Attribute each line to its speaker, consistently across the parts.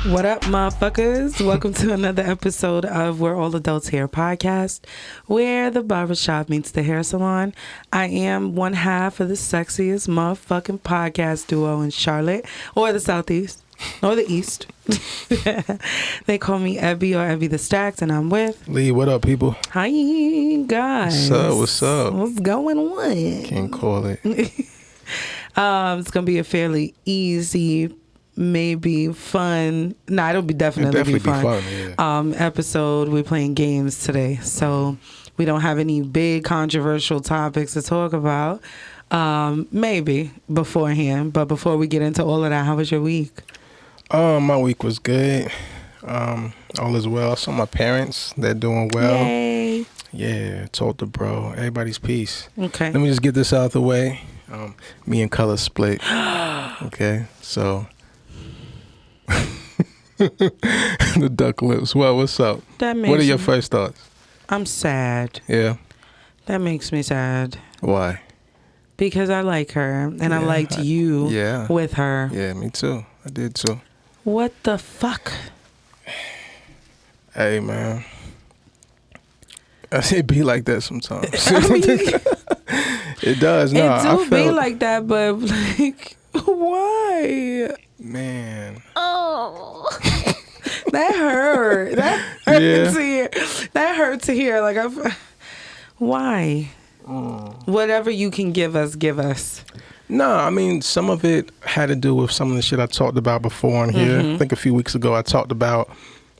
Speaker 1: What up, motherfuckers? Welcome to another episode of We're All Adults Here podcast, where the barbershop meets the hair salon. I am one half of the sexiest motherfucking podcast duo in Charlotte, or the Southeast, or the East. They call me Ebby or Ebby the Stacks, and I'm with
Speaker 2: Lee. What up, people?
Speaker 1: Hi, guys.
Speaker 2: What's up?
Speaker 1: What's going on?
Speaker 2: Can't call it.
Speaker 1: It's gonna be a fairly easy, maybe fun. It'll be definitely be fun.
Speaker 2: Yeah.
Speaker 1: Episode. We're playing games today, so we don't have any big controversial topics to talk about. Maybe beforehand, but before we get into all of that, how was your week?
Speaker 2: My week was good. All is well. I saw my parents. They're doing well.
Speaker 1: Yay.
Speaker 2: Yeah, told the bro. Everybody's peace.
Speaker 1: Okay.
Speaker 2: Let me just get this out of the way. Me and Color split. Okay, so the duck lips. Well, what's up? What are your first thoughts?
Speaker 1: I'm sad.
Speaker 2: Yeah.
Speaker 1: That makes me sad.
Speaker 2: Why?
Speaker 1: Because I like her, and I liked you with her.
Speaker 2: Yeah, me too. I did too.
Speaker 1: What the fuck?
Speaker 2: Hey, man. It be like that sometimes.
Speaker 1: I mean,
Speaker 2: it does. No,
Speaker 1: it do be like that, but like, why?
Speaker 2: Man.
Speaker 1: Oh, that hurt. That hurt to hear. That hurt to hear. Like, why? Whatever you can give us, give us.
Speaker 2: No, I mean, some of it had to do with some of the shit I talked about before on here. I think a few weeks ago I talked about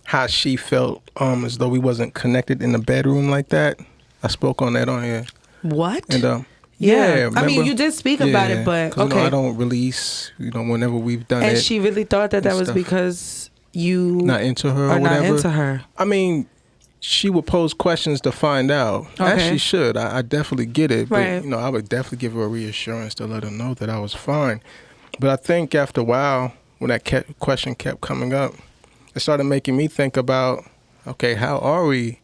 Speaker 2: how she felt as though we wasn't connected in the bedroom like that. I spoke on that on here.
Speaker 1: What?
Speaker 2: And
Speaker 1: yeah. I mean, you did speak about it, but okay.
Speaker 2: You know, I don't release, whenever we've done it.
Speaker 1: And she really thought that was because you
Speaker 2: not into her or whatever.
Speaker 1: Not into her.
Speaker 2: I mean, she would pose questions to find out.
Speaker 1: Okay.
Speaker 2: As she should. I definitely get it.
Speaker 1: Right.
Speaker 2: But, I would definitely give her a reassurance to let her know that I was fine. But I think after a while, when that question kept coming up, it started making me think about, okay, how are we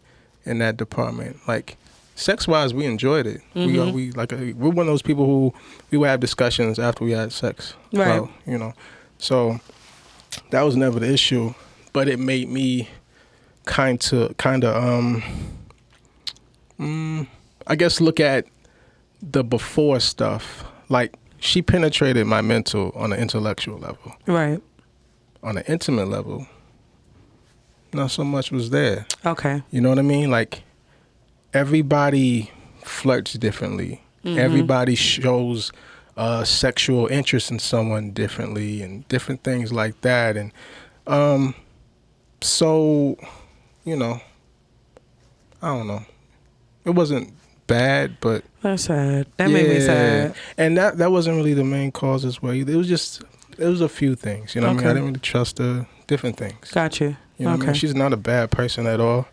Speaker 2: in that department? Like, sex-wise, we enjoyed it. We're one of those people who we would have discussions after we had sex.
Speaker 1: Right.
Speaker 2: So that was never the issue. But it made me kind of I guess look at the before stuff. Like, she penetrated my mental on an intellectual level.
Speaker 1: Right.
Speaker 2: On an intimate level, not so much was there.
Speaker 1: Okay.
Speaker 2: You know what I mean? Like, everybody flirts differently. Everybody shows sexual interest in someone differently and different things like that. And so, I don't know. It wasn't bad, but
Speaker 1: that's sad. That made me sad.
Speaker 2: And that wasn't really the main cause as well. It was a few things. You know what I mean? I didn't really trust her. Different things.
Speaker 1: Gotcha.
Speaker 2: You know what I mean? She's not a bad person at all.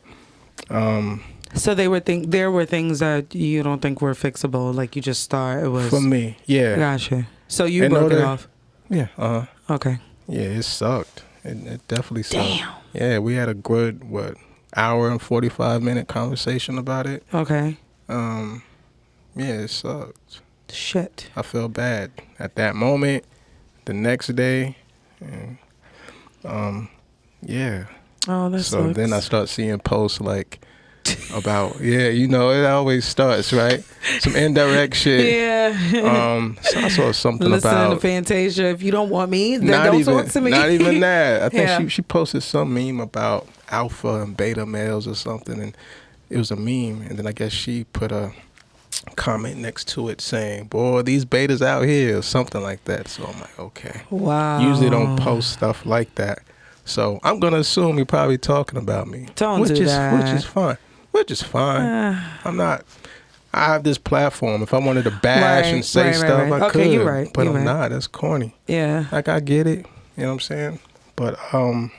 Speaker 1: So there were things that you don't think were fixable. Like, you just thought it was
Speaker 2: for me. Yeah.
Speaker 1: Gotcha. So you broke it off.
Speaker 2: Yeah.
Speaker 1: Okay.
Speaker 2: Yeah, it sucked. It definitely sucked.
Speaker 1: Damn.
Speaker 2: Yeah, we had a good hour and 45-minute conversation about it.
Speaker 1: Okay.
Speaker 2: Yeah, it sucked.
Speaker 1: Shit.
Speaker 2: I felt bad at that moment. The next day, and yeah.
Speaker 1: Oh, that
Speaker 2: so
Speaker 1: sucks.
Speaker 2: then I start seeing posts like about it always starts right. Some indirect shit.
Speaker 1: Yeah.
Speaker 2: So I saw something
Speaker 1: Listening
Speaker 2: about
Speaker 1: to Fantasia. If you don't want me, then don't talk to me.
Speaker 2: Not even that. I think she posted some meme about alpha and beta males or something, and it was a meme. And then I guess she put a comment next to it saying, "Boy, these betas out here," or something like that. So I'm like, okay.
Speaker 1: Wow.
Speaker 2: Usually don't post stuff like that. So I'm gonna assume you're probably talking about me.
Speaker 1: Don't do that.
Speaker 2: Which is fine. I'm not. I have this platform. If I wanted to bash and say stuff, I could.
Speaker 1: You're right.
Speaker 2: But I'm not. That's corny.
Speaker 1: Yeah.
Speaker 2: Like, I get it. You know what I'm saying? But yeah,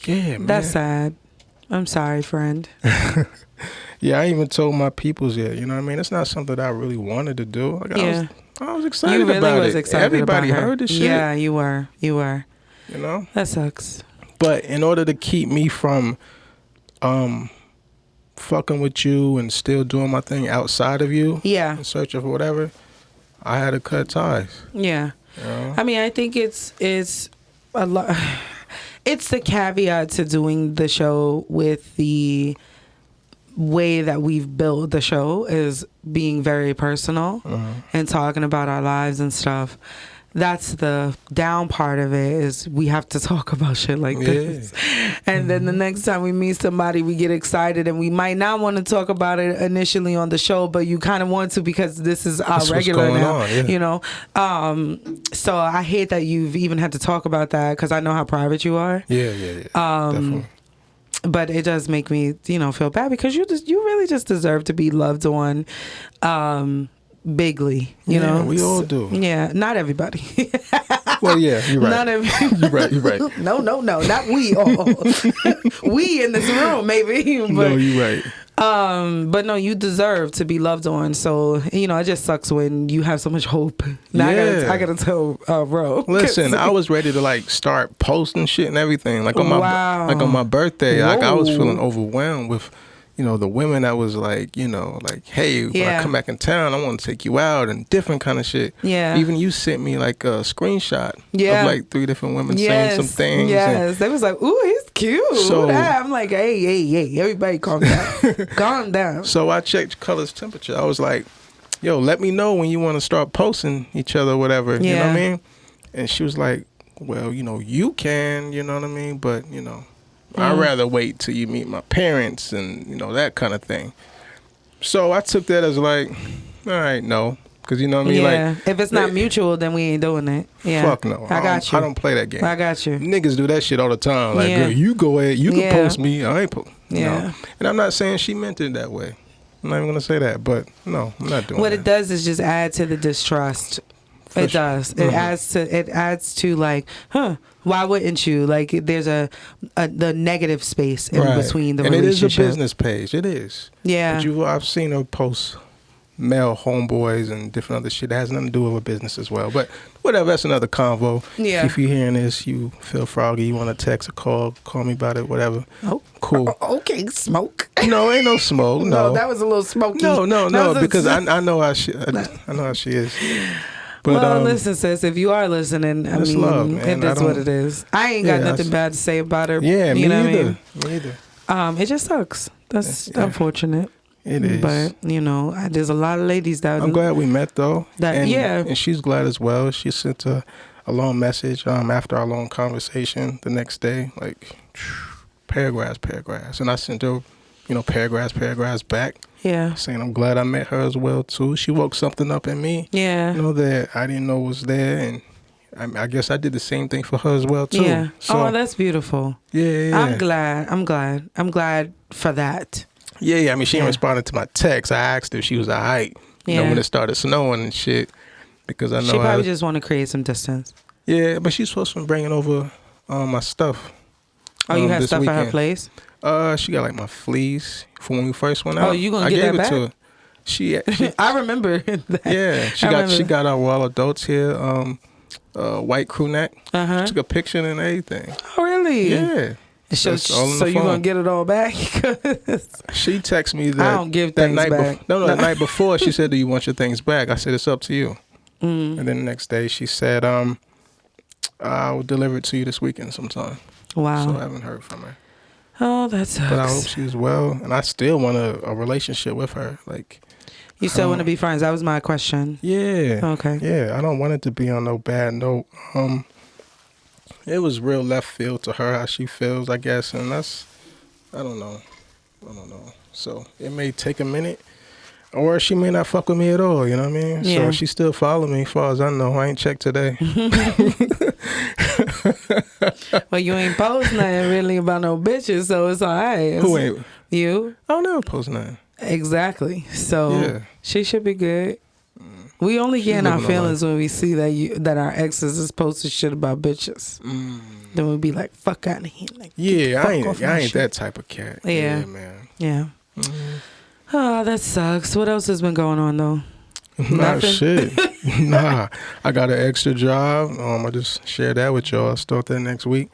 Speaker 2: man.
Speaker 1: That's sad. I'm sorry, friend.
Speaker 2: Yeah, I ain't even told my peoples yet. You know what I mean? It's not something that I really wanted to do. Like, I was excited about it.
Speaker 1: You really was excited
Speaker 2: Everybody
Speaker 1: about her.
Speaker 2: heard the shit.
Speaker 1: Yeah, you were.
Speaker 2: You know?
Speaker 1: That sucks.
Speaker 2: But in order to keep me from fucking with you and still doing my thing outside of you, in search of whatever, I had to cut ties.
Speaker 1: Yeah.
Speaker 2: You know?
Speaker 1: I mean, I think it's a lot. It's the caveat to doing the show with the way that we've built the show is being very personal and talking about our lives and stuff. That's the down part of it is we have to talk about shit like this. And then the next time we meet somebody, we get excited and we might not want to talk about it initially on the show, but you kind of want to because this is our regular now, you know? So I hate that you've even had to talk about that because I know how private you are.
Speaker 2: Yeah. Definitely.
Speaker 1: But it does make me, feel bad because you really just deserve to be loved on, bigly, you know.
Speaker 2: We all do.
Speaker 1: Yeah, not everybody.
Speaker 2: Well, yeah, you're right.
Speaker 1: Not everybody.
Speaker 2: You're right.
Speaker 1: No, not we all. We in this room, maybe. But,
Speaker 2: no, you're right.
Speaker 1: But no, you deserve to be loved on. So it just sucks when you have so much hope. Now I gotta tell Ro.
Speaker 2: Listen, I was ready to start posting shit and everything. Like on my birthday,
Speaker 1: Whoa.
Speaker 2: I was feeling overwhelmed with. The women that was hey, when I come back in town, I want to take you out and different kind of shit. Yeah. Even you sent me a screenshot of 3 different women saying some things.
Speaker 1: Yes. They was like, ooh, he's cute. So I'm like, hey, everybody calm down. Calm down.
Speaker 2: So I checked Color's temperature. I was like, yo, let me know when you want to start posting each other or whatever. Yeah. You know what I mean? And she was like, well, you can, you know what I mean? But, I'd rather wait till you meet my parents and, that kind of thing. So I took that as all right, no. Because, you know what I mean?
Speaker 1: Yeah. If it's not mutual, then we ain't doing it. Yeah.
Speaker 2: Fuck no.
Speaker 1: I got you.
Speaker 2: I don't play that game.
Speaker 1: I got you.
Speaker 2: Niggas do that shit all the time. Girl, you go ahead. You can post me. I ain't post.
Speaker 1: Yeah.
Speaker 2: And I'm not saying she meant it that way. I'm not even going to say that. But, no, I'm not doing that.
Speaker 1: What it does is just add to the distrust. It does. It adds to why wouldn't you? There's the negative space in between the relationship.
Speaker 2: And it is a business page. It is.
Speaker 1: Yeah.
Speaker 2: But I've seen her post male homeboys and different other shit that has nothing to do with her business as well. But whatever, that's another convo.
Speaker 1: Yeah.
Speaker 2: If you're hearing this, you feel froggy, you want to text or call me about it, whatever.
Speaker 1: Oh,
Speaker 2: cool.
Speaker 1: Okay, smoke.
Speaker 2: No, ain't no smoke. No,
Speaker 1: that was a little smoky.
Speaker 2: No, because I know how she. I know how she is. But,
Speaker 1: listen, sis, if you are listening, I mean,
Speaker 2: love, man.
Speaker 1: It is what it is. I ain't got nothing bad to say about her.
Speaker 2: Yeah,
Speaker 1: me
Speaker 2: either. Me either.
Speaker 1: It just sucks. That's unfortunate.
Speaker 2: It is.
Speaker 1: But, there's a lot of ladies that...
Speaker 2: I'm glad we met, though.
Speaker 1: Yeah.
Speaker 2: And she's glad as well. She sent a long message after our long conversation the next day. Paragraphs. And I sent her, paragraphs back.
Speaker 1: Yeah.
Speaker 2: Saying I'm glad I met her as well, too. She woke something up in me.
Speaker 1: Yeah.
Speaker 2: That I didn't know was there. And I guess I did the same thing for her as well, too.
Speaker 1: Yeah.
Speaker 2: So,
Speaker 1: that's beautiful.
Speaker 2: Yeah.
Speaker 1: I'm glad for that.
Speaker 2: Yeah. I mean, she didn't respond to my text. I asked her if she was all right. When it started snowing and shit. Because I know
Speaker 1: she probably just want to create some distance.
Speaker 2: Yeah, but she's supposed to be bringing over my stuff.
Speaker 1: Oh, you have stuff at her place?
Speaker 2: She got my fleece from when we first went out.
Speaker 1: Oh, you gonna get that back? I gave it to her. She I remember that.
Speaker 2: Yeah, she got our All Adults here, white crew neck.
Speaker 1: Uh-huh.
Speaker 2: She took a picture and everything.
Speaker 1: Oh, really?
Speaker 2: Yeah.
Speaker 1: So you gonna get it all back?
Speaker 2: She texted me that
Speaker 1: I don't give things back.
Speaker 2: The night before she said, "Do you want your things back?" I said, "It's up to you." And then the next day she said, "I'll deliver it to you this weekend sometime."
Speaker 1: Wow.
Speaker 2: So I haven't heard from her.
Speaker 1: Oh, that sucks.
Speaker 2: But I hope she's well, and I still want a relationship with her.
Speaker 1: You still want to be friends? That was my question.
Speaker 2: Yeah.
Speaker 1: Okay.
Speaker 2: Yeah, I don't want it to be on no bad note. It was real left field to her how she feels, I guess, and I don't know. So it may take a minute, or she may not fuck with me at all. You know what I mean?
Speaker 1: Yeah.
Speaker 2: So she still follow me, as far as I know. I ain't checked today.
Speaker 1: Well, you ain't post nothing really about no bitches, so it's all right.
Speaker 2: Who ain't?
Speaker 1: You?
Speaker 2: I don't never post nothing.
Speaker 1: Exactly. So she should be good. We only get in our feelings when we see that our exes is posting shit about bitches. Then we'll be like, fuck out of here.
Speaker 2: I ain't that type of cat. Yeah man.
Speaker 1: Yeah. Oh, that sucks. What else has been going on though?
Speaker 2: Nah, shit. Nah, I got an extra job. I just share that with y'all. I'll start that next week.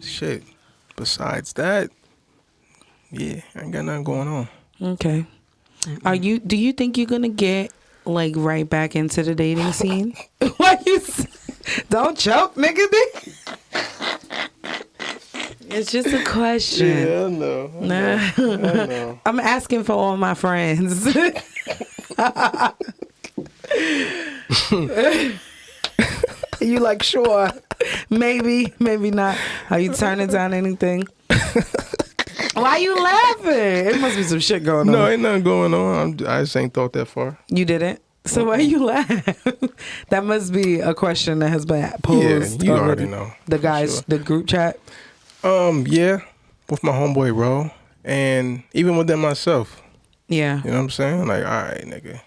Speaker 2: Shit. Besides that, I ain't got nothing going on.
Speaker 1: Okay. Do you think you're gonna get right back into the dating scene? Why you? Don't choke, nigga. It's just a question.
Speaker 2: Yeah, I know.
Speaker 1: I'm asking for all my friends. You like, sure, maybe not. Are you turning down anything? Why you laughing? It must be some shit going on.
Speaker 2: No, ain't nothing going on. I just ain't thought that far.
Speaker 1: You didn't? So why you laugh? That must be a question that has been posed.
Speaker 2: Yeah, you already know.
Speaker 1: The guys, the group chat.
Speaker 2: Yeah, with my homeboy Ro, and even within myself.
Speaker 1: Yeah.
Speaker 2: You know what I'm saying? Like, all right, nigga,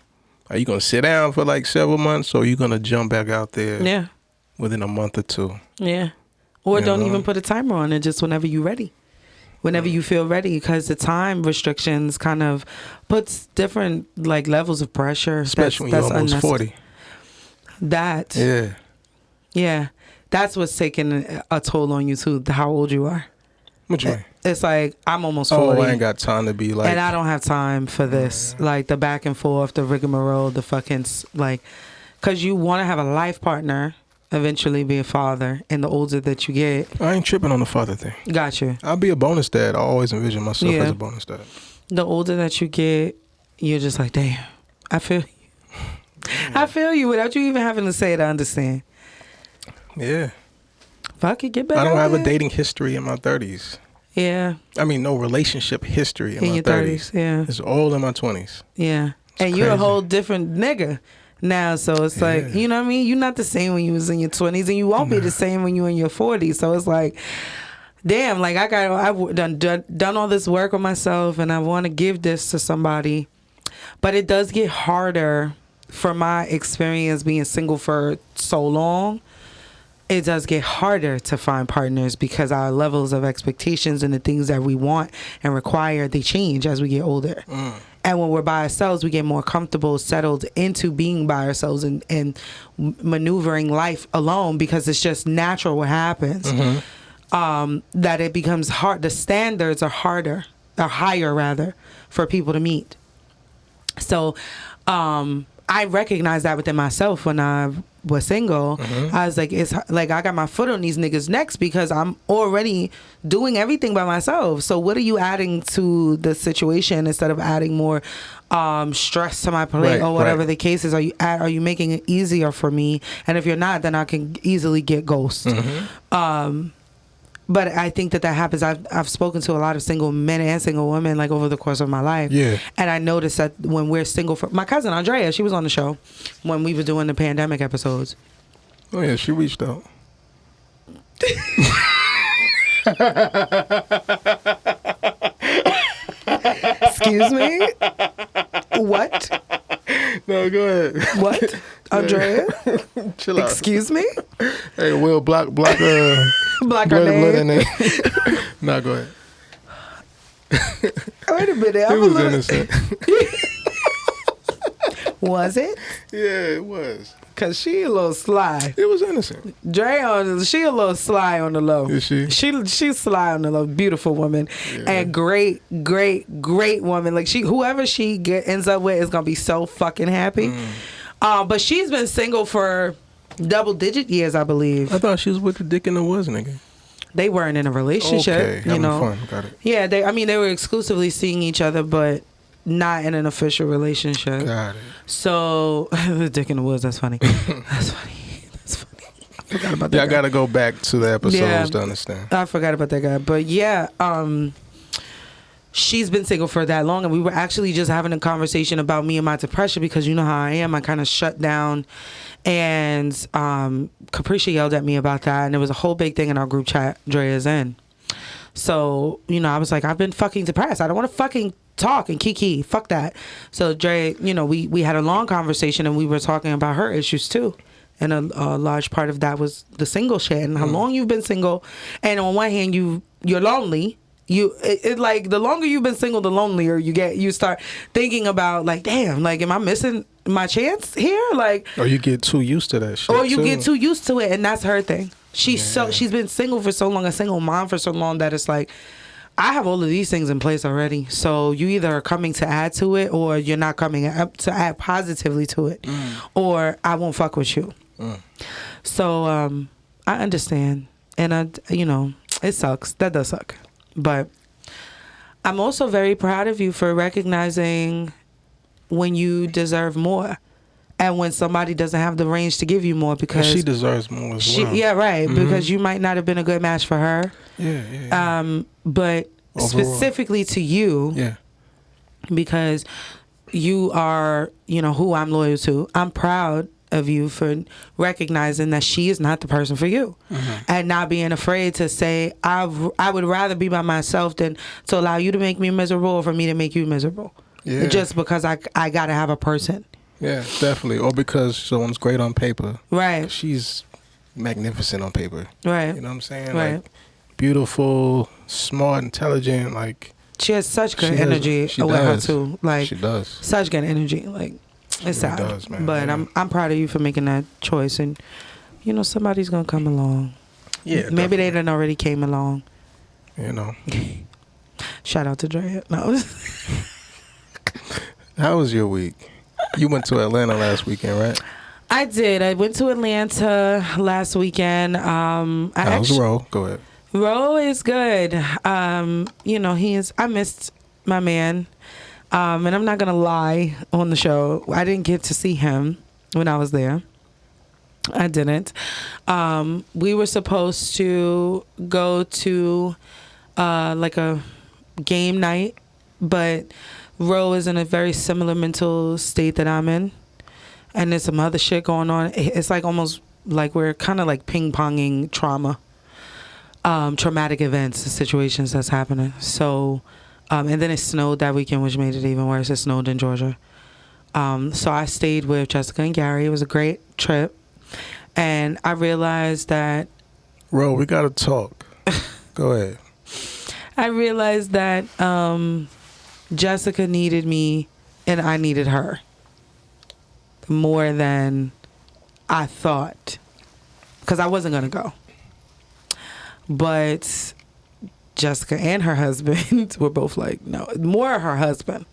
Speaker 2: are you gonna sit down for like several months, or are you gonna jump back out there?
Speaker 1: Yeah.
Speaker 2: Within a month or two.
Speaker 1: Yeah. Or
Speaker 2: you
Speaker 1: don't
Speaker 2: know?
Speaker 1: even put a timer on it. Just whenever you're ready. Whenever you feel ready, because the time restrictions kind of puts different like levels of pressure.
Speaker 2: Especially when you're almost 40.
Speaker 1: That.
Speaker 2: Yeah.
Speaker 1: Yeah. That's what's taking a toll on you too, how old you are.
Speaker 2: What you mean?
Speaker 1: It's like, I'm almost 40.
Speaker 2: Oh, I ain't got time to be like...
Speaker 1: And I don't have time for this. Like, the back and forth, the rigmarole, the fucking, like... Because you want to have a life partner, eventually be a father, and the older that you get...
Speaker 2: I ain't tripping on the father thing.
Speaker 1: Got you.
Speaker 2: I'll be a bonus dad. I always envision myself as a bonus dad.
Speaker 1: The older that you get, you're just like, damn, I feel you. I feel you without you even having to say it, I understand.
Speaker 2: Yeah.
Speaker 1: Fuck it, get back.
Speaker 2: I don't have a dating history in my 30s.
Speaker 1: Yeah.
Speaker 2: I mean, no relationship history in my
Speaker 1: your
Speaker 2: 30s.
Speaker 1: Yeah.
Speaker 2: It's all in my 20s.
Speaker 1: Yeah.
Speaker 2: It's
Speaker 1: and
Speaker 2: crazy.
Speaker 1: you're a whole different nigga now. So it's like, you know what I mean? You're not the same when you was in your 20s, and you won't be the same when you're in your 40s. So it's like, damn, like I've done all this work on myself, and I want to give this to somebody. But it does get harder from my experience being single for so long. It does get harder to find partners because our levels of expectations and the things that we want and require, they change as we get older. And when we're by ourselves, we get more comfortable, settled into being by ourselves and maneuvering life alone, because it's just natural what happens. That it becomes hard. The standards are higher rather, for people to meet. So I recognize that within myself when I was single. I was like, it's like I got my foot on these niggas' necks because I'm already doing everything by myself. So what are you adding to the situation instead of adding more stress to my plate, or whatever the case is? Are you making it easier for me? And if you're not, then I can easily get ghosted. But I think that happens. I've spoken to a lot of single men and single women like over the course of my life. Yeah. And I noticed that when we're single, my cousin Andrea, she was on the show when we were doing the pandemic episodes.
Speaker 2: Oh yeah, she reached out.
Speaker 1: Excuse me? What?
Speaker 2: No, go ahead.
Speaker 1: What? Andrea?
Speaker 2: Chill out.
Speaker 1: Excuse me?
Speaker 2: Hey, Will, block block her name. No, go ahead.
Speaker 1: Wait a minute.
Speaker 2: It was innocent.
Speaker 1: Was it?
Speaker 2: Yeah, it was.
Speaker 1: Cause she a little sly.
Speaker 2: It was innocent.
Speaker 1: She a little sly on the low.
Speaker 2: Is she?
Speaker 1: She's sly on the low. Beautiful woman, and great woman. Like whoever she ends up with is gonna be so fucking happy. But she's been single for double-digit years, I believe.
Speaker 2: I thought she was with the dick in the woods nigga.
Speaker 1: They weren't in a relationship.
Speaker 2: Okay,
Speaker 1: you know.
Speaker 2: fun. Got it.
Speaker 1: Yeah, they were exclusively seeing each other, but not in an official relationship.
Speaker 2: Got it.
Speaker 1: So the dick in the woods. That's funny. That's funny. I forgot about that.
Speaker 2: Yeah, I gotta go back to the episodes to understand.
Speaker 1: I forgot about that guy, but yeah, she's been single for that long, and we were actually just having a conversation about me and my depression, because you know how I am. I kind of shut down, and Capricia yelled at me about that, and it was a whole big thing in our group chat. Drea's in. So I was like, I've been fucking depressed. I don't want to fucking talk and kiki. Fuck that. So Dre, we had a long conversation, and we were talking about her issues too. And a large part of that was the single shit and how long you've been single. And on one hand, you're lonely. It like the longer you've been single, the lonelier you get. You start thinking about like, damn, like, am I missing my chance here? Like,
Speaker 2: or you get too used to that shit.
Speaker 1: Or you get too used to it, and that's her thing. She's been single for so long, a single mom for so long, that it's like, I have all of these things in place already. So you either are coming to add to it, or you're not coming up to add positively to it, or I won't fuck with you. So I understand, and it sucks. That does suck, but I'm also very proud of you for recognizing when you deserve more, and when somebody doesn't have the range to give you more, because
Speaker 2: she deserves more as well.
Speaker 1: Yeah, right. Because you might not have been a good match for her.
Speaker 2: Yeah.
Speaker 1: But overall, specifically to you,
Speaker 2: yeah,
Speaker 1: because you are, who I'm loyal to. I'm proud of you for recognizing that she is not the person for you, and not being afraid to say, I would rather be by myself than to allow you to make me miserable, or for me to make you miserable.
Speaker 2: Yeah.
Speaker 1: Just because I gotta have a person.
Speaker 2: Yeah, definitely. Or because someone's great on paper.
Speaker 1: Right.
Speaker 2: She's magnificent on paper.
Speaker 1: Right.
Speaker 2: You know what I'm saying?
Speaker 1: Right.
Speaker 2: Like, beautiful, smart, intelligent, like.
Speaker 1: She has such good energy with her too. Like,
Speaker 2: she does.
Speaker 1: Such good energy. Like, it's sad.
Speaker 2: Does, man.
Speaker 1: But
Speaker 2: yeah.
Speaker 1: I'm proud of you for making that choice, and somebody's gonna come along.
Speaker 2: Yeah.
Speaker 1: Maybe they done already came along. Shout out to Andrea. No.
Speaker 2: How was your week? You went to Atlanta last weekend, right?
Speaker 1: I did. I went to Atlanta last weekend.
Speaker 2: How's Ro? Go ahead.
Speaker 1: Ro is good. I missed my man. And I'm not going to lie on the show. I didn't get to see him when I was there. I didn't. We were supposed to go to like a game night, but Ro is in a very similar mental state that I'm in. And there's some other shit going on. It's like almost like we're kind of like ping-ponging traumatic events and situations that's happening. So, and then it snowed that weekend, which made it even worse. It snowed in Georgia. So I stayed with Jessica and Gary. It was a great trip. And I realized that...
Speaker 2: Ro, we got to talk. Go ahead.
Speaker 1: I realized that Jessica needed me and I needed her more than I thought, because I wasn't going to go. But Jessica and her husband were both like, no, more her husband,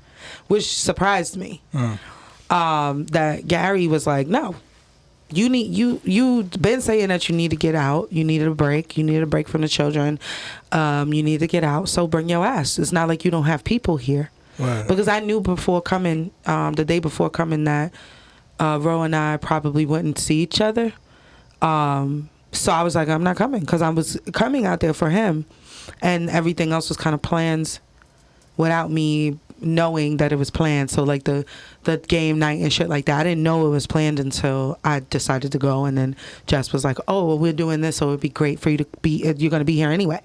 Speaker 1: which surprised me. That Gary was like, no, you've been saying that you need to get out. You needed a break. You need a break from the children. You need to get out. So bring your ass. It's not like you don't have people here.
Speaker 2: Right.
Speaker 1: Because I knew before coming, the day before coming, that Ro and I probably wouldn't see each other. So I was like, I'm not coming, because I was coming out there for him, and everything else was kind of plans without me knowing that it was planned. So like the game night and shit like that, I didn't know it was planned until I decided to go. And then Jess was like, oh, well, we're doing this, so it'd be great for you to be, you're going to be here anyway.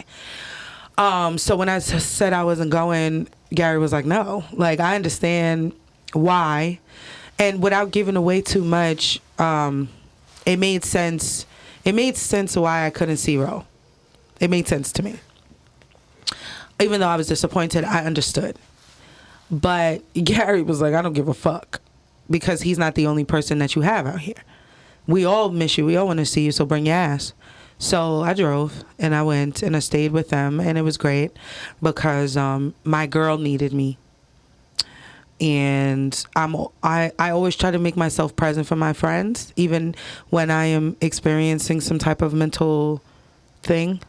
Speaker 1: So when I said I wasn't going, Gary was like, no, like, I understand why. And without giving away too much, it made sense. It made sense why I couldn't see Ro. It made sense to me. Even though I was disappointed, I understood. But Gary was like, I don't give a fuck, because he's not the only person that you have out here. We all miss you. We all want to see you, so bring your ass. So I drove, and I went, and I stayed with them, and it was great, because my girl needed me. And I always try to make myself present for my friends, even when I am experiencing some type of mental thing.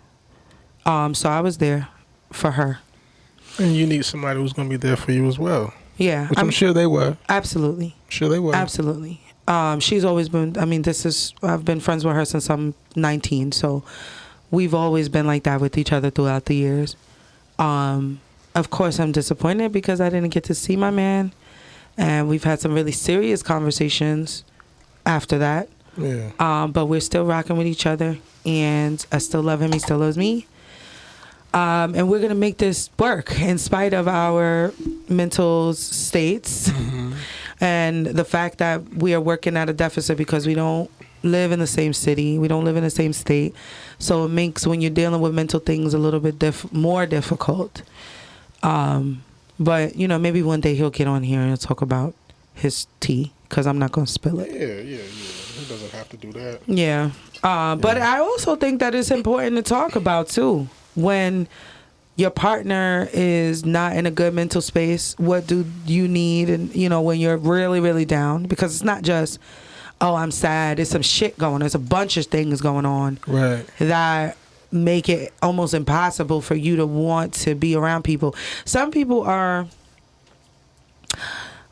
Speaker 1: So I was there for her.
Speaker 2: And you need somebody who's going to be there for you as well.
Speaker 1: Yeah.
Speaker 2: Which I'm sure they were.
Speaker 1: Absolutely.
Speaker 2: Sure they were.
Speaker 1: Absolutely. She's always been, I've been friends with her since I'm 19. So we've always been like that with each other throughout the years. Of course, I'm disappointed because I didn't get to see my man. And we've had some really serious conversations after that.
Speaker 2: Yeah.
Speaker 1: But we're still rocking with each other. And I still love him. He still loves me. And we're going to make this work in spite of our mental states. Mm-hmm. And the fact that we are working at a deficit because we don't live in the same city. We don't live in the same state. So it makes, when you're dealing with mental things, a little bit more difficult. But, maybe one day he'll get on here and he'll talk about his tea, because I'm not going to spill it.
Speaker 2: Yeah. He doesn't have to do that.
Speaker 1: Yeah. But I also think that it's important to talk about, too. When your partner is not in a good mental space, what do you need? And, when you're really, really down, because it's not just oh, I'm sad. There's some shit going on. There's a bunch of things going on
Speaker 2: Right.
Speaker 1: that make it almost impossible for you to want to be around people. Some people are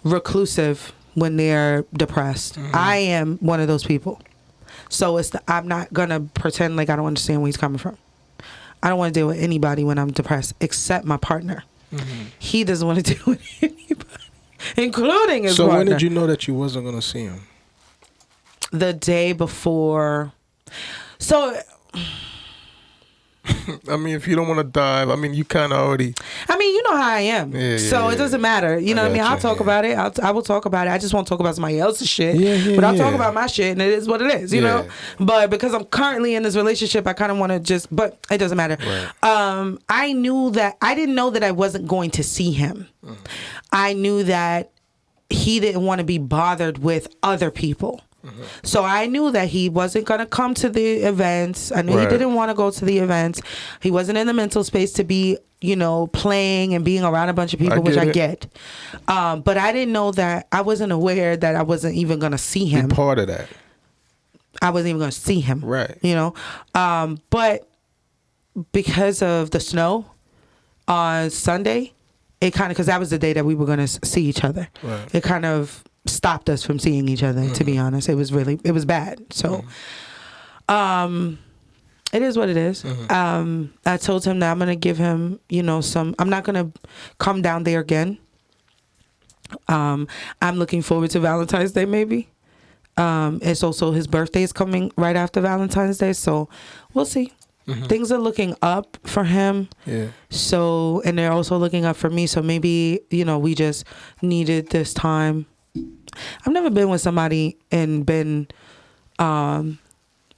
Speaker 1: reclusive when they're depressed. I am one of those people. So I'm not gonna pretend like I don't understand where he's coming from. I don't want to deal with anybody when I'm depressed except my partner. He doesn't want to deal with anybody, including his partner.
Speaker 2: So when did you know that you wasn't gonna see him?
Speaker 1: The day before. So
Speaker 2: I mean, if you don't want to dive, I mean, you kind of already.
Speaker 1: I mean, you know how I am. So it doesn't matter. You know what I mean? I'll talk about it. I will talk about it. I just won't talk about somebody else's shit. But I'll talk about my shit, and it is what it is, you know? But because I'm currently in this relationship, I kind of want to just, but it doesn't matter. Right. I knew that, I didn't know that I wasn't going to see him. I knew that he didn't want to be bothered with other people. So I knew that he wasn't going to come to the events. I knew he didn't want to go to the events. He wasn't in the mental space to be, you know, playing and being around a bunch of people, which I get. But I didn't know that, I wasn't aware that I wasn't even going to see him.
Speaker 2: Be part of that.
Speaker 1: I wasn't even going to see him.
Speaker 2: Right.
Speaker 1: You know? But because of the snow on Sunday, it kind of, because that was the day that we were going to see each other. Right. It kind of stopped us from seeing each other, to be honest. It was bad. So it is what it is. I told him that I'm gonna give him, you know, I'm not gonna come down there again. I'm looking forward to Valentine's Day, maybe. It's also his birthday is coming right after Valentine's Day, so we'll see. Things are looking up for him. So, and they're also looking up for me, so maybe, you know, we just needed this time. I've never been with somebody and been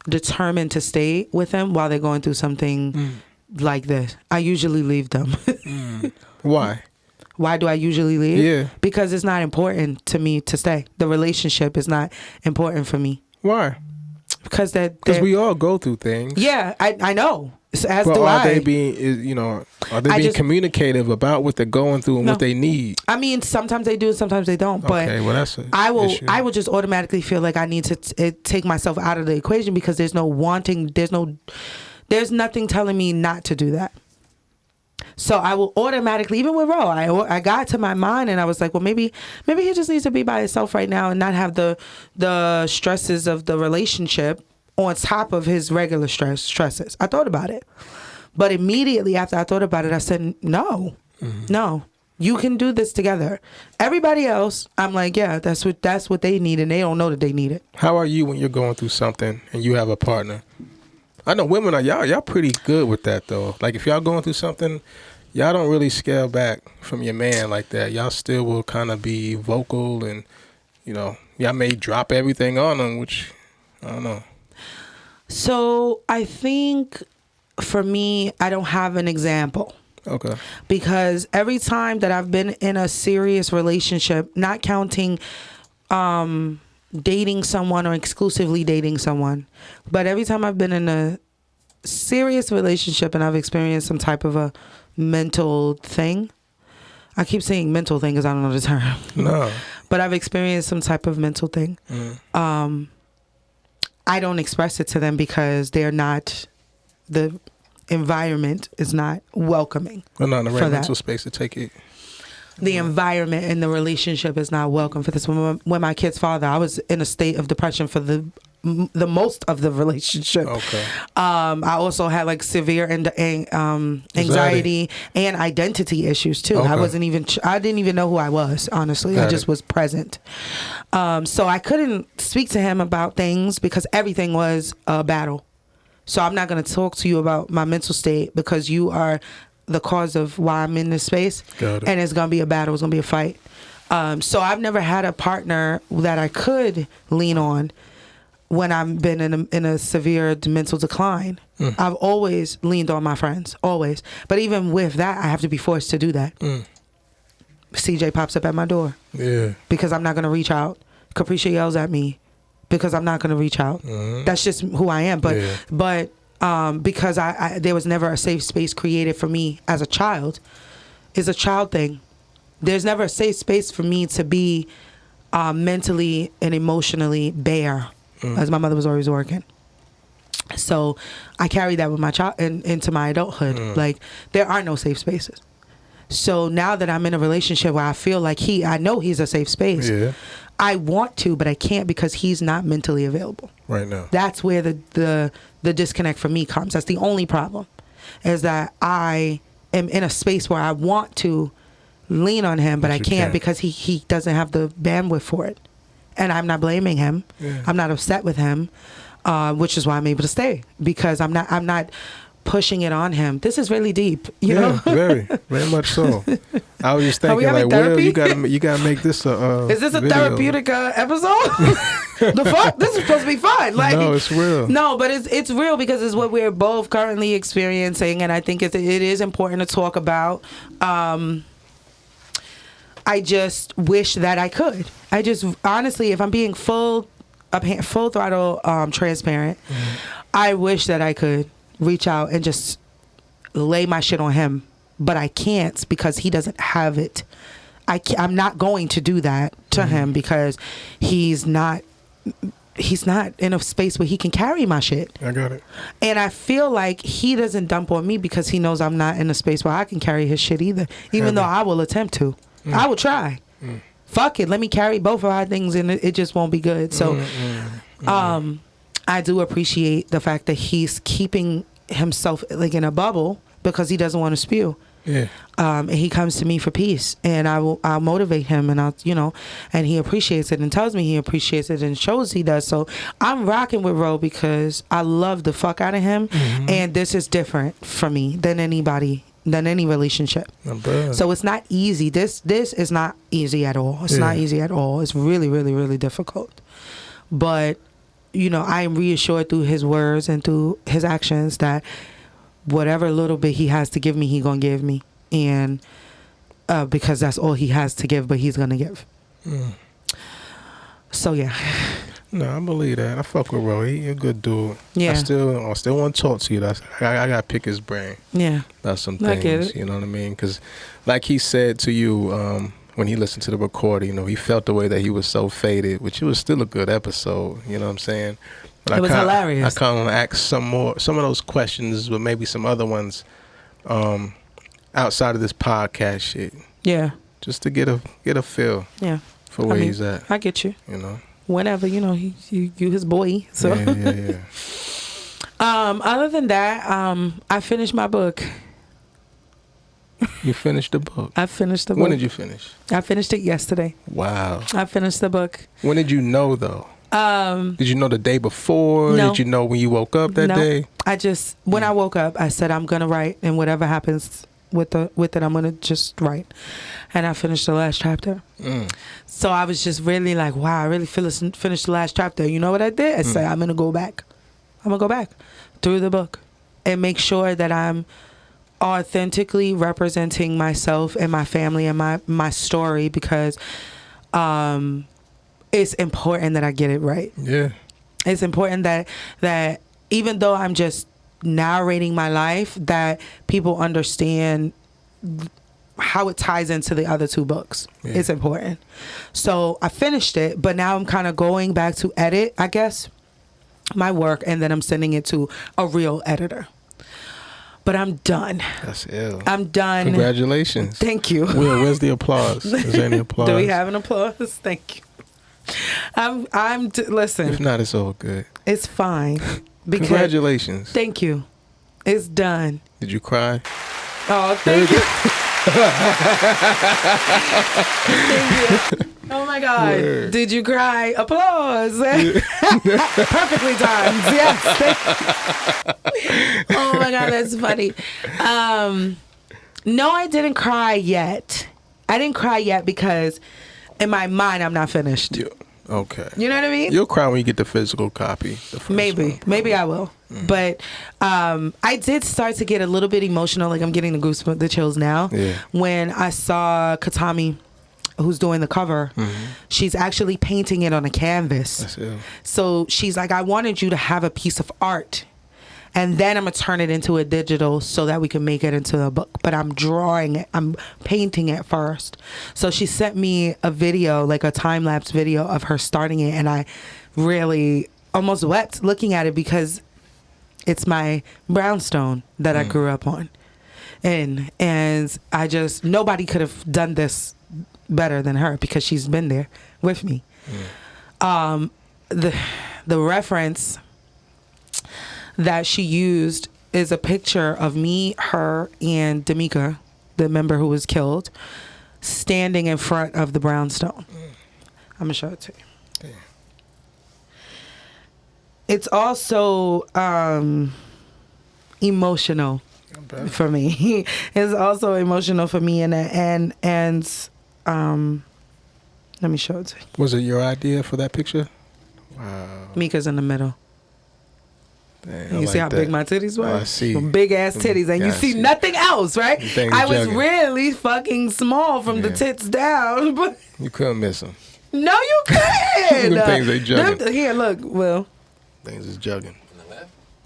Speaker 1: determined to stay with them while they're going through something like this. I usually leave them.
Speaker 2: Why?
Speaker 1: Why do I usually leave?
Speaker 2: Yeah.
Speaker 1: Because it's not important to me to stay. The relationship is not important for me.
Speaker 2: Why?
Speaker 1: Because
Speaker 2: we all go through things.
Speaker 1: Yeah, I know. As
Speaker 2: but
Speaker 1: do
Speaker 2: are
Speaker 1: I.
Speaker 2: they being, are they being communicative about what they're going through and what they need?
Speaker 1: I mean, sometimes they do, sometimes they don't. But
Speaker 2: okay, well, that's
Speaker 1: I will just automatically feel like I need to take myself out of the equation because there's no wanting, there's nothing telling me not to do that. So I will automatically, even with Ro, I got to my mind and I was like, well, maybe he just needs to be by himself right now and not have the stresses of the relationship on top of his regular stresses. I thought about it. But immediately after I thought about it, I said, no, you can do this together. Everybody else, I'm like, yeah, that's what they need, and they don't know that they need it.
Speaker 2: How are you when you're going through something and you have a partner? I know women are y'all pretty good with that though. Like if y'all going through something, y'all don't really scale back from your man like that. Y'all still will kind of be vocal and, y'all may drop everything on them, which I don't know.
Speaker 1: So I think for me, I don't have an example.
Speaker 2: Okay.
Speaker 1: Because every time that I've been in a serious relationship, not counting dating someone or exclusively dating someone, but every time I've been in a serious relationship and I've experienced some type of a mental thing, I keep saying mental thing because I don't know the term.
Speaker 2: No.
Speaker 1: But I've experienced some type of mental thing. I don't express it to them because the environment is not welcoming.
Speaker 2: They're not in the right mental space to take it.
Speaker 1: The environment and the relationship is not welcome for this. When my kid's father, I was in a state of depression for the most of the relationship. Okay. I also had like severe anxiety and identity issues too. Okay. I didn't even know who I was, honestly. I just was present. So I couldn't speak to him about things because everything was a battle. So I'm not going to talk to you about my mental state because you are the cause of why I'm in this space. And it's going to be a battle. It's going to be a fight. So I've never had a partner that I could lean on when I've been in a severe mental decline. I've always leaned on my friends, always. But even with that, I have to be forced to do that. CJ pops up at my door. Yeah. Because I'm not going to reach out. Capricia yells at me because I'm not going to reach out. That's just who I am. But because there was never a safe space created for me as a child. It's a child thing. There's never a safe space for me to be mentally and emotionally bare, as my mother was always working. So I carried that with my child into my adulthood. Like, there are no safe spaces. So now that I'm in a relationship where I feel like I know he's a safe space. Yeah. I want to, but I can't because he's not mentally available
Speaker 2: right now.
Speaker 1: That's where the disconnect for me comes. That's the only problem, is that I am in a space where I want to lean on him, but I can't because he doesn't have the bandwidth for it. And I'm not blaming him. Yeah. I'm not upset with him, which is why I'm able to stay, because I'm not pushing it on him. This is really deep, you know?
Speaker 2: very much so. I was just thinking, like, well, you gotta make this a
Speaker 1: is this a
Speaker 2: video.
Speaker 1: therapeutic episode? The fuck? This is supposed to be fun. Like,
Speaker 2: no, it's real.
Speaker 1: No, but it's real because it's what we're both currently experiencing, and I think it is important to talk about. I just wish that I could. I just, honestly, if I'm being full throttle transparent, I wish that I could reach out and just lay my shit on him, but I can't because he doesn't have it. I'm not going to do that to him because he's not in a space where he can carry my shit.
Speaker 2: I got it.
Speaker 1: And I feel like he doesn't dump on me because he knows I'm not in a space where I can carry his shit either, even though I will attempt to. I will try. Fuck it, let me carry both of our things and it just won't be good. So I do appreciate the fact that he's keeping himself like in a bubble because he doesn't want to spew. Yeah. And he comes to me for peace, and I'll motivate him, and and he appreciates it and tells me he appreciates it and shows he does. So I'm rocking with Ro because I love the fuck out of him, and this is different for me than any relationship. So it's not easy. This is not easy at all. It's not easy at all. It's really, really, really difficult. But I am reassured through his words and through his actions that whatever little bit he has to give me, he gonna give me, and because that's all he has to give, but he's gonna give. So yeah.
Speaker 2: No, I believe that. I fuck with Ro. He a good dude.
Speaker 1: Yeah.
Speaker 2: I still want to talk to you. I gotta pick his brain.
Speaker 1: Yeah.
Speaker 2: About some things. I get it. You know what I mean? Because, like he said to you, when he listened to the recording, he felt the way that he was so faded, which it was still a good episode. You know what I'm saying? But
Speaker 1: it was hilarious.
Speaker 2: I kind of want to ask some of those questions, but maybe some other ones outside of this podcast shit.
Speaker 1: Yeah.
Speaker 2: Just to get a feel.
Speaker 1: Yeah.
Speaker 2: For where he's at.
Speaker 1: I get you. Whenever you his boy. So.
Speaker 2: Yeah.
Speaker 1: Other than that, I finished my book.
Speaker 2: You finished the book?
Speaker 1: I finished the book.
Speaker 2: When did you finish?
Speaker 1: I finished it yesterday.
Speaker 2: Wow.
Speaker 1: I finished the book.
Speaker 2: When did you know, though? Did you know the day before?
Speaker 1: No.
Speaker 2: Did you know when you woke up that day?
Speaker 1: I just, when I woke up, I said, I'm going to write, and whatever happens with it, I'm going to just write. And I finished the last chapter. So I was just really like, wow, I really finished the last chapter. You know what I did? I said, I'm going to go back. I'm going to go back through the book and make sure that I'm authentically representing myself and my family and my story, because it's important that I get it right. Yeah. It's important that even though I'm just narrating my life, that people understand how it ties into the other two books. Yeah. It's important. So I finished it, but now I'm kind of going back to edit, I guess, my work, and then I'm sending it to a real editor. But I'm done. That's ill. I'm done.
Speaker 2: Congratulations.
Speaker 1: Thank you.
Speaker 2: Where's the applause? Is there any applause?
Speaker 1: Do we have an applause? Thank you. Listen.
Speaker 2: If not, it's all good.
Speaker 1: It's fine.
Speaker 2: Congratulations.
Speaker 1: Thank you. It's done.
Speaker 2: Did you cry?
Speaker 1: Oh, thank you. Thank you. Oh my God. Word. Did you cry? Applause. Perfectly timed. Yes. Oh my God, that's funny. No, I didn't cry yet. I didn't cry yet because in my mind I'm not finished. Yeah.
Speaker 2: Okay.
Speaker 1: You know what I mean?
Speaker 2: You'll cry when you get the physical copy.
Speaker 1: Maybe I will. But I did start to get a little bit emotional. Like, I'm getting the chills now. Yeah. When I saw Katami, who's doing the cover, she's actually painting it on a canvas. That's it. So she's like, I wanted you to have a piece of art. and then I'm gonna turn it into a digital so that we can make it into a book. But I'm drawing it, I'm painting it first. So she sent me a video, like a time lapse video of her starting it, and I really almost wept looking at it because it's my brownstone that I grew up on, and I just, nobody could have done this better than her because she's been there with me. The reference that she used is a picture of me, her, and D'Amica, the member who was killed, standing in front of the brownstone. I'm gonna show it to you. Damn. It's also emotional for me. It's also emotional for me, and let me show it to you.
Speaker 2: Was it your idea for that picture? Wow.
Speaker 1: Mika's in the middle.
Speaker 2: Damn,
Speaker 1: you see how big my titties were?
Speaker 2: I see.
Speaker 1: Big ass titties, and you see nothing else, right? I was really fucking small from the tits down, but
Speaker 2: you couldn't miss them.
Speaker 1: No, you couldn't.
Speaker 2: Them things they jugging.
Speaker 1: Here, look, Will.
Speaker 2: Things is jugging.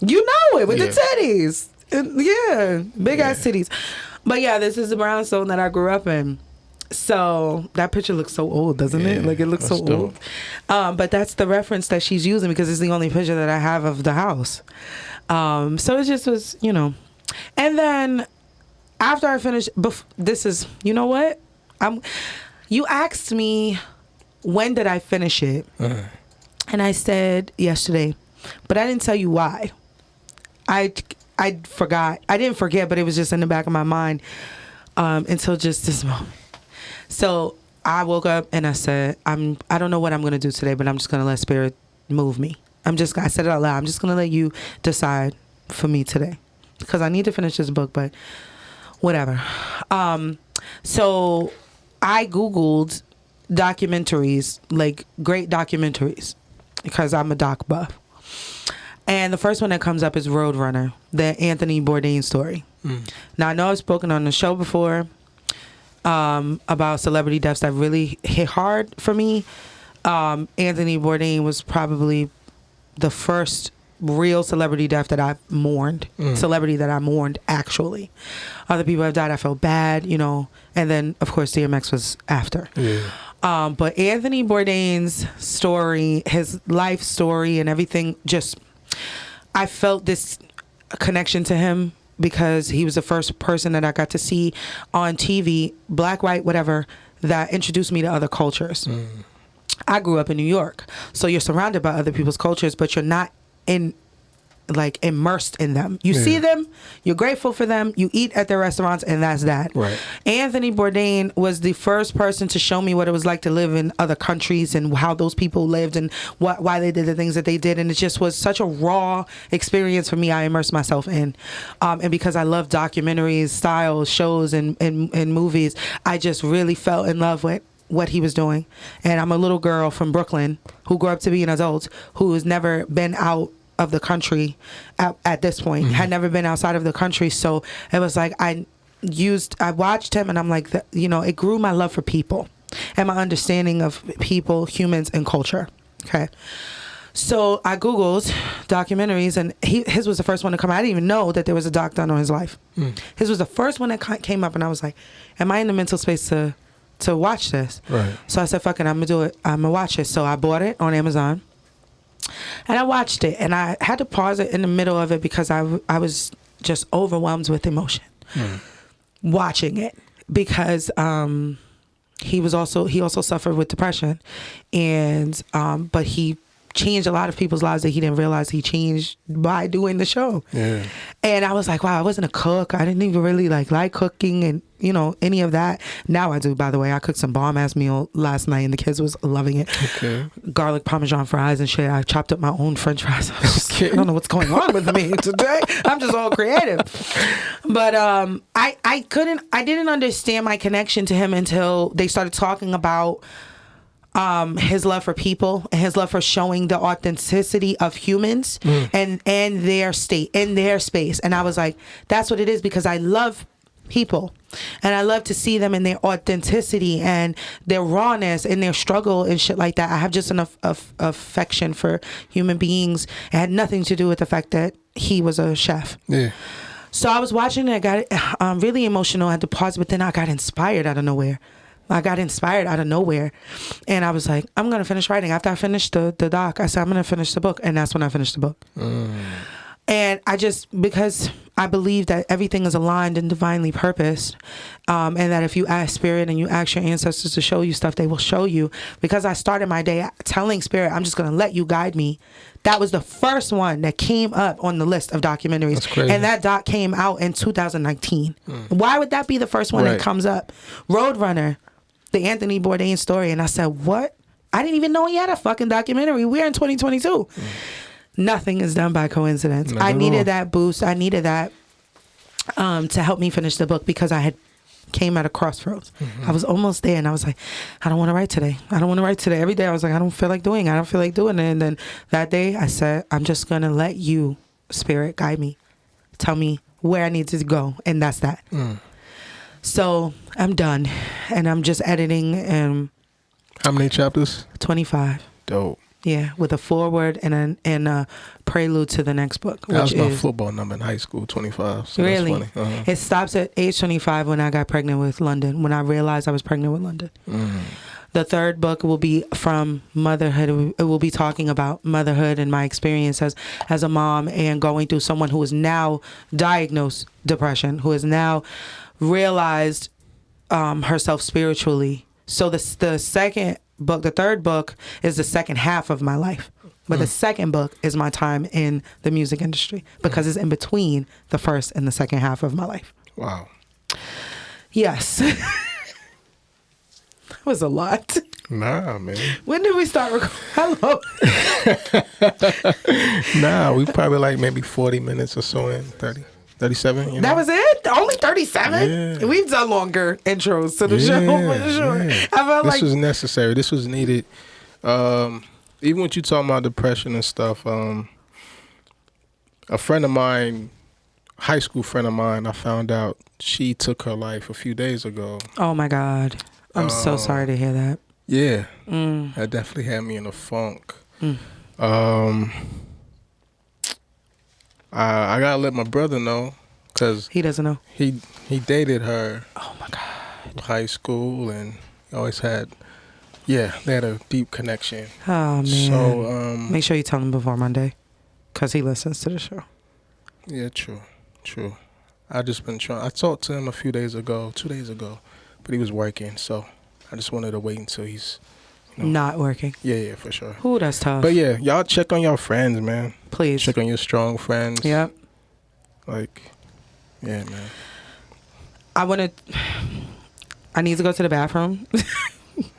Speaker 1: You know it with the titties. Yeah, big ass titties. But yeah, this is the brownstone that I grew up in. So that picture looks so old, doesn't it? Like, it looks so old. But that's the reference that she's using because it's the only picture that I have of the house. So it just was, you know. And then after I finished, this is, you know what? You asked me, when did I finish it? And I said yesterday, but I didn't tell you why. I forgot. I didn't forget, but it was just in the back of my mind until just this moment. So I woke up and I said, I don't know what I'm going to do today, but I'm just going to let spirit move me. I said it out loud. I'm just going to let you decide for me today because I need to finish this book, but whatever. So I Googled documentaries, like great documentaries, because I'm a doc buff. And the first one that comes up is Roadrunner, the Anthony Bourdain story. Now, I know I've spoken on the show before about celebrity deaths that really hit hard for me. Anthony Bourdain was probably the first real celebrity death that I mourned. Celebrity that I mourned, actually. Other people have died, I felt bad, you know. And then, of course, DMX was after. But Anthony Bourdain's story, his life story and everything, just, I felt this connection to him because he was the first person that I got to see on TV, black, white, whatever, that introduced me to other cultures. I grew up in New York, so you're surrounded by other people's cultures, but you're not immersed in them. You see them, you're grateful for them, you eat at their restaurants, and that's that.
Speaker 2: Right.
Speaker 1: Anthony Bourdain was the first person to show me what it was like to live in other countries and how those people lived and why they did the things that they did, and it just was such a raw experience for me. I immersed myself in, and because I love documentaries, styles, shows, and movies, I just really fell in love with what he was doing. And I'm a little girl from Brooklyn who grew up to be an adult who has never been out of the country at this point, had never been outside of the country. So it was like I watched him and I'm like, you know, it grew my love for people and my understanding of people, humans, and culture. Okay. So I Googled documentaries and his was the first one to come out. I didn't even know that there was a doc done on his life. His was the first one that came up and I was like, am I in the mental space to watch this?
Speaker 2: Right.
Speaker 1: So I said, fuck it, I'm gonna do it. I'm gonna watch it. So I bought it on Amazon. And I watched it, and I had to pause it in the middle of it because I was just overwhelmed with emotion watching it because he also suffered with depression, and but he changed a lot of people's lives that he didn't realize he changed by doing the show. Yeah. And I was like, wow, I wasn't a cook. I didn't even really like cooking and, you know, any of that. Now I do, by the way. I cooked some bomb-ass meal last night and the kids was loving it. Okay. Garlic Parmesan fries and shit. I chopped up my own French fries. I don't know what's going on with me today. I'm just all creative. But I didn't understand my connection to him until they started talking about his love for people and his love for showing the authenticity of humans and their state, in their space. And I was like, that's what it is, because I love people and I love to see them in their authenticity and their rawness and their struggle and shit like that. I have just enough affection for human beings. It had nothing to do with the fact that he was a chef.
Speaker 2: Yeah.
Speaker 1: So I was watching it. I got really emotional. I had to pause, but then I got inspired out of nowhere. And I was like, I'm going to finish writing. After I finished the doc, I said, I'm going to finish the book. And that's when I finished the book. And because I believe that everything is aligned and divinely purposed, and that if you ask Spirit and you ask your ancestors to show you stuff, they will show you. Because I started my day telling Spirit, I'm just going to let you guide me. That was the first one that came up on the list of documentaries.
Speaker 2: That's crazy.
Speaker 1: And that doc came out in 2019. Why would that be the first one that comes up? Roadrunner, the Anthony Bourdain story. And I said, what? I didn't even know he had a fucking documentary. We're in 2022. Nothing is done by coincidence. I needed that boost. I needed that to help me finish the book because I had came at a crossroads. I was almost there and I was like, I don't want to write today. Every day I was like, I don't feel like doing it. And then that day I said, I'm just going to let you, Spirit, guide me. Tell me where I need to go. And that's that. So I'm done. And I'm just editing. And
Speaker 2: how many chapters?
Speaker 1: 25.
Speaker 2: Dope.
Speaker 1: Yeah, with a foreword and a prelude to the next book.
Speaker 2: That was my football number in high school, 25. So
Speaker 1: really?
Speaker 2: That's funny.
Speaker 1: It stops at age 25 when I got pregnant with London, when I realized I was pregnant with London. The third book will be from motherhood. It will be talking about motherhood and my experience as a mom and going through someone who is now diagnosed depression, who has now realized herself spiritually. So the second book, the third book is the second half of my life. But the second book is my time in the music industry because it's in between the first and the second half of my life.
Speaker 2: Wow.
Speaker 1: Yes. That was a lot.
Speaker 2: Nah, man.
Speaker 1: When did we start recording? Hello.
Speaker 2: Nah, we probably like maybe 40 minutes or so in, 30. 37, you know?
Speaker 1: That was it? Only 37?
Speaker 2: Yeah.
Speaker 1: We've done longer intros to the show, for sure.
Speaker 2: Yeah.
Speaker 1: I felt
Speaker 2: this was necessary. This was needed. Even when you talking about depression and stuff, a friend of mine, high school friend of mine, I found out she took her life a few days ago.
Speaker 1: Oh, my God. I'm so sorry to hear that.
Speaker 2: Yeah. That definitely had me in a funk. I gotta let my brother know because
Speaker 1: he doesn't know.
Speaker 2: He dated her.
Speaker 1: Oh my God.
Speaker 2: High school and always had, they had a deep connection.
Speaker 1: Oh man.
Speaker 2: So
Speaker 1: make sure you tell him before Monday, because he listens to the show.
Speaker 2: Yeah, true. I just been trying. I talked to him 2 days ago, but he was working. So I just wanted to wait until he's
Speaker 1: not working.
Speaker 2: Yeah, for sure.
Speaker 1: Ooh, that's tough.
Speaker 2: But yeah, y'all check on your friends, man.
Speaker 1: Please.
Speaker 2: Check on your strong friends.
Speaker 1: Yep.
Speaker 2: Like, yeah, man.
Speaker 1: I need to go to the bathroom.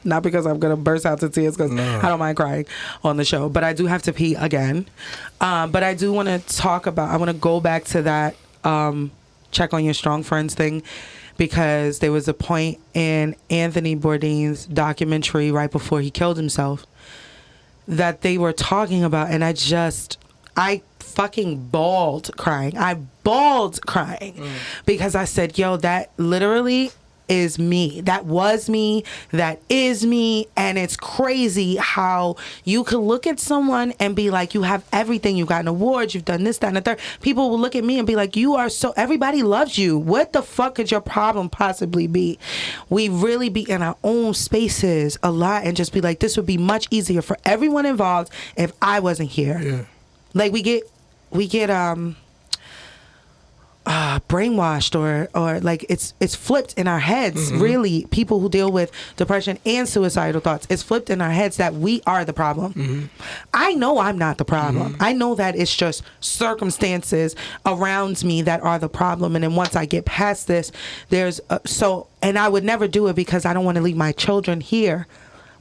Speaker 1: Not because I'm going to burst out into tears, because I don't mind crying on the show. But I do have to pee again. But I do want to I want to go back to that check on your strong friends thing. Because there was a point in Anthony Bourdain's documentary right before he killed himself that they were talking about, and I fucking bawled crying. Because I said, yo, that literally is me. That was me. That is me. And it's crazy how you could look at someone and be like, you have everything. You've gotten awards. You've done this, that, and the third. People will look at me and be like, everybody loves you. What the fuck could your problem possibly be? We really be in our own spaces a lot and just be like, this would be much easier for everyone involved if I wasn't here.
Speaker 2: Yeah.
Speaker 1: Like we get brainwashed or like it's flipped in our heads. Really, people who deal with depression and suicidal thoughts, it's flipped in our heads that we are the problem. I know I'm not the problem. I know that it's just circumstances around me that are the problem, and then once I get past this, and I would never do it because I don't want to leave my children here,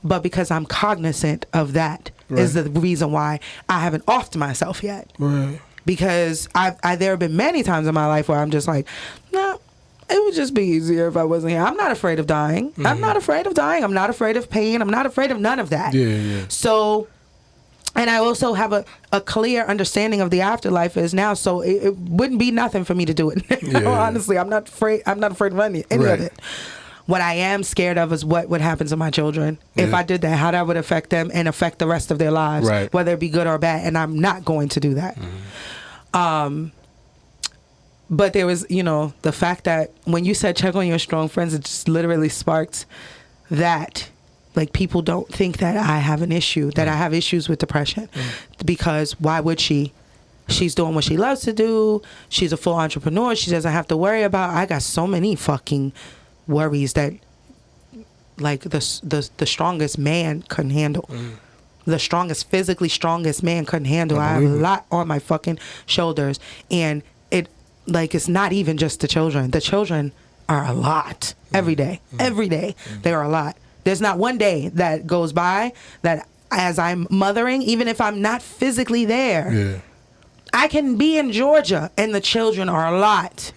Speaker 1: but because I'm cognizant of that is the reason why I haven't offed myself yet.
Speaker 2: Right.
Speaker 1: Because there have been many times in my life where I'm just like, no, it would just be easier if I wasn't here. I'm not afraid of dying. I'm not afraid of dying. I'm not afraid of pain. I'm not afraid of none of that.
Speaker 2: Yeah.
Speaker 1: So, and I also have a clear understanding of the afterlife is now. So it wouldn't be nothing for me to do it. Honestly, I'm not afraid of any of it. What I am scared of is what would happen to my children if I did that, how that would affect them and affect the rest of their lives, whether it be good or bad. And I'm not going to do that. But there was, the fact that when you said check on your strong friends, it just literally sparked that. Like, people don't think that I have an issue, that I have issues with depression. Because why would she? She's doing what she loves to do. She's a full entrepreneur. She doesn't have to worry about. I got so many fucking worries that, like, the strongest man couldn't handle. The physically strongest man couldn't handle. I have a lot on my fucking shoulders. And it's not even just the children. The children are a lot every day. Every day, they are a lot. There's not one day that goes by that as I'm mothering, even if I'm not physically there, I can be in Georgia and the children are a lot.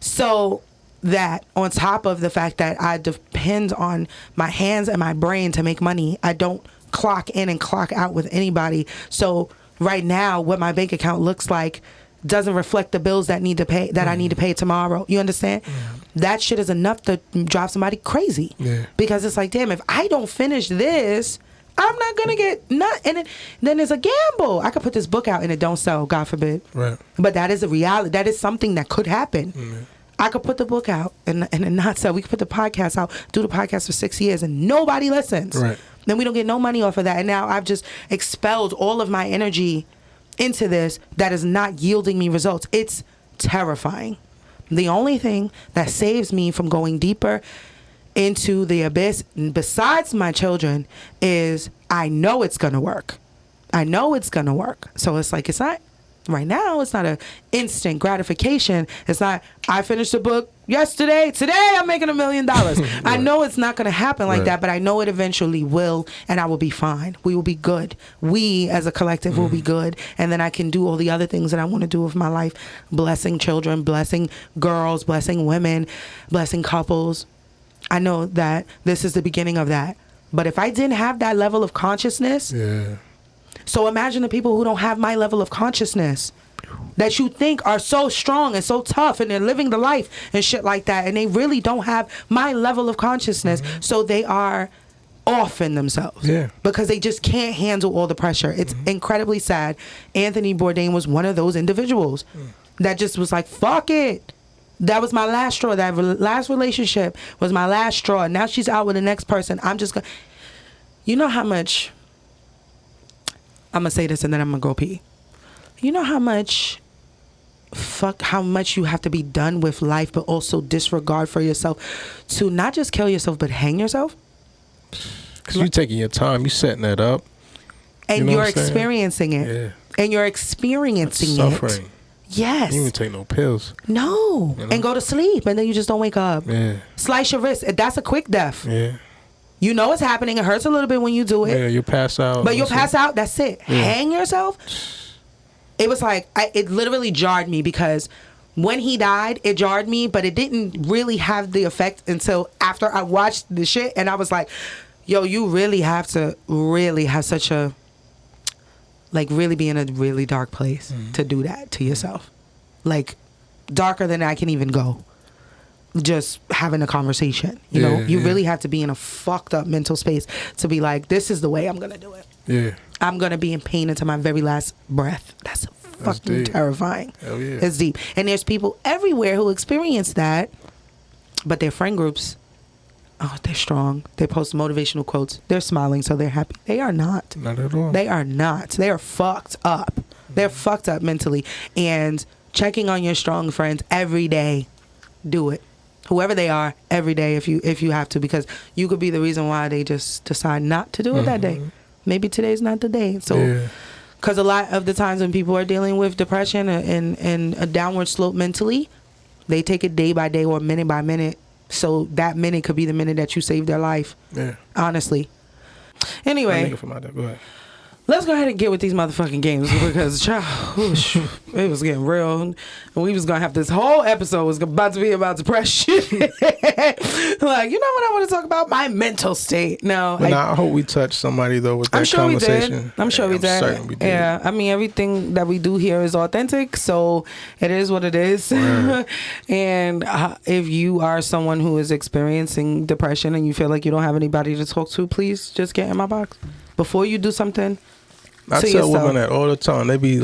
Speaker 1: So that on top of the fact that I depend on my hands and my brain to make money, I don't clock in and clock out with anybody. So right now, what my bank account looks like doesn't reflect the bills that I need to pay tomorrow. You understand? That shit is enough to drive somebody crazy. Because it's like, damn, if I don't finish this, I'm not gonna get nothing. And then there's a gamble. I could put this book out and it don't sell, God forbid. Right. But that is a reality. That is something that could happen. I could put the book out and it not sell. We could put the podcast out, do the podcast for 6 years, and nobody listens. Right. Then we don't get no money off of that. And now I've just expelled all of my energy into this that is not yielding me results. It's terrifying. The only thing that saves me from going deeper into the abyss, besides my children, is I know it's gonna work. I know it's gonna work. So it's like, it's not right now, it's not an instant gratification. It's not, I finished the book yesterday, today I'm making $1 million. I know it's not going to happen like that, but I know it eventually will, and I will be fine. We will be good. We as a collective will be good, and then I can do all the other things that I want to do with my life, blessing children, blessing girls, blessing women, blessing couples. I know that this is the beginning of that. But if I didn't have that level of consciousness, so imagine the people who don't have my level of consciousness that you think are so strong and so tough and they're living the life and shit like that, and they really don't have my level of consciousness. So they are off in themselves because they just can't handle all the pressure. It's incredibly sad. Anthony Bourdain was one of those individuals that just was like, fuck it. That was my last straw. That last relationship was my last straw. Now she's out with the next person. I'm just gonna, you know how much, I'm gonna say this and then I'm gonna go pee. You know how much you have to be done with life, but also disregard for yourself to not just kill yourself, but hang yourself?
Speaker 2: Because you're taking your time, you're setting that up.
Speaker 1: And you're experiencing it. Yeah. And you're experiencing it.
Speaker 2: Suffering.
Speaker 1: Yes.
Speaker 2: You don't even take no pills.
Speaker 1: No. You know? And go to sleep, and then you just don't wake up. Yeah. Slice your wrist. That's a quick death. Yeah. You know it's happening. It hurts a little bit when you do it.
Speaker 2: Yeah, you'll pass out.
Speaker 1: But you'll pass out. That's it. Yeah. Hang yourself. It was like, it literally jarred me, because when he died, it jarred me, but it didn't really have the effect until after I watched the shit. And I was like, yo, you really have to really have such a, like, really be in a really dark place to do that to yourself. Like, darker than I can even go. Just having a conversation, you know, you really have to be in a fucked up mental space to be like, this is the way I'm gonna do it. Yeah, I'm gonna be in pain until my very last breath. That's fucking terrifying. Hell yeah, it's deep. And there's people everywhere who experience that, but their friend groups, oh, they're strong. They post motivational quotes. They're smiling, so they're happy. They are not. Not at all. They are not. They are fucked up. They're fucked up mentally. And checking on your strong friends every day. Do it. Whoever they are, every day if you have to, because you could be the reason why they just decide not to do it that day. Maybe today's not the day. So, because a lot of the times when people are dealing with depression and a downward slope mentally, they take it day by day or minute by minute. So that minute could be the minute that you saved their life. Yeah. Honestly. Anyway. Go ahead. Let's go ahead and get with these motherfucking games, because it was getting real. And we was going to have this whole episode was about to be about depression. Like, you know what I want to talk about? My mental state. No.
Speaker 2: But I hope we touched somebody, though, with that conversation.
Speaker 1: I'm sure we did. Certain we did. Yeah. I mean, everything that we do here is authentic, so it is what it is. And if you are someone who is experiencing depression and you feel like you don't have anybody to talk to, please just get in my box. Before you do something,
Speaker 2: I tell women that all the time. They be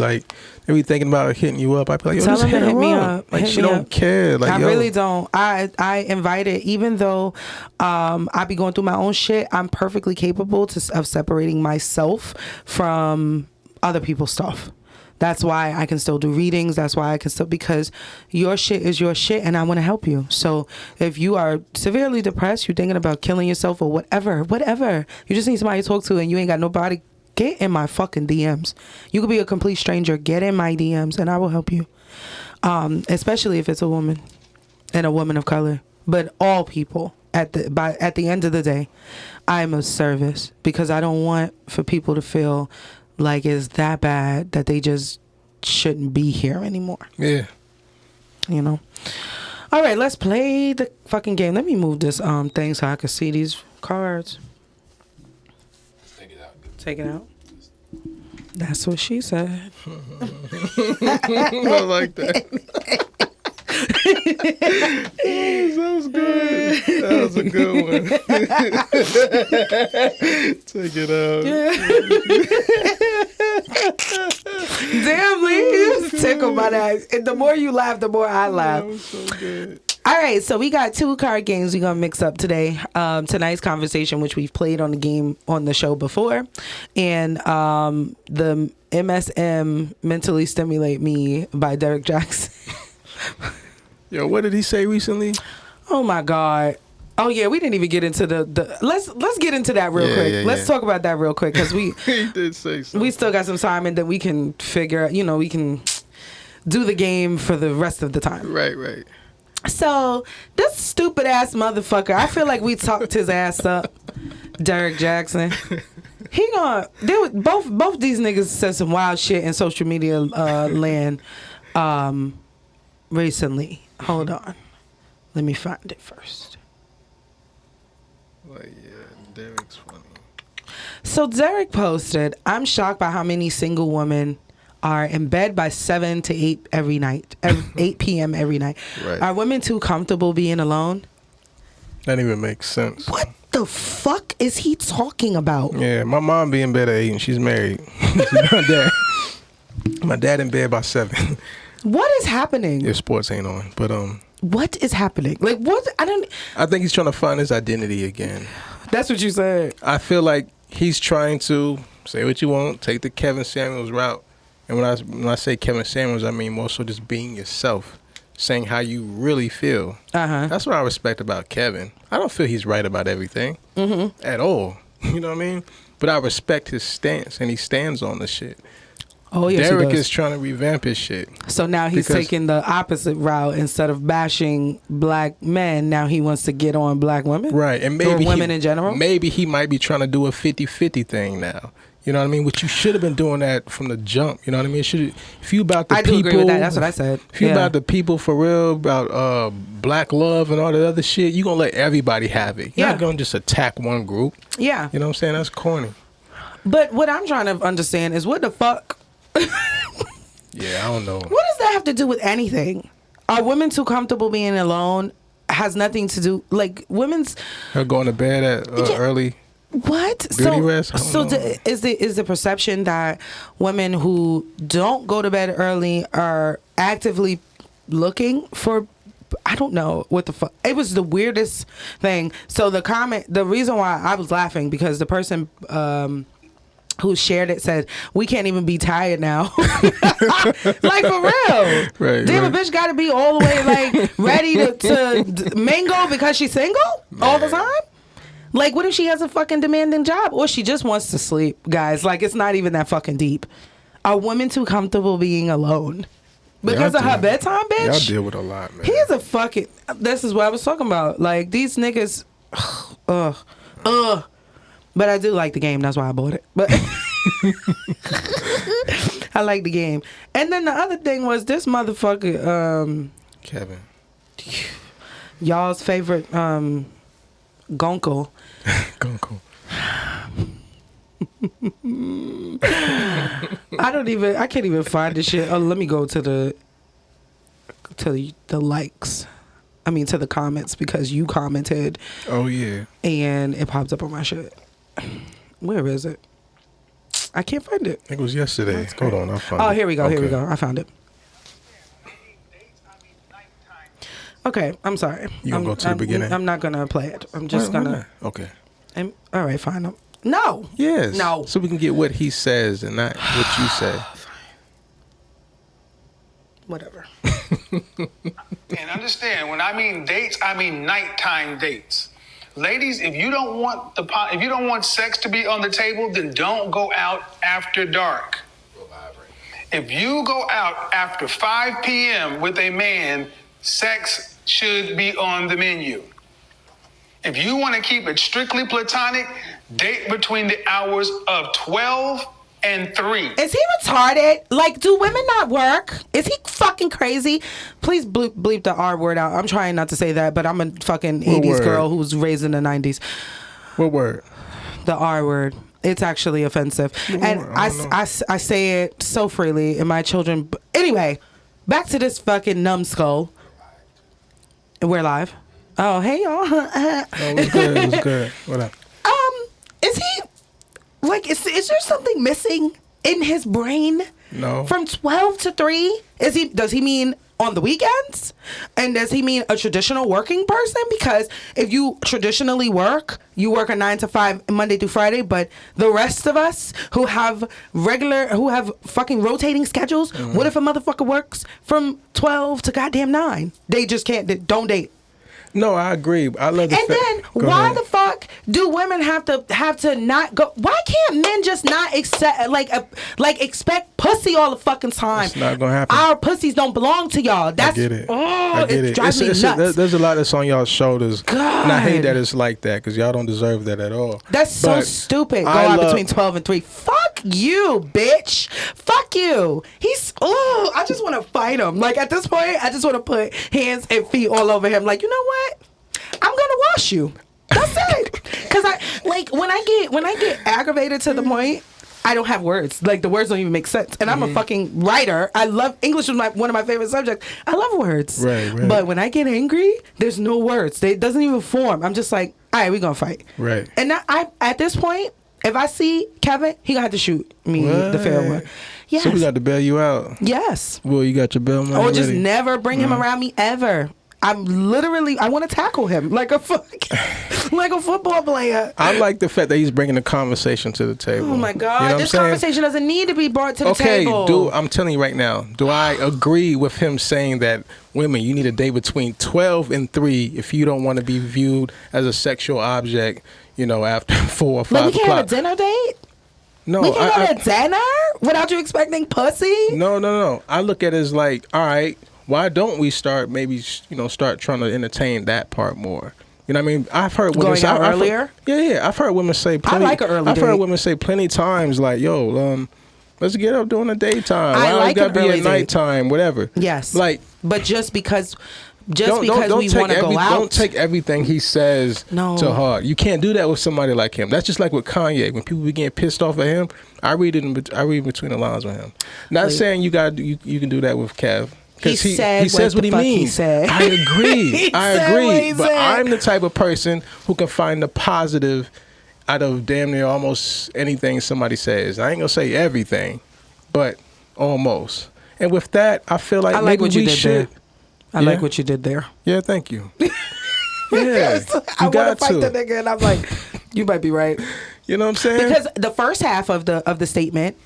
Speaker 2: thinking about hitting you up. I be like, yo, just hit me up. Like, she don't care. Like,
Speaker 1: I really don't. I invite it, even though I be going through my own shit. I'm perfectly capable of separating myself from other people's stuff. That's why I can still do readings. That's why I can still, because your shit is your shit and I want to help you. So if you are severely depressed, you're thinking about killing yourself or whatever, you just need somebody to talk to and you ain't got nobody, get in my fucking DMs. You could be a complete stranger. Get in my DMs and I will help you. Especially if it's a woman and a woman of color. But all people, at the end of the day, I'm of service because I don't want for people to feel like it's that bad that they just shouldn't be here anymore.
Speaker 2: Yeah.
Speaker 1: You know? All right, let's play the fucking game. Let me move this thing so I can see these cards.
Speaker 3: Take it out.
Speaker 1: Take it out. That's what she said.
Speaker 2: I like that. That was good. That was a good one. Take it out.
Speaker 1: Damn, Lee, you was tickled by that. And the more you laugh, the more I laugh.
Speaker 2: That was so good.
Speaker 1: All right, so we got 2 card games we're going to mix up today. Tonight's conversation, which we've played on the show before. And the MSM, Mentally Stimulate Me by Derek Jackson.
Speaker 2: Yo, what did he say recently?
Speaker 1: Oh my God. Oh yeah, we didn't even get into the let's get into that real quick. Let's talk about that real quick because we
Speaker 2: he did say something.
Speaker 1: We still got some time and then we can figure, we can do the game for the rest of the time.
Speaker 2: Right.
Speaker 1: So this stupid ass motherfucker, I feel like we talked his ass up, Derek Jackson. Both these niggas said some wild shit in social media land recently. Hold on. Let me find it first.
Speaker 2: Well, yeah, Derek's funny.
Speaker 1: So Derek posted, I'm shocked by how many single women are in bed by 7 to 8 every night, 8 p.m. every night.
Speaker 2: Right.
Speaker 1: Are women too comfortable being alone?
Speaker 2: That even makes sense.
Speaker 1: What the fuck is he talking about?
Speaker 2: Yeah, my mom be in bed at 8 and she's married. My dad in bed by 7.
Speaker 1: What is happening?
Speaker 2: Your sports ain't on, but
Speaker 1: what is happening? Like what?
Speaker 2: I think he's trying to find his identity again.
Speaker 1: That's what you said.
Speaker 2: I feel like he's trying to say what you want, take the Kevin Samuels route. And when I say Kevin Samuels, I mean more so just being yourself, saying how you really feel. That's what I respect about Kevin. I don't feel he's right about everything at all. You know what I mean? But I respect his stance, and he stands on the shit.
Speaker 1: Oh, yes,
Speaker 2: Derek is trying to revamp his shit.
Speaker 1: So now he's taking the opposite route. Instead of bashing black men, now he wants to get on black women?
Speaker 2: Right. And maybe
Speaker 1: or women in general?
Speaker 2: Maybe he might be trying to do a 50-50 thing now. You know what I mean? Which you should have been doing that from the jump. You know what I mean? If you about the people,
Speaker 1: I do agree with that. That's what I said.
Speaker 2: If you about the people for real, about black love and all that other shit, you gonna let everybody have it. You're not gonna just attack one group.
Speaker 1: Yeah.
Speaker 2: You know what I'm saying? That's corny.
Speaker 1: But what I'm trying to understand is what the fuck.
Speaker 2: Yeah, I don't know.
Speaker 1: What does that have to do with anything? Are women too comfortable being alone? Has nothing to do, like women's.
Speaker 2: Her going to bed at early.
Speaker 1: What?
Speaker 2: Beauty rest?
Speaker 1: Is the perception that women who don't go to bed early are actively looking for? I don't know what the fuck. It was the weirdest thing. So the reason why I was laughing because the person who shared it said, we can't even be tired now. Like for real.
Speaker 2: Right.
Speaker 1: Damn, a bitch got to be all the way like ready to mingle because she's single all the time? Like, what if she has a fucking demanding job? Or she just wants to sleep, guys? Like, it's not even that fucking deep. Are women too comfortable being alone? Because of her bedtime, bitch?
Speaker 2: Y'all deal with a lot, man.
Speaker 1: He's a fucking... This is what I was talking about. Like, these niggas... But I do like the game. That's why I bought it. But I like the game. And then the other thing was this motherfucker...
Speaker 2: Kevin.
Speaker 1: Y'all's favorite... Gonko.
Speaker 2: Gonko.
Speaker 1: I can't even find this shit. Oh, let me go to the likes. I mean to the comments because you commented.
Speaker 2: Oh yeah.
Speaker 1: And it popped up on my shit. Where is it? I can't find it.
Speaker 2: I think it was yesterday. Hold on, I'll find it.
Speaker 1: Oh, here we go. Here we
Speaker 2: Okay.
Speaker 1: go. I found it. Okay, I'm sorry.
Speaker 2: You gonna go to the beginning?
Speaker 1: I'm not gonna play it. I'm just gonna.
Speaker 2: Okay.
Speaker 1: All right, fine. No.
Speaker 2: Yes.
Speaker 1: No.
Speaker 2: So we can get what he says and not what you say.
Speaker 1: Whatever.
Speaker 4: And understand, when I mean dates, I mean nighttime dates. Ladies, if you don't want sex to be on the table, then don't go out after dark. If you go out after 5 p.m. with a man, sex should be on the menu. If you want to keep it strictly platonic, date between the hours of 12 and 3.
Speaker 1: Is he retarded? Like, do women not work? Is he fucking crazy? Please bleep the R word out. I'm trying not to say that, but I'm a fucking 80s girl who's raised in the 90s.
Speaker 2: What word?
Speaker 1: The R word. It's actually offensive. And I say it so freely, and my children... Anyway, back to this fucking numbskull. We're live. Oh, hey, y'all.
Speaker 2: Oh, it was good. It was good. What up?
Speaker 1: Is he... Like, is there something missing in his brain?
Speaker 2: No.
Speaker 1: From 12 to 3? Does he mean on the weekends? And does he mean a traditional working person? Because if you traditionally work, you work a 9 to 5 Monday through Friday, but the rest of us who have fucking rotating schedules, what if a motherfucker works from 12 to goddamn 9? They just don't date.
Speaker 2: No, I agree. I love the
Speaker 1: And then why the fuck do women have to not go? Why can't men just not accept expect pussy all the fucking time?
Speaker 2: It's not gonna happen.
Speaker 1: Our pussies don't belong to y'all. That's,
Speaker 2: I get it.
Speaker 1: Oh, it drives me nuts.
Speaker 2: There's a lot that's on y'all's shoulders.
Speaker 1: God.
Speaker 2: And I hate that it's like that because y'all don't deserve that at all.
Speaker 1: That's so stupid. Go out between 12 and 3. Fuck you, bitch. Fuck you. I just want to fight him. Like, at this point, I just want to put hands and feet all over him. Like, you know what? I'm gonna wash you. That's it. Cause when I get aggravated to the point, I don't have words. Like, the words don't even make sense. And I'm a fucking writer. I love English is one of my favorite subjects. I love words.
Speaker 2: Right.
Speaker 1: But when I get angry, there's no words. It doesn't even form. I'm just like, all right, we're gonna fight.
Speaker 2: Right.
Speaker 1: And I at this point, if I see Kevin, he gonna have to shoot me the fair one. Yes.
Speaker 2: So we got to bail you out.
Speaker 1: Yes.
Speaker 2: Well, you got your bail money
Speaker 1: Or just
Speaker 2: ready?
Speaker 1: never bring him around me ever. I want to tackle him like a football player.
Speaker 2: I like the fact that he's bringing the conversation to the table.
Speaker 1: Oh my God.
Speaker 2: You know
Speaker 1: This conversation doesn't need to be brought to the table.
Speaker 2: Okay, I'm telling you right now, do I agree with him saying that women, you need a date between 12 and 3 if you don't want to be viewed as a sexual object, after 4 or 5 o'clock.
Speaker 1: Like, we can't have a dinner date?
Speaker 2: No,
Speaker 1: we can go to dinner without you expecting pussy?
Speaker 2: No. I look at it as like, all right, why don't we start trying to entertain that part more? You know what I mean? I've heard women
Speaker 1: say earlier.
Speaker 2: I've heard women say plenty.
Speaker 1: I like an early
Speaker 2: I've heard
Speaker 1: date.
Speaker 2: women say plenty times like, "Yo, let's get up during the daytime.
Speaker 1: I
Speaker 2: Why
Speaker 1: like
Speaker 2: gotta
Speaker 1: an
Speaker 2: be
Speaker 1: early
Speaker 2: at
Speaker 1: date.
Speaker 2: nighttime, whatever."
Speaker 1: Yes.
Speaker 2: But
Speaker 1: just because we
Speaker 2: don't
Speaker 1: want to go out.
Speaker 2: Don't take everything he says to heart. You can't do that with somebody like him. That's just like with Kanye. When people be getting pissed off at him, I read between the lines with him. Not saying you can do that with Kev. Because he says what he means. I agree. But I'm the type of person who can find the positive out of damn near almost anything somebody says. I ain't gonna say everything, but almost. And with that, I feel like maybe we should.
Speaker 1: I like what you did there.
Speaker 2: Yeah, thank you. Yeah,
Speaker 1: I want to fight the nigga, and I'm like, you might be right.
Speaker 2: You know what I'm saying?
Speaker 1: Because the first half of the statement,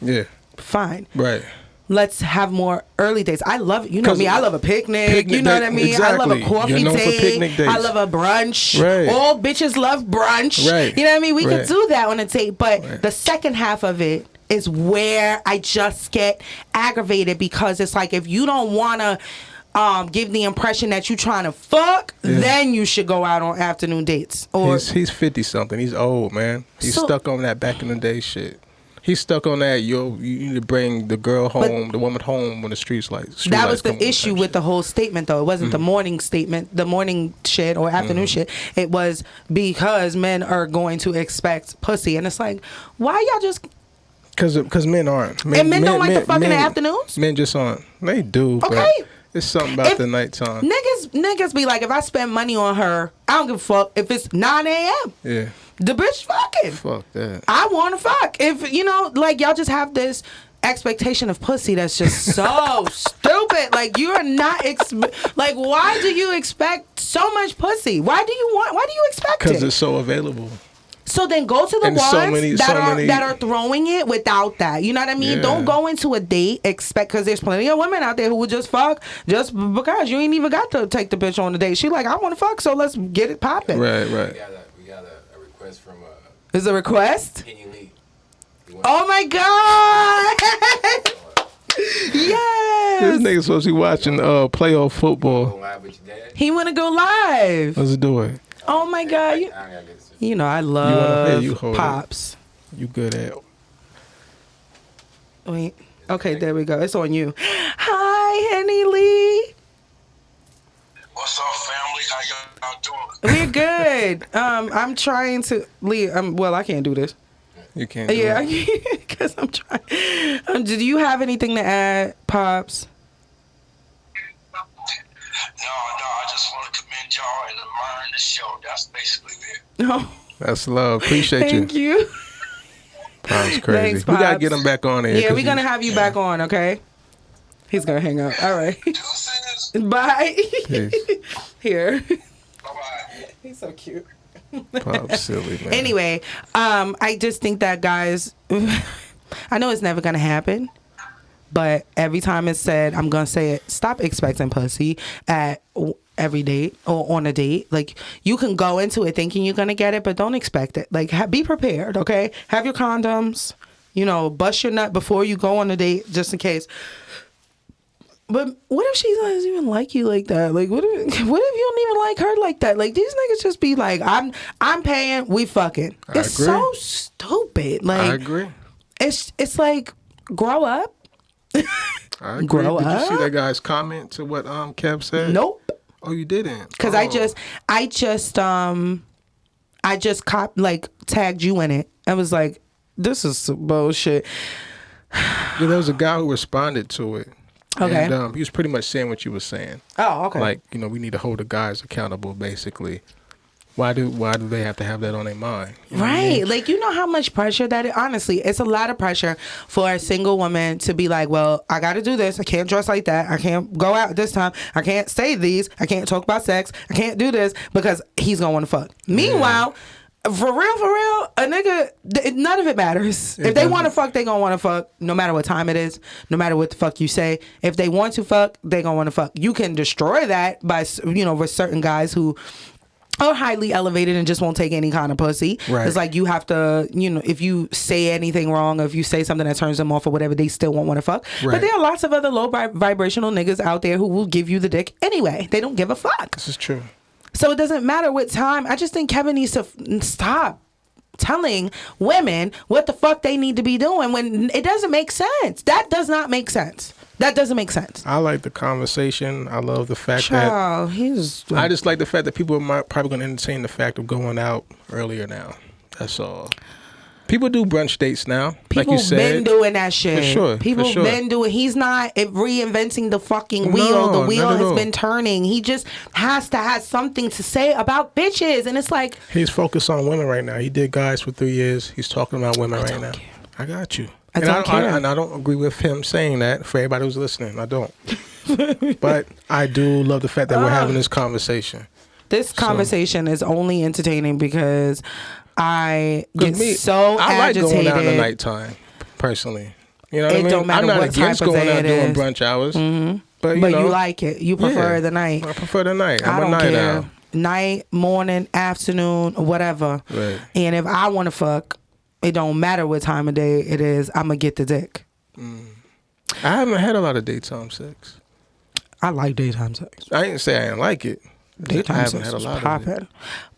Speaker 1: fine,
Speaker 2: right.
Speaker 1: Let's have more early dates. I love, me, I love a picnic. You know what I mean?
Speaker 2: Exactly.
Speaker 1: I love a coffee date. I love a brunch.
Speaker 2: Right.
Speaker 1: All bitches love brunch.
Speaker 2: Right.
Speaker 1: You know what I mean? We could do that on a date. But the second half of it is where I just get aggravated, because it's like, if you don't want to give the impression that you trying to fuck, then you should go out on afternoon dates. Or
Speaker 2: he's 50 something. He's old, man. He's stuck on that back in the day shit. He's stuck on that. You need to bring the girl home, the woman home when the streets lights.
Speaker 1: That was the issue with the whole statement, though. It wasn't the morning statement, the morning shit or afternoon shit. It was because men are going to expect pussy, and it's like, why y'all just?
Speaker 2: Because men aren't.
Speaker 1: Men don't like to fuck in the afternoons.
Speaker 2: Men just aren't. They do.
Speaker 1: Okay.
Speaker 2: It's something about the nighttime.
Speaker 1: Niggas be like, if I spend money on her, I don't give a fuck if it's 9 a.m.
Speaker 2: Yeah.
Speaker 1: The bitch fucking.
Speaker 2: Fuck that.
Speaker 1: I want to fuck. If, you know, like, y'all just have this expectation of pussy that's just so stupid. Like, you are not, like, why do you expect so much pussy? Why do you expect it?
Speaker 2: Because it's so available.
Speaker 1: So then go to the
Speaker 2: And
Speaker 1: ones that are throwing it without that. You know what I mean?
Speaker 2: Yeah.
Speaker 1: Don't go into a date because there's plenty of women out there who would just fuck just because you ain't even got to take the bitch on the date. She like, I want to fuck, so let's get it popping.
Speaker 2: Right.
Speaker 3: We got a request from
Speaker 1: Is a request?
Speaker 3: Ebby and Lee.
Speaker 1: Oh my god! Yes.
Speaker 2: This nigga's supposed to be watching playoff football.
Speaker 1: He want to go live.
Speaker 2: Let's do it.
Speaker 1: Oh my god! You know I love Pops.
Speaker 2: You good at it.
Speaker 1: Wait. Okay, there we go. It's on you. Hi, Henny Lee.
Speaker 5: What's up, family? How y'all doing?
Speaker 1: We're good. I'm trying to Lee. Well, I can't do this.
Speaker 2: You can't. Do
Speaker 1: Yeah,
Speaker 2: it.
Speaker 1: because I'm trying. Do you have anything to add, Pops?
Speaker 5: No, I just want to commend y'all and admire the show. That's basically it.
Speaker 1: No.
Speaker 2: That's love. Appreciate you.
Speaker 1: Thank you.
Speaker 2: Pops crazy.
Speaker 1: Thanks,
Speaker 2: We gotta
Speaker 1: Pops.
Speaker 2: get him back on here.
Speaker 1: Yeah, we're gonna have you back on, okay? He's gonna hang up. All right.
Speaker 5: Deuces.
Speaker 1: Bye.
Speaker 2: Peace.
Speaker 1: Here.
Speaker 5: Bye-bye.
Speaker 1: He's so cute.
Speaker 2: Pops silly, man.
Speaker 1: Anyway, I just think that guys, I know it's never gonna happen, but every time it's said, I'm gonna say it. Stop expecting pussy at every date or on a date. Like, you can go into it thinking you're gonna get it, but don't expect it. Like, be prepared, okay? Have your condoms. You know, bust your nut before you go on a date, just in case. But what if she doesn't even like you like that? Like, what if you don't even like her like that? Like, these niggas just be like, I'm paying, we fucking. It's
Speaker 2: agree.
Speaker 1: so stupid. Like,
Speaker 2: I agree.
Speaker 1: It's like, grow up.
Speaker 2: I agree.
Speaker 1: Grow
Speaker 2: Did you see
Speaker 1: up.
Speaker 2: that guy's comment to what Kev said?
Speaker 1: Nope.
Speaker 2: Oh, you didn't?
Speaker 1: Because I just tagged you in it. I was like, this is some bullshit.
Speaker 2: Yeah, there was a guy who responded to it.
Speaker 1: Okay.
Speaker 2: And he was pretty much saying what you were saying.
Speaker 1: Oh, okay.
Speaker 2: Like, you know, we need to hold the guys accountable, basically. Why do they have to have that on their mind? You know what I
Speaker 1: Right.
Speaker 2: mean?
Speaker 1: Like, you know how much pressure that is? Honestly, it's a lot of pressure for a single woman to be like, well, I got to do this. I can't dress like that. I can't go out this time. I can't say these. I can't talk about sex. I can't do this because he's going to want to fuck. Meanwhile, for real, a nigga, none of it matters. If they want to fuck, they going to want to fuck no matter what time it is, no matter what the fuck you say. If they want to fuck, they going to want to fuck. You can destroy that by, you know, with certain guys who are highly elevated and just won't take any kind of pussy.
Speaker 2: Right.
Speaker 1: It's like you have to, you know, if you say anything wrong or if you say something that turns them off or whatever, they still won't want to fuck.
Speaker 2: Right.
Speaker 1: But there are lots of other low vibrational niggas out there who will give you the dick anyway. They don't give a fuck.
Speaker 2: This is true.
Speaker 1: So it doesn't matter what time. I just think Kevin needs to stop telling women what the fuck they need to be doing when it doesn't make sense. That does not make sense. That doesn't make sense.
Speaker 2: I like the conversation. I love the fact
Speaker 1: Child,
Speaker 2: I just like the fact that people are probably going to entertain the fact of going out earlier now. That's all. People do brunch dates now, like
Speaker 1: People
Speaker 2: you said.
Speaker 1: been doing that shit.
Speaker 2: For sure.
Speaker 1: People been doing. He's not reinventing the fucking wheel.
Speaker 2: No,
Speaker 1: The wheel
Speaker 2: not at
Speaker 1: has
Speaker 2: all.
Speaker 1: been turning. He just has to have something to say about bitches, and it's like,
Speaker 2: He's focused on women right now. He did guys for 3 years. He's talking about women right now.
Speaker 1: care.
Speaker 2: I got you.
Speaker 1: I don't care.
Speaker 2: And I don't agree with him saying that. For everybody who's listening, I don't. But I do love the fact that we're having this conversation.
Speaker 1: this conversation is only entertaining because I get so
Speaker 2: I like
Speaker 1: agitated.
Speaker 2: going out in the nighttime, personally. You know what I
Speaker 1: It
Speaker 2: mean?
Speaker 1: don't matter
Speaker 2: I'm not
Speaker 1: what
Speaker 2: against
Speaker 1: type of
Speaker 2: going
Speaker 1: day
Speaker 2: out
Speaker 1: it
Speaker 2: doing
Speaker 1: is.
Speaker 2: brunch hours.
Speaker 1: Mm-hmm.
Speaker 2: But
Speaker 1: But
Speaker 2: know,
Speaker 1: you like it. You prefer
Speaker 2: yeah,
Speaker 1: the night.
Speaker 2: I prefer the night. I'm
Speaker 1: I
Speaker 2: a
Speaker 1: don't
Speaker 2: night
Speaker 1: care.
Speaker 2: owl.
Speaker 1: Night, morning, afternoon, whatever.
Speaker 2: Right.
Speaker 1: And if I want to fuck, it don't matter what time of day it is. I'm gonna get the dick.
Speaker 2: I haven't had a lot of daytime sex.
Speaker 1: I like daytime sex.
Speaker 2: I didn't say I didn't like it. I
Speaker 1: Daytime
Speaker 2: haven't
Speaker 1: sex
Speaker 2: had a
Speaker 1: is
Speaker 2: lot of it.
Speaker 1: popping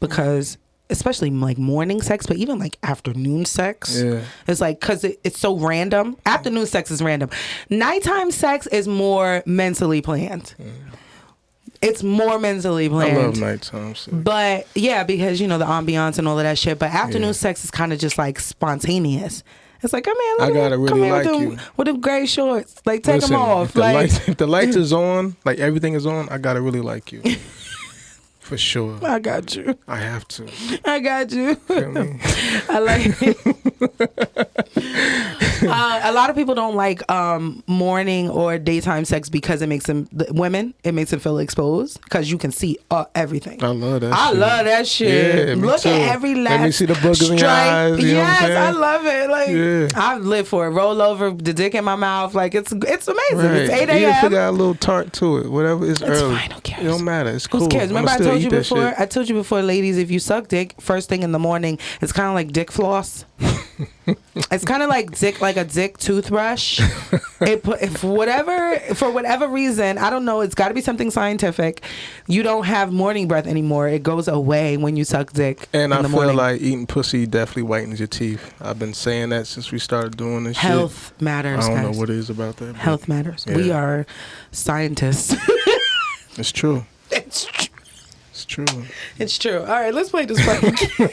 Speaker 1: because, especially like morning sex, but even like afternoon sex,
Speaker 2: Yeah.
Speaker 1: it's like because it's so random. Afternoon sex is random. Nighttime sex is more mentally planned. It's more mentally
Speaker 2: I
Speaker 1: planned.
Speaker 2: love nighttime sex.
Speaker 1: But yeah, because you know the ambiance and all of that shit. But afternoon
Speaker 2: Yeah.
Speaker 1: sex is kind of just like spontaneous. It's like, come here,
Speaker 2: I gotta really like
Speaker 1: with
Speaker 2: you.
Speaker 1: with them gray shorts. Like, take them off.
Speaker 2: If the lights is on, like everything is on, I gotta really like you. For sure.
Speaker 1: I got you.
Speaker 2: I have to.
Speaker 1: I got you.
Speaker 2: Feel me?
Speaker 1: I like it. A lot of people don't like morning or daytime sex because it makes them feel exposed because you can see everything.
Speaker 2: I love that.
Speaker 1: I love that shit.
Speaker 2: Yeah, me
Speaker 1: Look
Speaker 2: too.
Speaker 1: at every last
Speaker 2: Let me see the boogers in your eyes. You know what I'm saying?
Speaker 1: I love it. Like,
Speaker 2: Yeah.
Speaker 1: I live for it. Roll over, the dick in my mouth. Like, it's amazing.
Speaker 2: Right.
Speaker 1: It's 8
Speaker 2: Even if it
Speaker 1: a.m.
Speaker 2: got a little tart to it, whatever, it's early.
Speaker 1: Fine, who cares?
Speaker 2: It don't matter. It's cool.
Speaker 1: Who cares? Remember, I told you before.
Speaker 2: Shit.
Speaker 1: I told you before, ladies. If you suck dick first thing in the morning, it's kind of like dick floss. It's kind of like a dick toothbrush. For whatever reason, I don't know. It's got to be something scientific. You don't have morning breath anymore. It goes away when you suck dick.
Speaker 2: And
Speaker 1: in
Speaker 2: I
Speaker 1: the
Speaker 2: feel
Speaker 1: morning.
Speaker 2: like eating pussy definitely whitens your teeth. I've been saying that since we started doing this
Speaker 1: Health
Speaker 2: shit.
Speaker 1: matters.
Speaker 2: I don't
Speaker 1: guys.
Speaker 2: know what it is about that.
Speaker 1: Health matters.
Speaker 2: Yeah.
Speaker 1: We are scientists.
Speaker 2: It's true.
Speaker 1: It's true.
Speaker 2: It's true.
Speaker 1: It's true. All right, let's play this fucking game.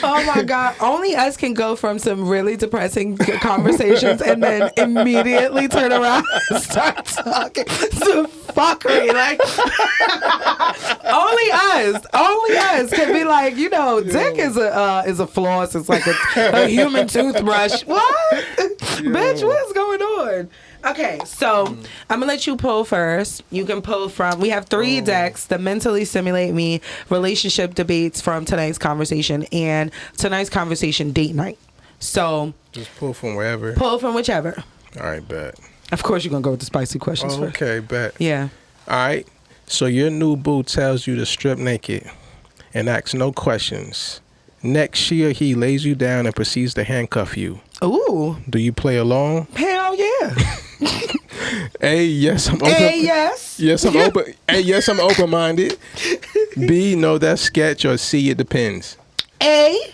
Speaker 1: Oh my God. Only us can go from some really depressing conversations and then immediately turn around and start talking some fuckery. Like, only us can be like, dick is a floss. It's like a human toothbrush. What? Bitch, what's going on? Okay, so I'm gonna let you pull first. You can pull from. We have 3 decks: the mentally stimulate me, relationship debates from tonight's conversation, and tonight's conversation date night. So
Speaker 2: Just pull from wherever.
Speaker 1: pull from whichever.
Speaker 2: All right, bet.
Speaker 1: Of course, you're gonna go with the spicy questions first.
Speaker 2: Okay, bet.
Speaker 1: Yeah.
Speaker 2: All right. So your new boo tells you to strip naked and asks no questions. Next, she or he lays you down and proceeds to handcuff you.
Speaker 1: Ooh.
Speaker 2: Do you play along?
Speaker 1: Hell yeah.
Speaker 2: A, yes, I'm open.
Speaker 1: A, yes.
Speaker 2: Yes, I'm open. A, yes, I'm open-minded. B, no, that's sketch. Or C, it depends.
Speaker 1: A.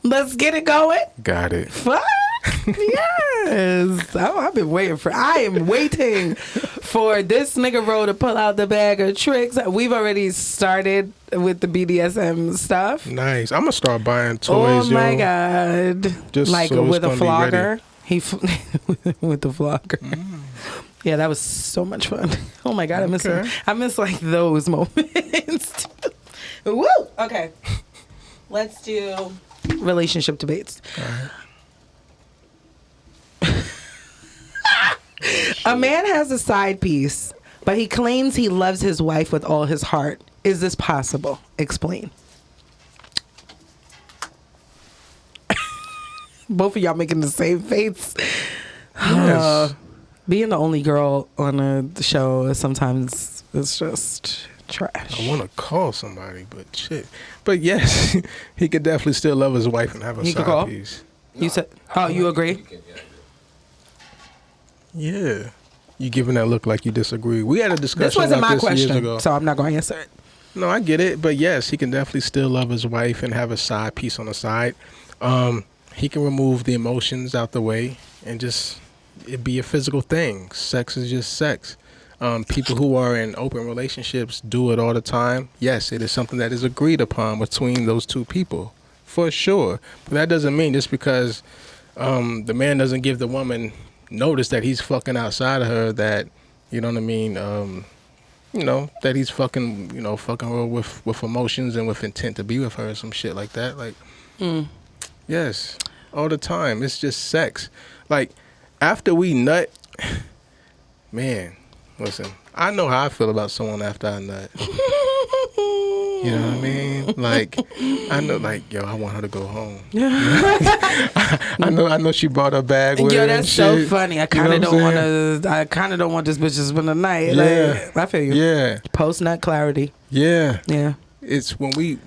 Speaker 1: Let's get it going.
Speaker 2: Got it.
Speaker 1: Fuck. Yes. I am waiting for this nigga Ro to pull out the bag of tricks. We've already started with the BDSM stuff.
Speaker 2: Nice. I'm gonna start buying toys.
Speaker 1: Oh my God.
Speaker 2: Just
Speaker 1: like
Speaker 2: so
Speaker 1: with a
Speaker 2: it's gonna be
Speaker 1: flogger.
Speaker 2: ready.
Speaker 1: With the flogger. Yeah, that was so much fun. Oh my God, I miss like those moments. Woo! Okay. Let's do relationship debates.
Speaker 2: All right.
Speaker 1: A man has a side piece, but he claims he loves his wife with all his heart. Is this possible? Explain. Both of y'all making the same face.
Speaker 2: Yes.
Speaker 1: Being the only girl on the show is sometimes it's just trash.
Speaker 2: I want to call somebody, but shit. But yes, he could definitely still love his wife and have a
Speaker 1: He could call?
Speaker 2: side piece.
Speaker 1: You said, oh, you agree?
Speaker 2: Yeah. You giving that look like you disagree. We had a discussion
Speaker 1: This wasn't
Speaker 2: about
Speaker 1: my
Speaker 2: this years
Speaker 1: question,
Speaker 2: ago.
Speaker 1: so I'm not going to answer it.
Speaker 2: No, I get it, but yes, he can definitely still love his wife and have a side piece on the side. He can remove the emotions out the way and just it be a physical thing. Sex is just sex. People who are in open relationships do it all the time. Yes, it is something that is agreed upon between those two people, for sure. But that doesn't mean just because the man doesn't give the woman notice that he's fucking outside of her that, you know what I mean, that he's fucking her with emotions and with intent to be with her or some shit like that. Like, yes, all the time. It's just sex. Like, after we nut, man, listen, I know how I feel about someone after I nut. You know what I mean? Like, I know, like, yo, I want her to go home. I know she brought her bag with her.
Speaker 1: Yo, that's so funny. I kind of don't want
Speaker 2: to.
Speaker 1: I kind of don't want this bitch to spend the night.
Speaker 2: Yeah.
Speaker 1: Like, I feel you.
Speaker 2: Yeah.
Speaker 1: Post nut clarity.
Speaker 2: Yeah.
Speaker 1: Yeah.
Speaker 2: It's when we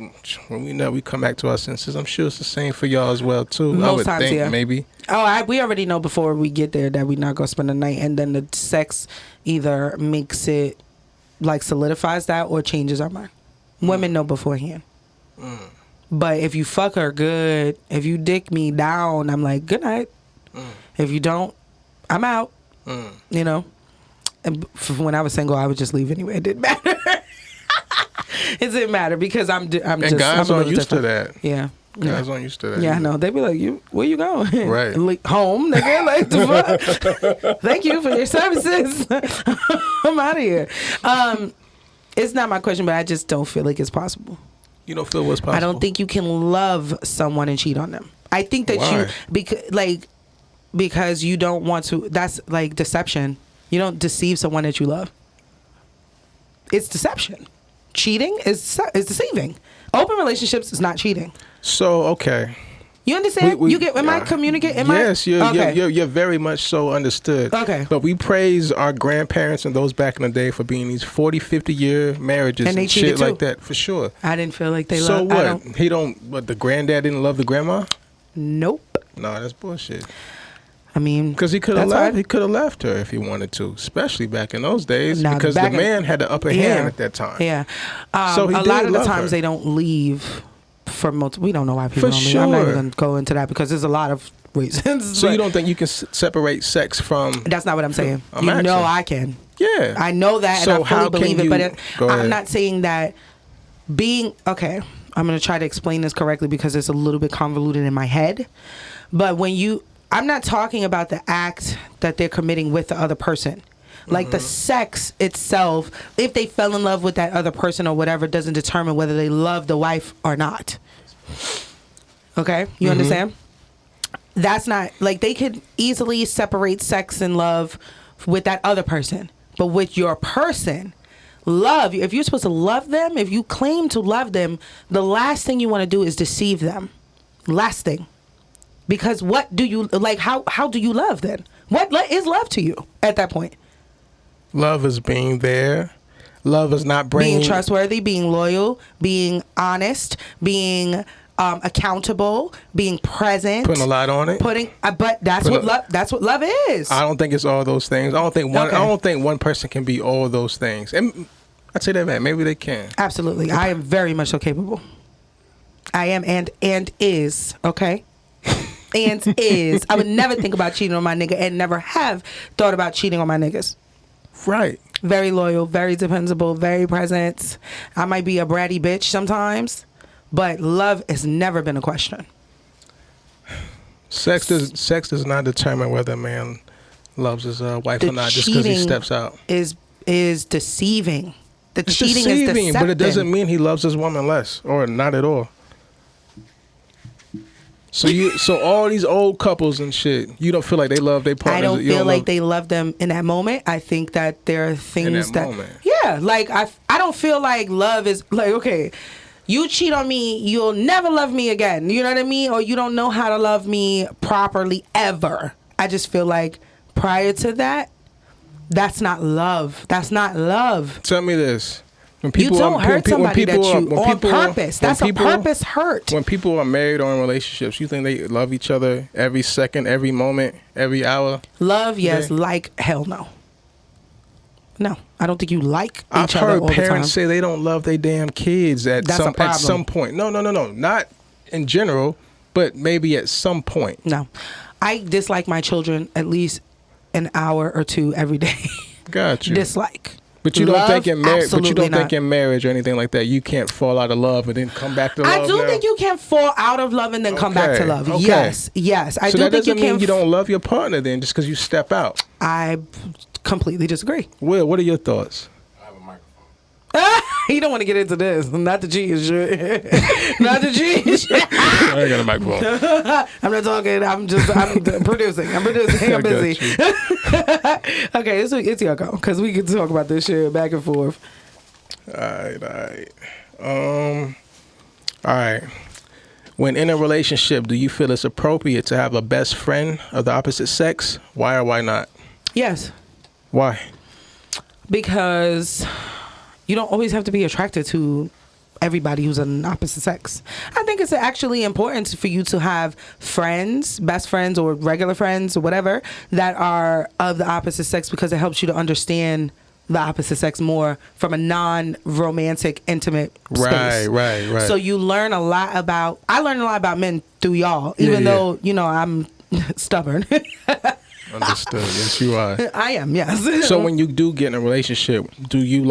Speaker 2: nut, we come back to our senses. I'm sure it's the same for y'all as well too.
Speaker 1: Most
Speaker 2: I would
Speaker 1: times,
Speaker 2: think
Speaker 1: yeah.
Speaker 2: maybe.
Speaker 1: Oh, we already know before we get there that we're not gonna spend the night, and then the sex either makes it like solidifies that or changes our mind. Women know beforehand. But if you fuck her good, if you dick me down, I'm like, good night. If you don't, I'm out. You know. And when I was single, I would just leave anyway. It didn't matter. It didn't matter because I'm
Speaker 2: And
Speaker 1: just.
Speaker 2: guys
Speaker 1: I'm a
Speaker 2: aren't
Speaker 1: little
Speaker 2: used to
Speaker 1: different.
Speaker 2: that.
Speaker 1: Yeah.
Speaker 2: Guys aren't used to that.
Speaker 1: Yeah, I know. They be like, where you going?
Speaker 2: Right.
Speaker 1: Like, home, nigga. Like, the fuck? Thank you for your services. I'm out of here. It's not my question, but I just don't feel like it's possible.
Speaker 2: You don't feel what's possible?
Speaker 1: I don't think you can love someone and cheat on them. I think that because you don't want to. That's like deception. You don't deceive someone that you love. It's deception. Cheating is deceiving. Open relationships is not cheating.
Speaker 2: So, okay.
Speaker 1: You understand? You get? Am I communicating?
Speaker 2: Yes, you're very much so understood.
Speaker 1: Okay.
Speaker 2: But we praise our grandparents and those back in the day for being these 40, 50-year marriages and shit like that, for sure.
Speaker 1: I didn't feel like they loved.
Speaker 2: So what? But the granddad didn't love the grandma?
Speaker 1: Nope.
Speaker 2: No, that's bullshit.
Speaker 1: I mean,
Speaker 2: because he could have left. He could have left her if he wanted to, especially back in those days, because the man had the upper hand at that time.
Speaker 1: Yeah.
Speaker 2: So he
Speaker 1: a lot of the times
Speaker 2: her.
Speaker 1: they don't leave for multiple. We don't know why people don't leave. I'm not even going to go into that because there's a lot of reasons.
Speaker 2: So you don't think you can separate sex from?
Speaker 1: That's not what I'm saying.
Speaker 2: Actually,
Speaker 1: I can.
Speaker 2: Yeah.
Speaker 1: I know that,
Speaker 2: so
Speaker 1: and I fully believe it. But
Speaker 2: I'm
Speaker 1: not saying that being okay. I'm going to try to explain this correctly because it's a little bit convoluted in my head. But I'm not talking about the act that they're committing with the other person. Like the sex itself, if they fell in love with that other person or whatever, doesn't determine whether they love the wife or not. Okay? You understand? That's not, like, they could easily separate sex and love with that other person. But with your person, if you're supposed to love them, if you claim to love them, the last thing you want to do is deceive them. Last thing. Because what do you, like, how do you love then? What is love to you at that point?
Speaker 2: Love is being there. Love is not bringing...
Speaker 1: Being trustworthy, being loyal, being honest, being accountable, being present.
Speaker 2: Putting a lot on it.
Speaker 1: But that's what love is.
Speaker 2: I don't think it's all those things. I don't think one person can be all those things. And I'd say that, man, maybe they can.
Speaker 1: Absolutely. I am very much so capable. I am and is, okay? And is. I would never think about cheating on my nigga and never have thought about cheating on my niggas.
Speaker 2: Right.
Speaker 1: Very loyal, very dependable, very present. I might be a bratty bitch sometimes, but love has never been a question.
Speaker 2: Sex does not determine whether a man loves his wife or not just because he steps out.
Speaker 1: Is deceiving.
Speaker 2: It's
Speaker 1: cheating
Speaker 2: deceiving,
Speaker 1: is deceptive.
Speaker 2: but it doesn't mean he loves his woman less or not at all. So all these old couples and shit, you don't feel like they love their partners?
Speaker 1: I don't feel like they love them in that moment. I think that there are things yeah, like I don't feel like love is like, okay, you cheat on me, you'll never love me again. You know what I mean? Or you don't know how to love me properly ever. I just feel like prior to that, that's not love. That's not love.
Speaker 2: Tell me this. When people
Speaker 1: you don't hurt somebody on purpose. That's a purpose hurt.
Speaker 2: When people are married or in relationships, you think they love each other every second, every moment, every hour?
Speaker 1: Love, yes. Like, hell no. No, I don't think you like each other all the time.
Speaker 2: I've heard parents say they don't love their damn kids at some point. No. Not in general, but maybe at some point.
Speaker 1: No. I dislike my children at least an hour or two every day.
Speaker 2: Got you.
Speaker 1: Dislike.
Speaker 2: But you don't think in marriage, think in marriage or anything like that, you can't fall out of love and then come back to love.
Speaker 1: I do think you can fall out of love and then come back to love. Okay. Yes. I do think you can. So that doesn't mean you don't
Speaker 2: love your partner then just because you step out.
Speaker 1: I completely disagree.
Speaker 2: Will, what are your thoughts?
Speaker 3: I have a microphone.
Speaker 1: You don't want to get into this. Not the G is shit. Not the G is shit.
Speaker 2: I ain't got a microphone.
Speaker 1: I'm not talking. I'm producing. I'm busy. Okay, it's your go because we can talk about this shit back and forth.
Speaker 2: All right. When in a relationship, do you feel it's appropriate to have a best friend of the opposite sex? Why or why not?
Speaker 1: Yes.
Speaker 2: Why? Because
Speaker 1: you don't always have to be attracted to everybody who's an opposite sex. I think it's actually important for you to have friends, best friends or regular friends or whatever that are of the opposite sex because it helps you to understand the opposite sex more from a non-romantic, intimate space. Right. So you learn a lot about... I learned a lot about men through y'all, even though, I'm stubborn.
Speaker 2: Understood. Yes, you are.
Speaker 1: I am, yes.
Speaker 2: So when you do get in a relationship, do you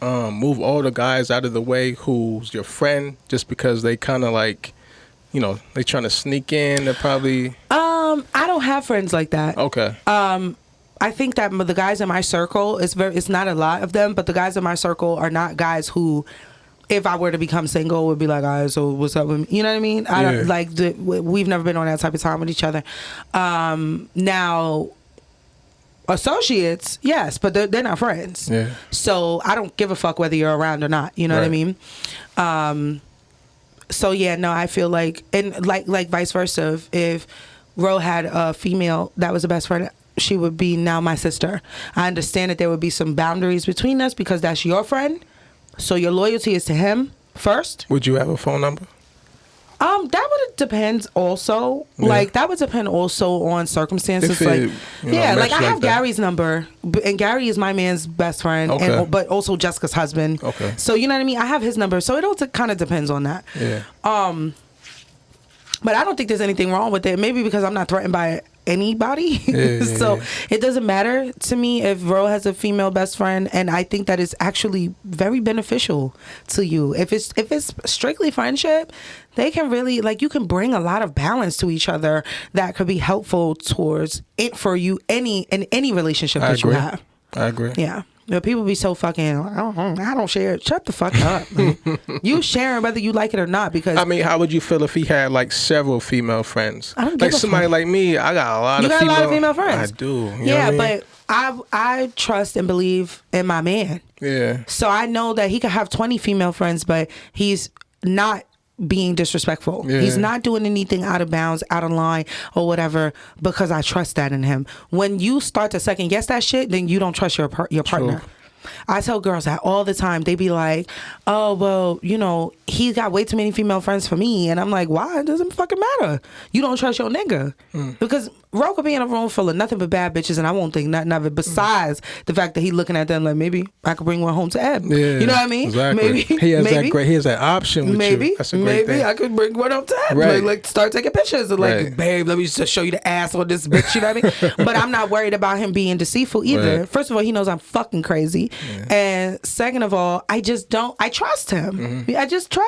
Speaker 2: move all the guys out of the way who's your friend just because they kind of like they trying to sneak in. They're probably.
Speaker 1: I don't have friends like that.
Speaker 2: Okay.
Speaker 1: I think that the guys in my circle, it's not a lot of them, but the guys in my circle are not guys who, if I were to become single, would be like, all right, so what's up with me? You know what I mean? I don't like. We've never been on that type of time with each other. Now, associates, yes, but they're not friends.
Speaker 2: Yeah.
Speaker 1: So I don't give a fuck whether you're around or not. You know what I mean? So yeah, no, I feel like, and like vice versa. If Ro had a female that was a best friend, she would be now my sister. I understand that there would be some boundaries between us because that's your friend. So your loyalty is to him first.
Speaker 2: Would you have a phone number?
Speaker 1: That would depend also.
Speaker 2: Yeah.
Speaker 1: Like that would depend also on circumstances.
Speaker 2: If it,
Speaker 1: like I have
Speaker 2: that.
Speaker 1: Gary's number, and Gary is my man's best friend,
Speaker 2: Okay.
Speaker 1: but also Jessica's husband.
Speaker 2: Okay.
Speaker 1: So you know what I mean. I have his number, so it all kind of depends on that.
Speaker 2: Yeah.
Speaker 1: But I don't think there's anything wrong with it. Maybe because I'm not threatened by anybody.
Speaker 2: Yeah,
Speaker 1: it doesn't matter to me if Ro has a female best friend, and I think that is actually very beneficial to you. If it's strictly friendship, they can really, like, you can bring a lot of balance to each other that could be helpful towards it for you in any relationship that you have.
Speaker 2: I agree.
Speaker 1: Yeah. People be so fucking, I don't share it. Shut the fuck up. Like, you sharing whether you like it or not, because
Speaker 2: I mean, how would you feel if he had like several female friends?
Speaker 1: I don't give
Speaker 2: like
Speaker 1: a
Speaker 2: somebody
Speaker 1: fuck.
Speaker 2: like me, I got a lot
Speaker 1: You
Speaker 2: of
Speaker 1: got
Speaker 2: female.
Speaker 1: a lot of female friends.
Speaker 2: I do. You know
Speaker 1: Yeah,
Speaker 2: what I mean?
Speaker 1: but I trust and believe in my man.
Speaker 2: Yeah.
Speaker 1: So I know that he could have 20 female friends, but he's not being disrespectful.
Speaker 2: Yeah.
Speaker 1: He's not doing anything out of bounds, out of line, or whatever, because I trust that in him. When you start to second guess that shit, then you don't trust your partner.
Speaker 2: True.
Speaker 1: I tell girls that all the time. They be like, oh, well, he's got way too many female friends for me. And I'm like, why? It doesn't fucking matter. You don't trust your nigga. Because Ro could be in a room full of nothing but bad bitches and I won't think nothing of it besides the fact that he looking at them like, maybe I could bring one home to Eb.
Speaker 2: Yeah,
Speaker 1: you know what I mean?
Speaker 2: Exactly.
Speaker 1: Maybe.
Speaker 2: He has that option with
Speaker 1: maybe,
Speaker 2: you. That's a great thing.
Speaker 1: I could bring one home to Eb.
Speaker 2: Right.
Speaker 1: Like start taking pictures and like,
Speaker 2: Right.
Speaker 1: babe, let me just show you the ass on this bitch. You know what I mean? But I'm not worried about him being deceitful either.
Speaker 2: Right.
Speaker 1: First of all, he knows I'm fucking crazy.
Speaker 2: Yeah.
Speaker 1: And second of all, I trust him.
Speaker 2: Mm-hmm.
Speaker 1: I just trust,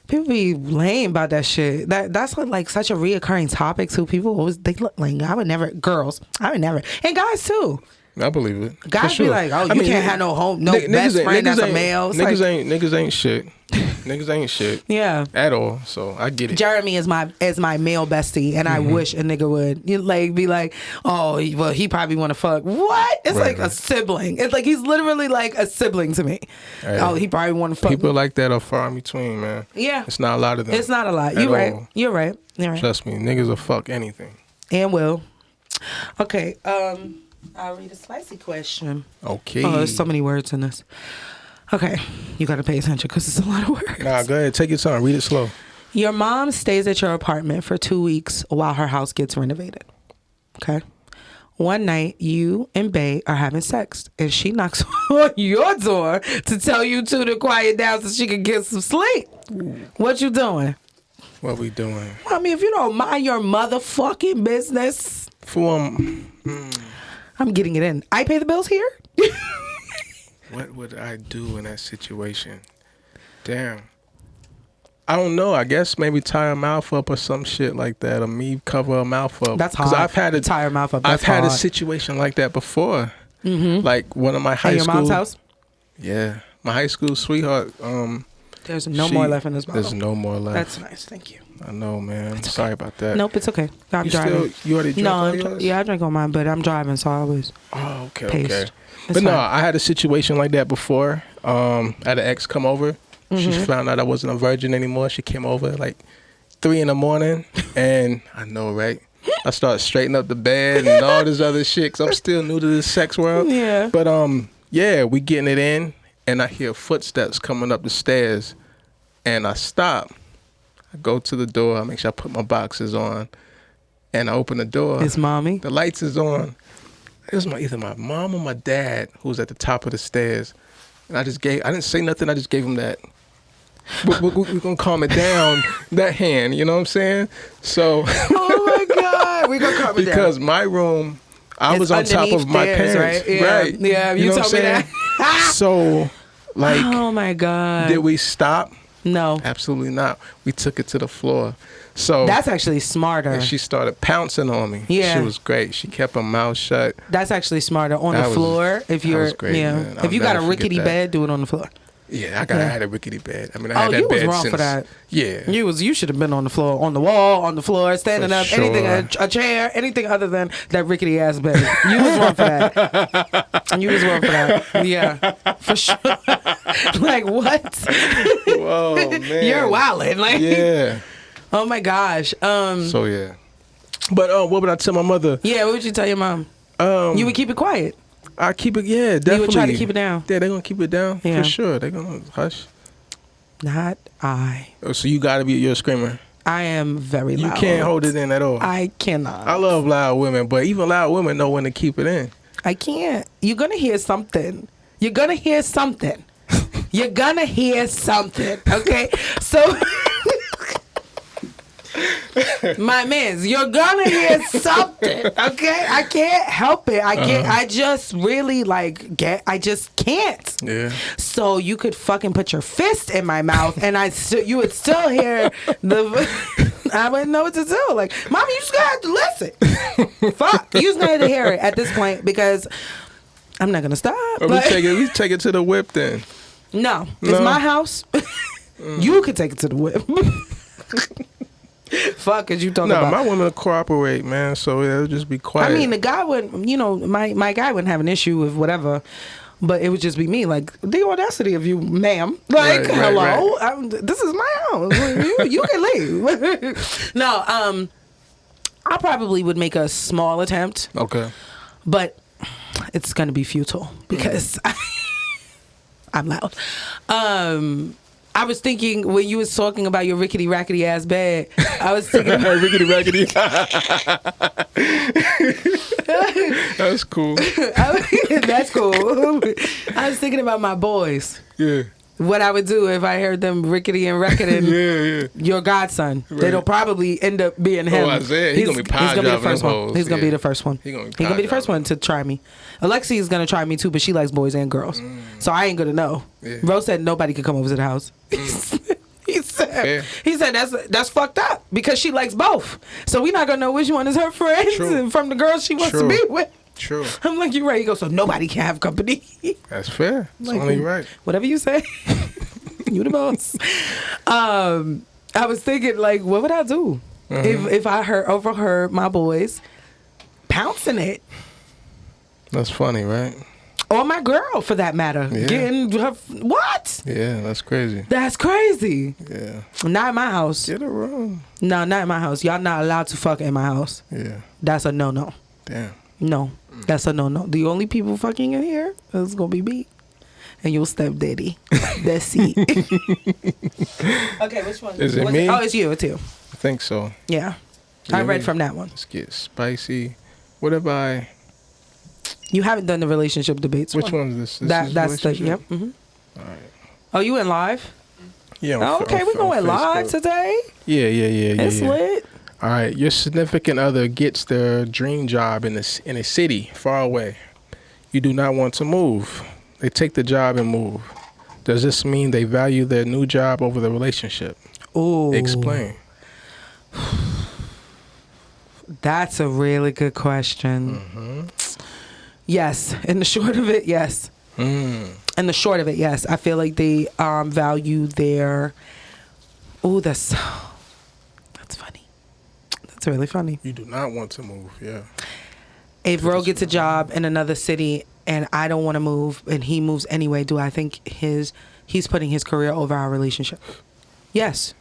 Speaker 1: people be lame about that shit. That's like such a reoccurring topic too. People always, they look like, I would never, and guys too.
Speaker 2: I believe it.
Speaker 1: Guys
Speaker 2: For
Speaker 1: be
Speaker 2: sure.
Speaker 1: like, oh, you can't have no best friend that's a male. It's
Speaker 2: Niggas
Speaker 1: like,
Speaker 2: niggas ain't shit. Niggas ain't shit.
Speaker 1: Yeah.
Speaker 2: At all. So I get it.
Speaker 1: Jeremy is my male bestie, and I wish a nigga would be like, oh, well, he probably want to fuck. What? It's
Speaker 2: Right,
Speaker 1: like a sibling. It's like he's literally like a sibling to me.
Speaker 2: Hey,
Speaker 1: oh, he probably want to fuck.
Speaker 2: People like that are far in between, man.
Speaker 1: Yeah.
Speaker 2: It's not a lot of them.
Speaker 1: It's not a lot.
Speaker 2: at
Speaker 1: You're right.
Speaker 2: all.
Speaker 1: You're right.
Speaker 2: Trust me, niggas will fuck anything.
Speaker 1: And will. Okay. I'll read a spicy question.
Speaker 2: Okay.
Speaker 1: Oh, there's so many words in this. Okay. You got to pay attention because it's a lot of words.
Speaker 2: Nah, go ahead. Take your time. Read it slow.
Speaker 1: Your mom stays at your apartment for 2 weeks while her house gets renovated. Okay. One night, you and Bae are having sex, and she knocks on your door to tell you two to quiet down so she can get some sleep. What you doing?
Speaker 2: What we doing?
Speaker 1: I mean, if you don't mind your motherfucking business, I'm getting it in. I pay the bills here.
Speaker 2: What would I do in that situation? Damn. I don't know. I guess maybe tie her mouth up or some shit like that, or me cover her mouth up.
Speaker 1: That's hard.
Speaker 2: I've had
Speaker 1: tie her mouth up.
Speaker 2: I've had a situation like that before. Mm-hmm. Like one of my high school.
Speaker 1: At your mom's house?
Speaker 2: Yeah, my high school sweetheart.
Speaker 1: There's no more left in this bottle.
Speaker 2: There's no more left.
Speaker 1: That's nice. Thank you.
Speaker 2: I know, man. I'm sorry about that.
Speaker 1: Nope, it's okay. I'm driving.
Speaker 2: You already drank all yours?
Speaker 1: I drank on mine, but I'm driving, so I was.
Speaker 2: Oh, okay,
Speaker 1: paced.
Speaker 2: okay.
Speaker 1: It's
Speaker 2: But no,
Speaker 1: fine.
Speaker 2: I had a situation like that before. I had an ex come over. She found out I wasn't a virgin anymore. She came over like 3 a.m, and I know, right? I started straightening up the bed and all this other shit, 'cause I'm still new to this sex world.
Speaker 1: Yeah.
Speaker 2: But yeah, we getting it in, and I hear footsteps coming up the stairs, and I stop. I go to the door. I make sure I put my boxes on, and I open the door.
Speaker 1: It's mommy.
Speaker 2: The lights is on. It was either my mom or my dad who was at the top of the stairs. And I didn't say nothing. I just gave him that. We're going to calm it down, that hand. You know what I'm saying? So.
Speaker 1: Oh my God. We're going to calm it down.
Speaker 2: Because my room, I was on top of my
Speaker 1: theirs,
Speaker 2: parents.
Speaker 1: right? Yeah.
Speaker 2: Right.
Speaker 1: Yeah, you
Speaker 2: know
Speaker 1: told
Speaker 2: what
Speaker 1: me
Speaker 2: I'm saying? So, like.
Speaker 1: Oh my God.
Speaker 2: Did we stop?
Speaker 1: No.
Speaker 2: Absolutely not. We took it to the floor. So
Speaker 1: That's actually smarter.
Speaker 2: and she started pouncing on me.
Speaker 1: Yeah.
Speaker 2: She was great. She kept her mouth shut.
Speaker 1: That's actually smarter on
Speaker 2: That
Speaker 1: the
Speaker 2: was-
Speaker 1: floor. If
Speaker 2: that
Speaker 1: you're,
Speaker 2: was great, man.
Speaker 1: if
Speaker 2: I'll
Speaker 1: you got a
Speaker 2: never forget
Speaker 1: rickety
Speaker 2: that.
Speaker 1: bed, do it on the floor.
Speaker 2: Yeah, I had a rickety bed. I mean, I
Speaker 1: Oh,
Speaker 2: had that
Speaker 1: you was
Speaker 2: bed
Speaker 1: wrong
Speaker 2: since,
Speaker 1: for that.
Speaker 2: Yeah.
Speaker 1: You should have been on the floor, on the wall, on the floor, standing
Speaker 2: For
Speaker 1: up, anything,
Speaker 2: sure.
Speaker 1: a chair, anything other than that rickety ass bed. You was wrong for that. You was wrong for that. Yeah, for sure. Like what?
Speaker 2: Whoa, man.
Speaker 1: You're wildin'. Like,
Speaker 2: Yeah.
Speaker 1: oh my gosh.
Speaker 2: So yeah. But what would I tell my mother?
Speaker 1: Yeah, what would you tell your mom? You would keep it quiet.
Speaker 2: I keep it. Yeah, definitely.
Speaker 1: You would try to keep it down.
Speaker 2: Yeah, they're gonna keep it down
Speaker 1: Yeah.
Speaker 2: for sure. They're gonna hush.
Speaker 1: Not I.
Speaker 2: Oh, so you gotta be. You're a screamer.
Speaker 1: I am very
Speaker 2: You
Speaker 1: loud.
Speaker 2: can't hold it in at all.
Speaker 1: I cannot.
Speaker 2: I love loud women, but even loud women know when to keep it in.
Speaker 1: I can't. You're gonna hear something. You're gonna hear something. You're gonna hear something. Okay? So my mans, you're gonna hear something. Okay? I can't help it. I can't I just really I just can't.
Speaker 2: Yeah.
Speaker 1: So you could fucking put your fist in my mouth and you would still hear I wouldn't know what to do. Like, Mama, you just gonna have to listen. Fuck. You just gonna have to hear it at this point because I'm not gonna stop.
Speaker 2: Or
Speaker 1: Like,
Speaker 2: we take it to the whip then.
Speaker 1: no, it's
Speaker 2: No.
Speaker 1: my house. You could take it to the whip. Fuck, as you talking
Speaker 2: No,
Speaker 1: about.
Speaker 2: my women cooperate, man. So it'll just be quiet.
Speaker 1: I mean, the guy would, my guy wouldn't have an issue with whatever, but it would just be me. Like, the audacity of you, ma'am. Like,
Speaker 2: Right,
Speaker 1: hello,
Speaker 2: right.
Speaker 1: this is my house. You can leave. No, I probably would make a small attempt,
Speaker 2: Okay.
Speaker 1: but it's gonna be futile because I'm loud. I was thinking when you was talking about your rickety rackety ass bed, I was thinking about
Speaker 2: Rickety rackety. That's cool.
Speaker 1: that's cool. I was thinking about my boys.
Speaker 2: Yeah.
Speaker 1: What I would do if I heard them rickety and recketing
Speaker 2: Yeah.
Speaker 1: your godson.
Speaker 2: Right.
Speaker 1: They'll probably end up being him.
Speaker 2: Isaiah, he gonna be pie
Speaker 1: He's gonna be the
Speaker 2: driving
Speaker 1: first
Speaker 2: them
Speaker 1: one.
Speaker 2: hoes.
Speaker 1: He's gonna be
Speaker 2: Yeah.
Speaker 1: the first one.
Speaker 2: He gonna be
Speaker 1: He gonna be the
Speaker 2: pie
Speaker 1: first one to try me. Alexi is gonna try me too, but she likes boys and girls, so I ain't gonna know.
Speaker 2: Yeah.
Speaker 1: Rose said nobody could come over to the house. He
Speaker 2: Fair.
Speaker 1: said that's fucked up because she likes both. So we're not gonna know which one is her friends
Speaker 2: True.
Speaker 1: and from the girls she wants to
Speaker 2: True.
Speaker 1: be with.
Speaker 2: True.
Speaker 1: I'm like, you're right. He goes, so nobody can have company.
Speaker 2: That's fair. It's
Speaker 1: Like,
Speaker 2: only right.
Speaker 1: Whatever you say. You the boss. I was thinking, like, what would I do if I overheard my boys pouncing it,
Speaker 2: That's funny, right?
Speaker 1: or my girl for that matter,
Speaker 2: Yeah.
Speaker 1: getting her what?
Speaker 2: Yeah, that's crazy.
Speaker 1: That's crazy.
Speaker 2: Yeah.
Speaker 1: Not in my house.
Speaker 2: Get it wrong.
Speaker 1: No, not in my house. Y'all not allowed to fuck in my house.
Speaker 2: Yeah.
Speaker 1: That's a no.
Speaker 2: Damn.
Speaker 1: No, that's a no. The only people fucking in here is gonna be me and your stepdaddy. That's it. Okay, which one?
Speaker 2: Is it
Speaker 1: Was
Speaker 2: me?
Speaker 1: Oh, it's you. It's you.
Speaker 2: I think so.
Speaker 1: Yeah. I
Speaker 2: Really?
Speaker 1: read from that one.
Speaker 2: Let's get spicy. What have I?
Speaker 1: You haven't done the relationship debates.
Speaker 2: Which one is this? This is
Speaker 1: That's the
Speaker 2: relationship?
Speaker 1: yep. Mhm.
Speaker 2: All right.
Speaker 1: Oh, you went live?
Speaker 2: Yeah.
Speaker 1: Oh, okay, we're going live
Speaker 2: Facebook.
Speaker 1: today.
Speaker 2: Yeah.
Speaker 1: It's lit.
Speaker 2: All right. Your significant other gets their dream job in a city far away. You do not want to move. They take the job and move. Does this mean they value their new job over the relationship?
Speaker 1: Ooh,
Speaker 2: Explain.
Speaker 1: That's a really good question. Yes, in the short of it, yes. In the short of it, yes. I feel like they value their. Oh, that's funny. That's really funny.
Speaker 2: You do not want to move. Yeah.
Speaker 1: If Ro gets a job in another city and I don't want to move and he moves anyway, do I think he's putting his career over our relationship? Yes.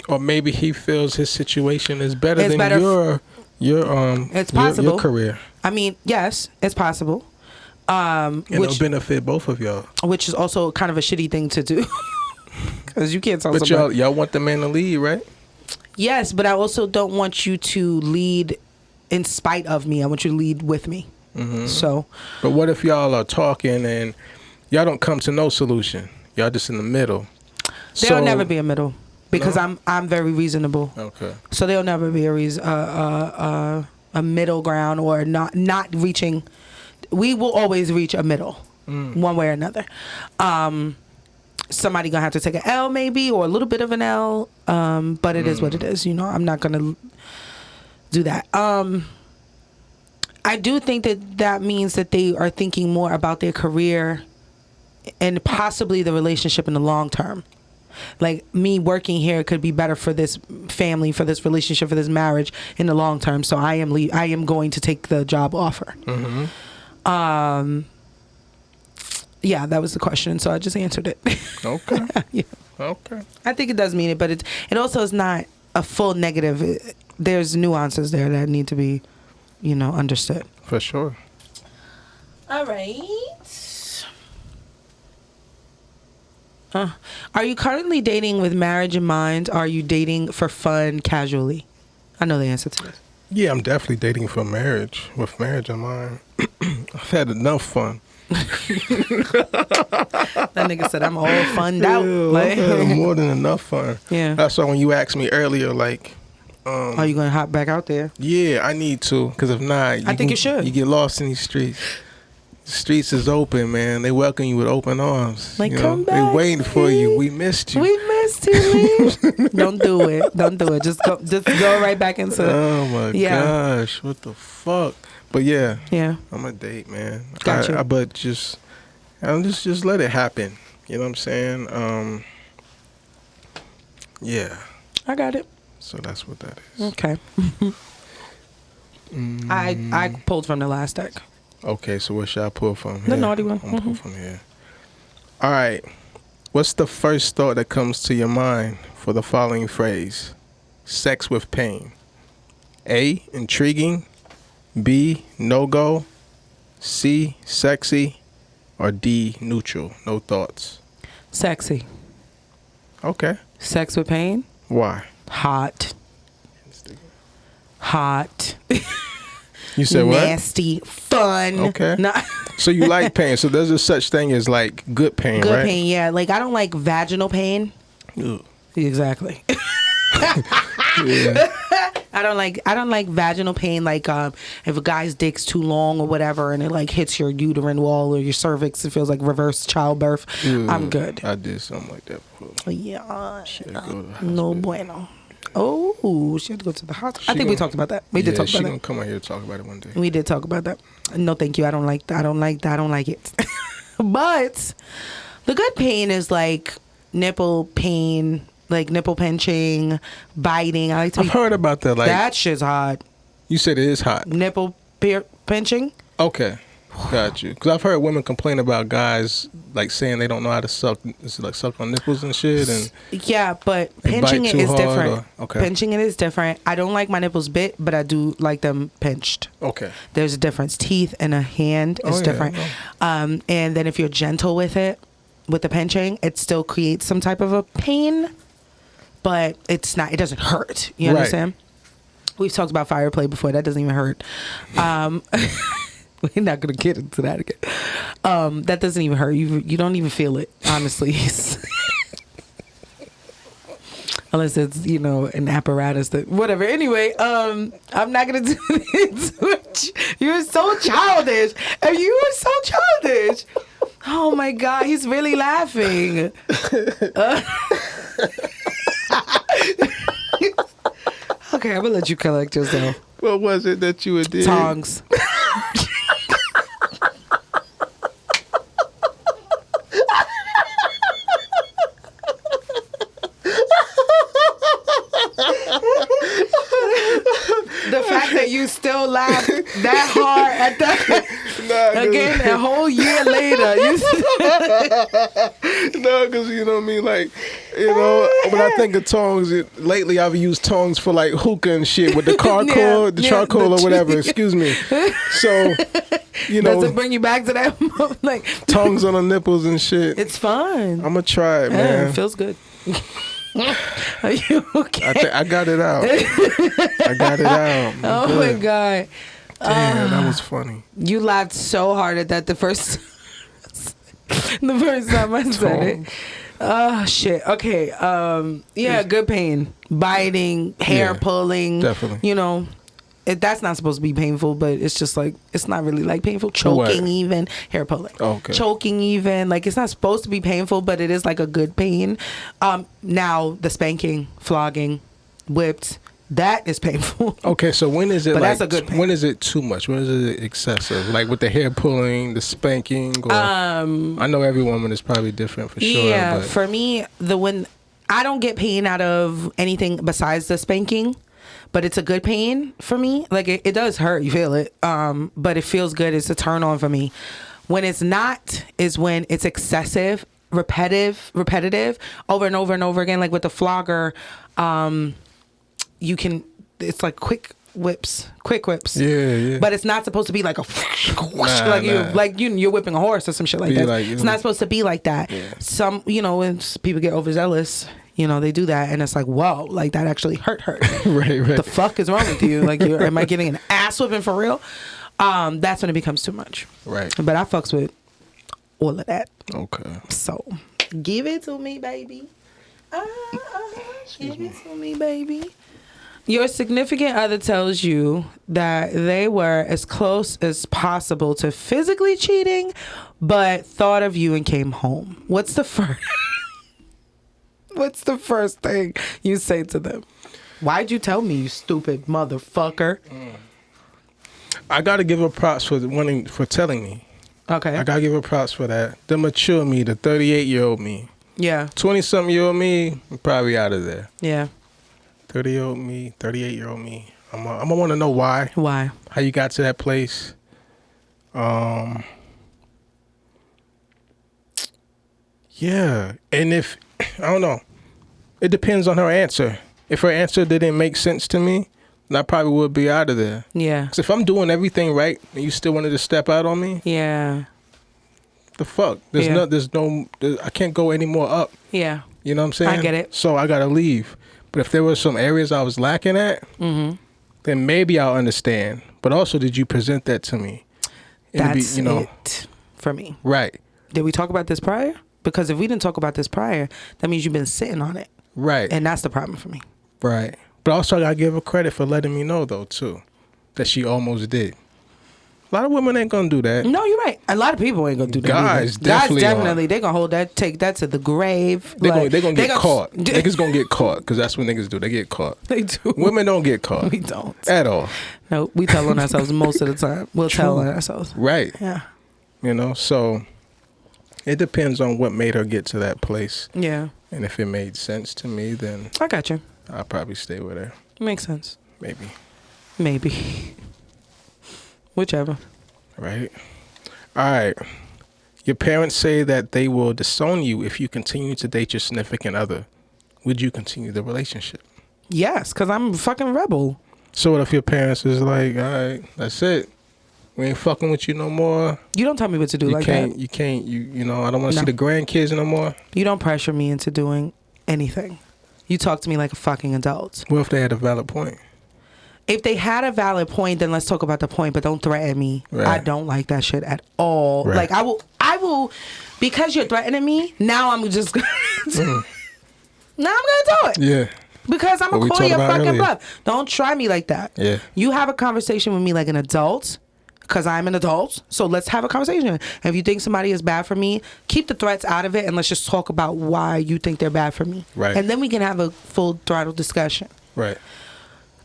Speaker 2: Or maybe he feels his situation is better
Speaker 1: It's
Speaker 2: than
Speaker 1: better
Speaker 2: your
Speaker 1: possible.
Speaker 2: your career.
Speaker 1: I mean, yes, it's possible.
Speaker 2: And it'll benefit both of y'all.
Speaker 1: Which is also kind of a shitty thing to do. Because you can't tell
Speaker 2: But
Speaker 1: somebody.
Speaker 2: y'all want the man to lead, right?
Speaker 1: Yes, but I also don't want you to lead in spite of me. I want you to lead with me. So
Speaker 2: But what if y'all are talking and y'all don't come to no solution? Y'all just in the middle.
Speaker 1: there'll never be a middle because
Speaker 2: No?
Speaker 1: I'm very reasonable.
Speaker 2: Okay.
Speaker 1: So there'll never be a middle ground or not reaching. We will always reach a middle, one way or another. somebody gonna have to take an L maybe, or a little bit of an L. But it is what it is. You know, I'm not gonna do that. I do think that means that they are thinking more about their career and possibly the relationship in the long term. Like, me working here could be better for this family, for this relationship, for this marriage in the long term. So I am going to take the job offer. Yeah, that was the question. So I just answered it.
Speaker 2: Okay.
Speaker 1: Yeah.
Speaker 2: Okay.
Speaker 1: I think it does mean it, but it also is not a full negative. There's nuances there that need to be, you know, understood.
Speaker 2: For sure.
Speaker 1: All right. Are you currently dating with marriage in mind? Or are you dating for fun, casually? I know the answer to this.
Speaker 2: Yeah, I'm definitely dating for marriage, with marriage in mind. I've had enough fun.
Speaker 1: That nigga said I'm all funned out. Like,
Speaker 2: I've had more than enough fun.
Speaker 1: Yeah.
Speaker 2: That's why when you asked me earlier, like,
Speaker 1: are you gonna hop back out there?
Speaker 2: yeah, I need to, because if not,
Speaker 1: I think you should.
Speaker 2: You get lost in these streets. The streets is open, man. They welcome you with open arms.
Speaker 1: Like,
Speaker 2: you know?
Speaker 1: come back,
Speaker 2: They waiting for you. We missed you.
Speaker 1: We missed you, Lee. Don't do it. Don't do it. Just go right back into.
Speaker 2: Oh my gosh, what the fuck? But yeah, I'm a date, man.
Speaker 1: Gotcha.
Speaker 2: But just let it happen. You know what I'm saying? Yeah.
Speaker 1: I got it.
Speaker 2: So that's what that is.
Speaker 1: Okay. I pulled from the last deck.
Speaker 2: Okay, so what should I pull from here?
Speaker 1: The naughty one.
Speaker 2: I'm pull from here. All right. What's the first thought that comes to your mind for the following phrase? Sex with pain. A, intriguing. B, no-go. C, sexy. Or D, neutral, no thoughts.
Speaker 1: Sexy.
Speaker 2: Okay.
Speaker 1: Sex with pain.
Speaker 2: Why?
Speaker 1: Hot.
Speaker 2: You said what?
Speaker 1: Nasty. Fun.
Speaker 2: Okay.
Speaker 1: No.
Speaker 2: So you like pain. So there's a such thing as like good pain,
Speaker 1: Good
Speaker 2: right?
Speaker 1: pain, yeah. Like, I don't like vaginal pain.
Speaker 2: Ugh.
Speaker 1: Exactly.
Speaker 2: Yeah.
Speaker 1: I don't like vaginal pain, like if a guy's dick's too long or whatever and it like hits your uterine wall or your cervix, it feels like reverse childbirth. I'm good.
Speaker 2: I did something like that before.
Speaker 1: Yeah.
Speaker 2: She had to go to the
Speaker 1: No
Speaker 2: hospital.
Speaker 1: bueno. Oh, she had to go to the hospital. I think we talked about that. We did talk
Speaker 2: She
Speaker 1: about
Speaker 2: gonna
Speaker 1: that.
Speaker 2: come out here to talk about it one day.
Speaker 1: We did talk about that. No, thank you. I don't like that. I don't like it. But the good pain is like nipple pain, like nipple pinching, biting. I like to.
Speaker 2: I've heard about that. Like
Speaker 1: that shit's hot.
Speaker 2: You said it is hot.
Speaker 1: Nipple pinching.
Speaker 2: Okay, got you. Because I've heard women complain about guys like saying they don't know how to suck. It's like suck on nipples and shit. And
Speaker 1: yeah, but
Speaker 2: they
Speaker 1: pinching
Speaker 2: bite
Speaker 1: it
Speaker 2: too
Speaker 1: is
Speaker 2: hard
Speaker 1: different.
Speaker 2: okay.
Speaker 1: Pinching it is different. I don't like my nipples bit, but I do like them pinched.
Speaker 2: Okay.
Speaker 1: There's a difference. Teeth and a hand is different. And then if you're gentle with it, with the pinching, it still creates some type of a pain, but it's not. It doesn't hurt. You understand? We've talked about fire play before. That doesn't even hurt. We're not gonna get into that again. That doesn't even hurt. You don't even feel it, honestly. Unless it's, you know, an apparatus that whatever. Anyway, I'm not gonna do it. You're so childish. And you are so childish. Oh my God, he's really laughing. Okay, I'm gonna let you collect yourself.
Speaker 2: What was it that you did?
Speaker 1: Tongs. The fact that you still laugh that hard at that again a whole year later.
Speaker 2: No, because you know what I mean. Like, you know, when I think of tongs, lately I've used tongs for like hookah and shit with the charcoal, charcoal or whatever. Excuse me. So, you know,
Speaker 1: does it bring you back to that? Like
Speaker 2: tongs on the nipples and shit.
Speaker 1: It's fun.
Speaker 2: I'm gonna try it, man.
Speaker 1: It feels good. Are you okay?
Speaker 2: I got it out. I got it out.
Speaker 1: Oh
Speaker 2: good.
Speaker 1: my God.
Speaker 2: Damn, that was funny.
Speaker 1: You laughed so hard at that the first time I said it. Oh shit. Okay. Yeah, good pain. Biting, hair pulling.
Speaker 2: Definitely.
Speaker 1: You know, That's not supposed to be painful, but it's just like, it's not really like painful. Choking even, hair pulling.
Speaker 2: Okay.
Speaker 1: Choking even, like it's not supposed to be painful, but it is like a good pain. Now the spanking, flogging, whipped, that is painful.
Speaker 2: Okay, so when is it
Speaker 1: But
Speaker 2: like,
Speaker 1: that's a good pain.
Speaker 2: when is it too much? When is it excessive? Like with the hair pulling, the spanking, or I know every woman is probably different for sure.
Speaker 1: Yeah,
Speaker 2: but
Speaker 1: for me, when I don't get pain out of anything besides the spanking, but it's a good pain for me. Like it does hurt, you feel it, but it feels good. It's a turn on for me. When it's not is when it's excessive, repetitive, over and over and over again. Like with the flogger, you can. It's like quick whips.
Speaker 2: Yeah.
Speaker 1: But it's not supposed to be like a you're whipping a horse or some shit like that.
Speaker 2: Like,
Speaker 1: it's not supposed to be like that.
Speaker 2: Yeah.
Speaker 1: Some, when people get overzealous, they do that, and it's like, whoa, like that actually hurt.
Speaker 2: right.
Speaker 1: The fuck is wrong with you? Like, am I getting an ass whipping for real? That's when it becomes too much.
Speaker 2: Right.
Speaker 1: But I fucks with all of that.
Speaker 2: Okay.
Speaker 1: So, give it to me, baby. Give it to me, baby. Your significant other tells you that they were as close as possible to physically cheating, but thought of you and came home. What's the first thing you say to them? Why'd you tell me, you stupid motherfucker?
Speaker 2: I gotta give her props for telling me.
Speaker 1: Okay.
Speaker 2: I gotta give her props for that. The mature me, the 38-year-old me.
Speaker 1: Yeah.
Speaker 2: 20-something-year-old me, I'm probably out of there.
Speaker 1: Yeah.
Speaker 2: 30-year-old me, 38-year-old me. I'm gonna want to know why.
Speaker 1: Why?
Speaker 2: How you got to that place. Yeah. And if, I don't know, it depends on her answer. If her answer didn't make sense to me, then I probably would be out of there.
Speaker 1: Yeah.
Speaker 2: Because if I'm doing everything right and you still wanted to step out on me,
Speaker 1: Yeah.
Speaker 2: the fuck? There's no, I can't go any more up.
Speaker 1: Yeah.
Speaker 2: You know what I'm saying?
Speaker 1: I get it.
Speaker 2: So I gotta leave. But if there were some areas I was lacking at, then maybe I'll understand. But also, did you present that to me?
Speaker 1: That's it for me.
Speaker 2: Right.
Speaker 1: Did we talk about this prior? Because if we didn't talk about this prior, that means you've been sitting on it.
Speaker 2: Right.
Speaker 1: And that's the problem for me.
Speaker 2: Right. But also, I gotta give her credit for letting me know, though, too, that she almost did. A lot of women ain't gonna do that.
Speaker 1: No, you're right. A lot of people ain't gonna do that.
Speaker 2: Guys definitely
Speaker 1: they gonna take that to the grave.
Speaker 2: They gonna get caught. Niggas gonna get caught because that's what niggas do. They get caught.
Speaker 1: They do.
Speaker 2: Women don't get caught.
Speaker 1: We don't
Speaker 2: at all.
Speaker 1: No, we tell on ourselves most of the time. We'll tell on ourselves.
Speaker 2: Right.
Speaker 1: Yeah.
Speaker 2: So it depends on what made her get to that place.
Speaker 1: Yeah.
Speaker 2: And if it made sense to me, then
Speaker 1: I got you.
Speaker 2: I'll probably stay with her.
Speaker 1: Makes sense.
Speaker 2: Maybe.
Speaker 1: Whichever.
Speaker 2: Right. All right. Your parents say that they will disown you if you continue to date your significant other. Would you continue the relationship? Yes, because I'm a fucking rebel. So what if your parents is like, all right, that's it. We ain't fucking with you no more.
Speaker 1: You don't tell me what to do like that.
Speaker 2: You can't, I don't want to see the grandkids no more.
Speaker 1: You don't pressure me into doing anything. You talk to me like a fucking adult.
Speaker 2: What if they had a valid point?
Speaker 1: If they had a valid point, then let's talk about the point, but don't threaten me.
Speaker 2: Right.
Speaker 1: I don't like that shit at all.
Speaker 2: Right.
Speaker 1: Like I will, because you're threatening me, now I'm just now I'm gonna do it.
Speaker 2: Yeah.
Speaker 1: Because I'm gonna call your fucking bluff. Don't try me like that.
Speaker 2: Yeah.
Speaker 1: You have a conversation with me like an adult, because I'm an adult. So let's have a conversation. And if you think somebody is bad for me, keep the threats out of it and let's just talk about why you think they're bad for me.
Speaker 2: Right.
Speaker 1: And then we can have a full throttle discussion.
Speaker 2: Right.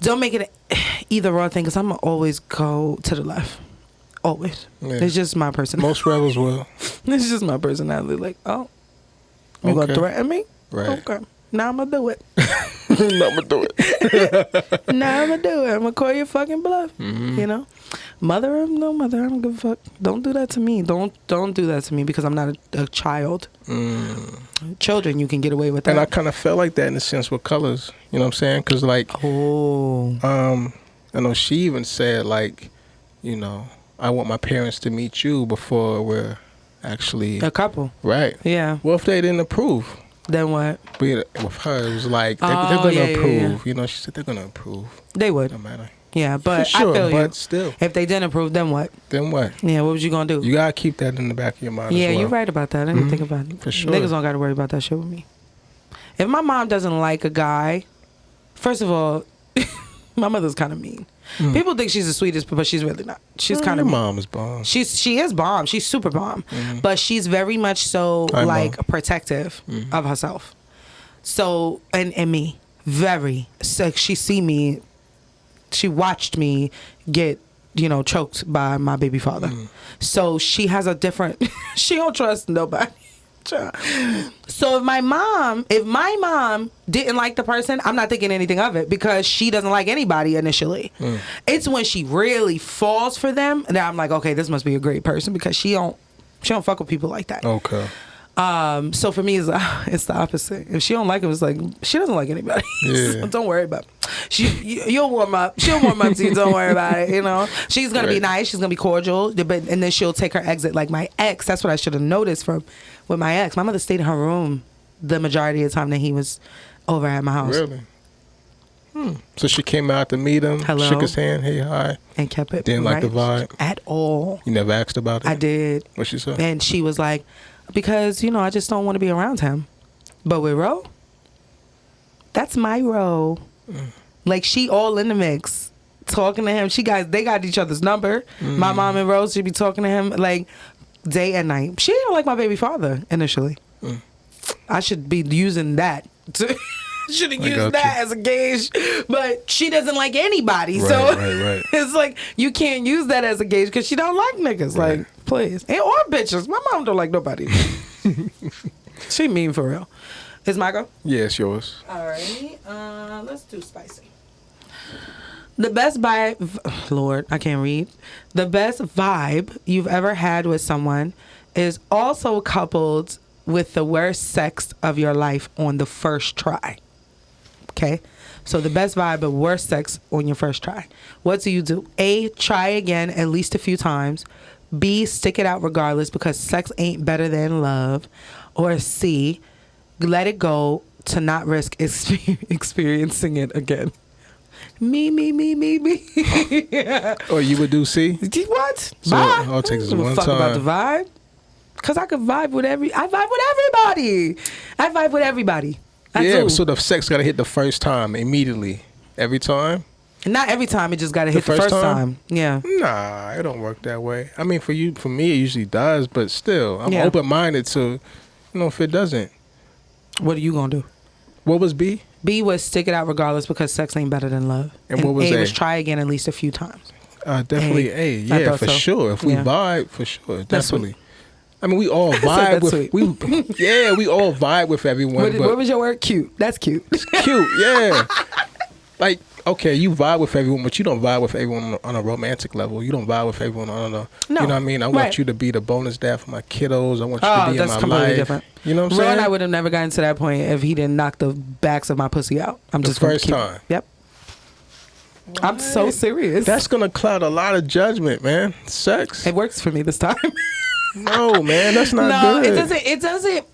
Speaker 1: Don't make it either or thing, because I'm going to always go to the left. Always. Yeah. It's just my personality.
Speaker 2: Most rebels will.
Speaker 1: It's just my personality. Like, you going to threaten me?
Speaker 2: Right.
Speaker 1: Okay. Now I'm going to do it.
Speaker 2: Now I'm going to do it.
Speaker 1: Now I'm going to do it. I'm going to call your fucking bluff. Mm-hmm. You know? Mother, I don't give a fuck. Don't do that to me. Don't do that to me because I'm not a child. Children, you can get away with that.
Speaker 2: And I kind of felt like that in a sense with Colors. You know what I'm saying? Because like, I know she even said like, I want my parents to meet you before we're actually
Speaker 1: a couple.
Speaker 2: Right.
Speaker 1: Yeah.
Speaker 2: Well, if they didn't approve.
Speaker 1: Then what?
Speaker 2: With her, it was like, they're going to approve.
Speaker 1: Yeah.
Speaker 2: She said they're going to approve.
Speaker 1: They would.
Speaker 2: No matter.
Speaker 1: Yeah, but
Speaker 2: sure,
Speaker 1: I feel you.
Speaker 2: But still.
Speaker 1: If they didn't approve, then what?
Speaker 2: Then what?
Speaker 1: Yeah, what was you going to do?
Speaker 2: You got to keep that in the back of your mind
Speaker 1: Yeah,
Speaker 2: as well.
Speaker 1: you're right about that. I didn't think about it.
Speaker 2: For sure.
Speaker 1: Niggas don't got to worry about that shit with me. If my mom doesn't like a guy, first of all, my mother's kind of mean. People think she's the sweetest, but she's really not. She's kind of
Speaker 2: Your mom is bomb.
Speaker 1: She is bomb. She's super bomb, but she's very much so protective of herself. So and me, very. So she see me. She watched me get choked by my baby father. So she has a different. She don't trust nobody. So if my mom didn't like the person, I'm not thinking anything of it because she doesn't like anybody initially. It's when she really falls for them that I'm like, okay, this must be a great person because she don't fuck with people like that.
Speaker 2: Okay.
Speaker 1: So for me, it's the opposite. If she don't like him, it's like she doesn't like anybody.
Speaker 2: Yeah.
Speaker 1: So don't worry about it. You'll warm up. She'll warm up to you. Don't worry about it. She's gonna be nice. She's gonna be cordial. And then she'll take her exit. Like my ex. That's what I should have noticed with my ex. My mother stayed in her room the majority of the time that he was over at my house.
Speaker 2: Really? So she came out to meet him.
Speaker 1: Hello.
Speaker 2: Shook his hand. Hey, hi.
Speaker 1: And kept it.
Speaker 2: Didn't like the vibe
Speaker 1: at all.
Speaker 2: You never asked about it?
Speaker 1: I did.
Speaker 2: What she said?
Speaker 1: And she was like, because I just don't want to be around him. But with Ro, that's my Ro. Like she all in the mix, talking to him. They got each other's number. My mom and Rose should be talking to him like day and night. She didn't like my baby father initially. I should be using that. Should have used that as a gauge, but she doesn't like anybody.
Speaker 2: Right,
Speaker 1: so
Speaker 2: right.
Speaker 1: It's like you can't use that as a gauge because she don't like niggas.
Speaker 2: Right.
Speaker 1: Like, please, or bitches. My mom don't like nobody. She mean for real. Is my go?
Speaker 2: Yeah, it's yours.
Speaker 1: All right. Let's do spicy. The best vibe, Lord, I can't read. The best vibe you've ever had with someone is also coupled with the worst sex of your life on the first try. Okay? So the best vibe but worst sex on your first try. What do you do? A, try again at least a few times. B, stick it out regardless because sex ain't better than love. Or C, let it go to not risk experiencing it again. Me.
Speaker 2: Or you would do C?
Speaker 1: What?
Speaker 2: So
Speaker 1: Bye.
Speaker 2: all it takes is
Speaker 1: I don't
Speaker 2: one
Speaker 1: give a fuck
Speaker 2: time.
Speaker 1: about the vibe. Because I vibe with everybody. I vibe with everybody. I do.
Speaker 2: So the sex got to hit the first time immediately. Every time?
Speaker 1: Not every time. It just got to hit the first time. Yeah.
Speaker 2: Nah, it don't work that way. I mean, for me, it usually does, but still, I'm open-minded to, if it doesn't.
Speaker 1: What are you going to do?
Speaker 2: What was B?
Speaker 1: B was stick it out regardless because sex ain't better than love.
Speaker 2: And what was A?
Speaker 1: A was try again at least a few times.
Speaker 2: Definitely A. Yeah, for sure. If we vibe, for sure. Definitely. I mean, we all vibe with we all vibe with everyone.
Speaker 1: What was your word? Cute. That's cute.
Speaker 2: It's cute, yeah. Like, okay, you vibe with everyone, but you don't vibe with everyone on a romantic level. You don't vibe with everyone on a, you know what I mean? I want you to be the bonus dad for my kiddos. I want you to be in my life. Different. You know what I'm saying?
Speaker 1: Ro and I would have never gotten to that point if he didn't knock the backs of my pussy out. I'm just
Speaker 2: first time.
Speaker 1: Yep. What? I'm so serious.
Speaker 2: That's gonna cloud a lot of judgment, man. Sex.
Speaker 1: It works for me this time.
Speaker 2: No, man, that's not good.
Speaker 1: No, it doesn't.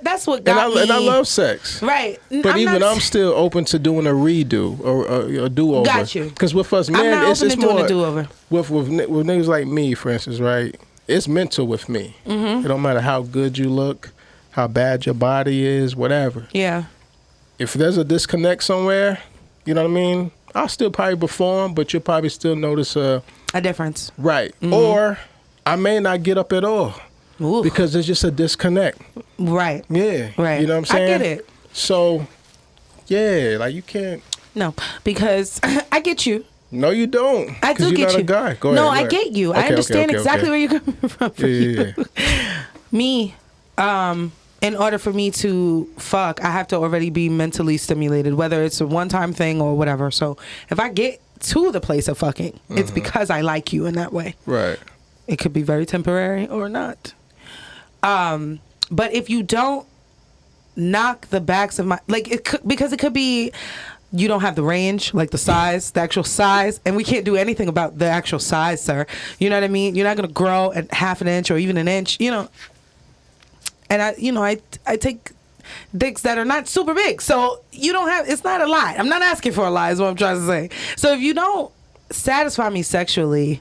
Speaker 1: That's what got me.
Speaker 2: And I love sex.
Speaker 1: Right.
Speaker 2: But I'm still open to doing a redo or a do-over.
Speaker 1: Got you.
Speaker 2: Because with us men,
Speaker 1: I'm not
Speaker 2: it's
Speaker 1: open to doing
Speaker 2: more
Speaker 1: a do-over.
Speaker 2: With niggas like me, for instance, right? It's mental with me. It don't matter how good you look, how bad your body is, whatever.
Speaker 1: Yeah.
Speaker 2: If there's a disconnect somewhere, you know what I mean? I'll still probably perform, but you'll probably still notice a
Speaker 1: difference.
Speaker 2: Right. Or I may not get up at all.
Speaker 1: Ooh.
Speaker 2: Because there's just a disconnect.
Speaker 1: Right.
Speaker 2: Yeah.
Speaker 1: Right.
Speaker 2: You know what I'm saying?
Speaker 1: I get it.
Speaker 2: So, yeah, like you can't.
Speaker 1: No, because I get you.
Speaker 2: No, you don't.
Speaker 1: I do
Speaker 2: you're
Speaker 1: get
Speaker 2: not
Speaker 1: you.
Speaker 2: A guy. Go
Speaker 1: no,
Speaker 2: ahead,
Speaker 1: I get you. I understand exactly where you're coming from.
Speaker 2: Yeah.
Speaker 1: Me, in order for me to fuck, I have to already be mentally stimulated, whether it's a one-time thing or whatever. So if I get to the place of fucking, it's because I like you in that way.
Speaker 2: Right.
Speaker 1: It could be very temporary or not. But if you don't knock the backs of my, like, because it could be you don't have the range, like the size, the actual size, and we can't do anything about the actual size, sir. You know what I mean? You're not gonna grow at half an inch or even an inch, And I take dicks that are not super big, so you don't have. It's not a lot. I'm not asking for a lot, is what I'm trying to say. So if you don't satisfy me sexually,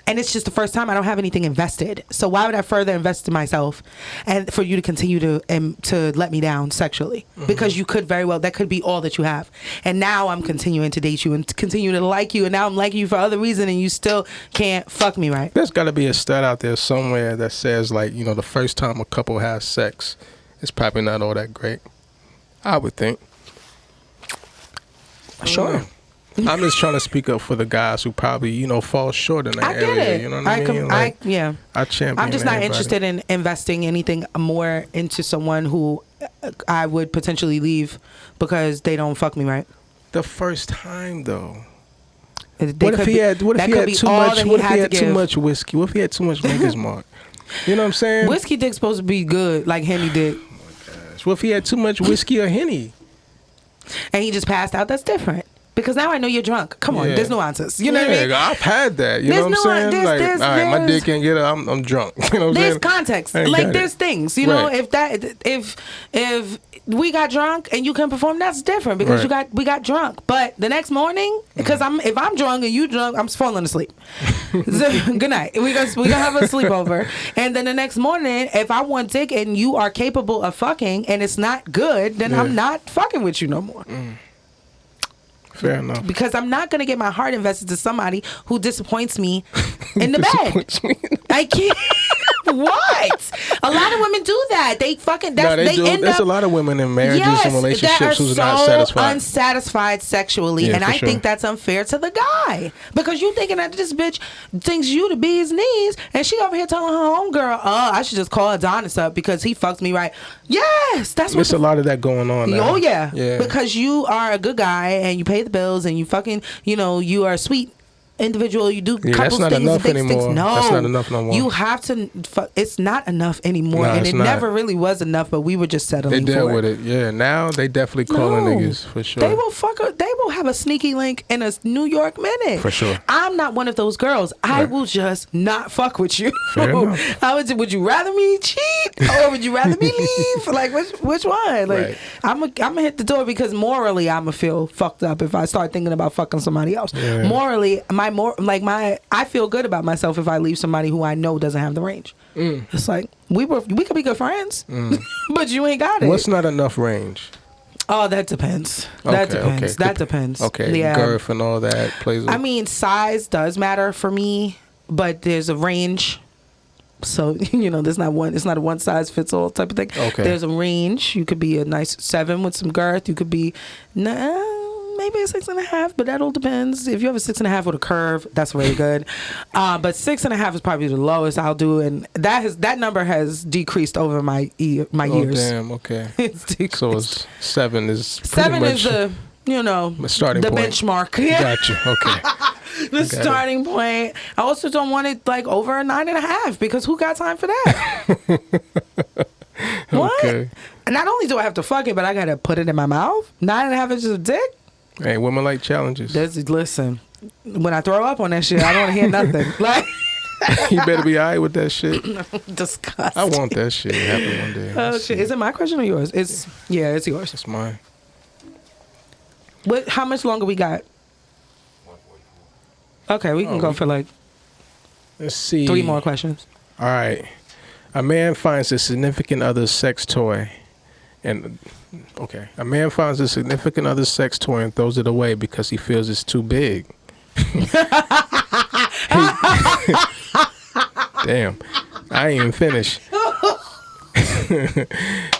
Speaker 1: And it's just the first time I don't have anything invested. So why would I further invest in myself and for you to continue to let me down sexually? Because you could very well, that could be all that you have. And now I'm continuing to date you and continue to like you. And now I'm liking you for other reason and you still can't fuck me right.
Speaker 2: There's got to be a stat out there somewhere that says, like, you know, the first time a couple has sex, it's probably not all that great. I would think.
Speaker 1: Sure.
Speaker 2: I'm just trying to speak up for the guys who probably, you know, fall short in that
Speaker 1: I get
Speaker 2: area.
Speaker 1: it.
Speaker 2: You know what I mean?
Speaker 1: Yeah.
Speaker 2: I champion
Speaker 1: I'm just not
Speaker 2: everybody.
Speaker 1: interested in investing anything more into someone who I would potentially leave because they don't fuck me right.
Speaker 2: The first time, though.
Speaker 1: What if he had too
Speaker 2: much whiskey? What if he had too much Maker's Mark? You know what I'm saying?
Speaker 1: Whiskey dick's supposed to be good, like Henny dick.
Speaker 2: Oh my gosh. What if he had too much whiskey or Henny?
Speaker 1: And he just passed out? That's different. Because now I know you're drunk. Come on, there's nuances. You know what I mean?
Speaker 2: I've had that. You know what I'm saying? Like, all right, my dick can't get it. I'm drunk. You know what I'm saying?
Speaker 1: There's context. Like, there's things. You know, if we got drunk and you can perform, that's different because we got drunk. But the next morning, because if I'm drunk and you drunk, I'm falling asleep. So, good night. We gonna have a sleepover, and then the next morning, if I want dick and you are capable of fucking and it's not good, then I'm not fucking with you no more.
Speaker 2: Fair enough.
Speaker 1: Because I'm not gonna get my heart invested to somebody who disappoints me in the bed. I can't. What? A lot of women do that. They fucking. There's
Speaker 2: a lot of women in marriages and relationships who's not satisfied.
Speaker 1: Unsatisfied sexually, and I think that's unfair to the guy because you thinking that this bitch thinks you the bee's knees, and she over here telling her homegirl, I should just call Adonis up because he fucks me right. Yes, that's what.
Speaker 2: There's a lot of that going on now.
Speaker 1: Oh yeah, because you are a good guy and you pay the bills and you fucking, you are a sweet individual. You do couple
Speaker 2: that's not
Speaker 1: things,
Speaker 2: enough
Speaker 1: big
Speaker 2: anymore.
Speaker 1: things. No,
Speaker 2: that's not enough no more.
Speaker 1: You have to. It's not enough anymore, and it never really was enough. But we were just settling.
Speaker 2: They dealt
Speaker 1: for
Speaker 2: with it. Yeah, now they definitely calling niggas for sure.
Speaker 1: They will They will have a sneaky link in a New York minute
Speaker 2: for sure.
Speaker 1: I'm not one of those girls. I will just not fuck with you.
Speaker 2: Fair enough.
Speaker 1: Would you rather me cheat or would you rather me leave? Like which one? Like I'm gonna hit the door because morally I'm gonna feel fucked up if I start thinking about fucking somebody else. Yeah. Morally, I feel good about myself if I leave somebody who I know doesn't have the range. It's like we could be good friends, but you ain't got it.
Speaker 2: What's not enough range?
Speaker 1: Oh, that depends. That depends.
Speaker 2: Okay, yeah. Girth and all that plays.
Speaker 1: I mean, size does matter for me, but there's a range. So there's not one. It's not a one size fits all type of thing. Okay. There's a range. You could be a nice 7 with some girth. You could be maybe a 6.5, but that all depends. If you have a 6.5 with a curve, that's very good. But 6.5 is probably the lowest I'll do, and that number has decreased over my years.
Speaker 2: Damn. Okay.
Speaker 1: It's decreased.
Speaker 2: So it's 7 is
Speaker 1: 7 is the
Speaker 2: starting
Speaker 1: the
Speaker 2: point.
Speaker 1: benchmark.
Speaker 2: Gotcha. Okay.
Speaker 1: The starting point. I also don't want it like over a 9.5 because who got time for that? What? Okay. And not only do I have to fuck it, but I gotta put it in my mouth. 9.5 inches of dick.
Speaker 2: Hey, women like challenges.
Speaker 1: Listen, when I throw up on that shit, I don't want to hear nothing. Like,
Speaker 2: you better be alright with that shit.
Speaker 1: Disgusting.
Speaker 2: I want that shit to happen one day.
Speaker 1: Oh shit! Is it my question or yours? It's yours.
Speaker 2: It's mine.
Speaker 1: How much longer we got? Okay, we can go for like.
Speaker 2: Let's see.
Speaker 1: 3 more questions.
Speaker 2: All right. A man finds a significant other's sex toy, and a man finds a significant other's sex toy and throws it away because he feels it's too big. Damn, I ain't even finished.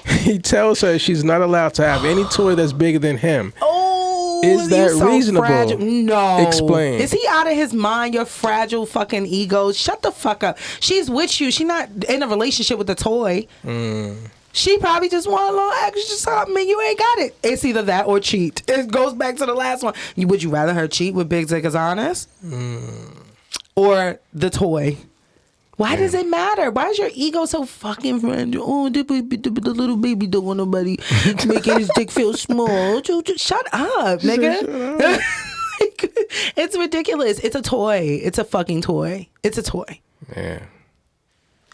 Speaker 2: He tells her she's not allowed to have any toy that's bigger than him. Is that reasonable?
Speaker 1: Fragile. No.
Speaker 2: Explain.
Speaker 1: Is he out of his mind? Your fragile fucking ego. Shut the fuck up. She's with you. She's not in a relationship with the toy. She probably just want a little extra something and you ain't got it. It's either that or cheat. It goes back to the last one. Would you rather her cheat with Big Dick is honest? Or the toy? Why does it matter? Why is your ego so fucking fragile? Oh, the little baby don't want nobody making his dick feel small. Shut up, nigga. It's ridiculous. It's a toy. It's a fucking toy. It's a toy.
Speaker 2: Yeah.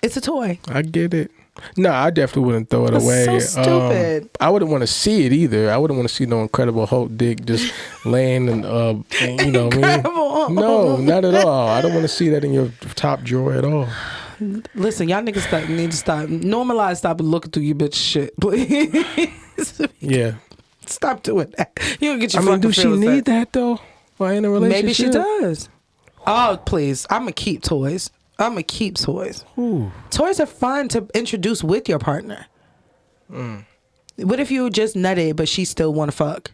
Speaker 1: It's a toy.
Speaker 2: I get it. No, I definitely wouldn't throw it away.
Speaker 1: So stupid.
Speaker 2: I wouldn't want to see it either. I wouldn't want to see no Incredible Hulk dick just laying and you know what I mean?
Speaker 1: Incredible all.
Speaker 2: No, not at all. I don't want to see that in your top drawer at all.
Speaker 1: Listen, y'all niggas need to stop. Normalize, stop looking through your bitch shit, please.
Speaker 2: Yeah.
Speaker 1: Stop doing that. You don't get your
Speaker 2: I mean, do she
Speaker 1: feelings
Speaker 2: need
Speaker 1: hurt.
Speaker 2: that though? Why in a relationship?
Speaker 1: Maybe she does. Oh, please. I'm going to keep toys. I'm going to keep toys.
Speaker 2: Ooh.
Speaker 1: Toys are fun to introduce with your partner. What if you just nutted, but she still want to fuck?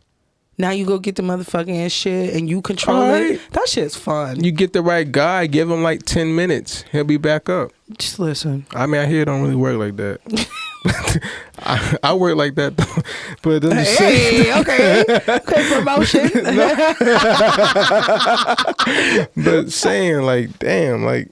Speaker 1: Now you go get the motherfucking shit and you control it. That shit's fun.
Speaker 2: You get the right guy, give him like 10 minutes. He'll be back up.
Speaker 1: Just listen.
Speaker 2: I mean, I hear it don't really work like that. I work like that though. But I'm just saying.
Speaker 1: Okay, promotion.
Speaker 2: But saying like, damn, like,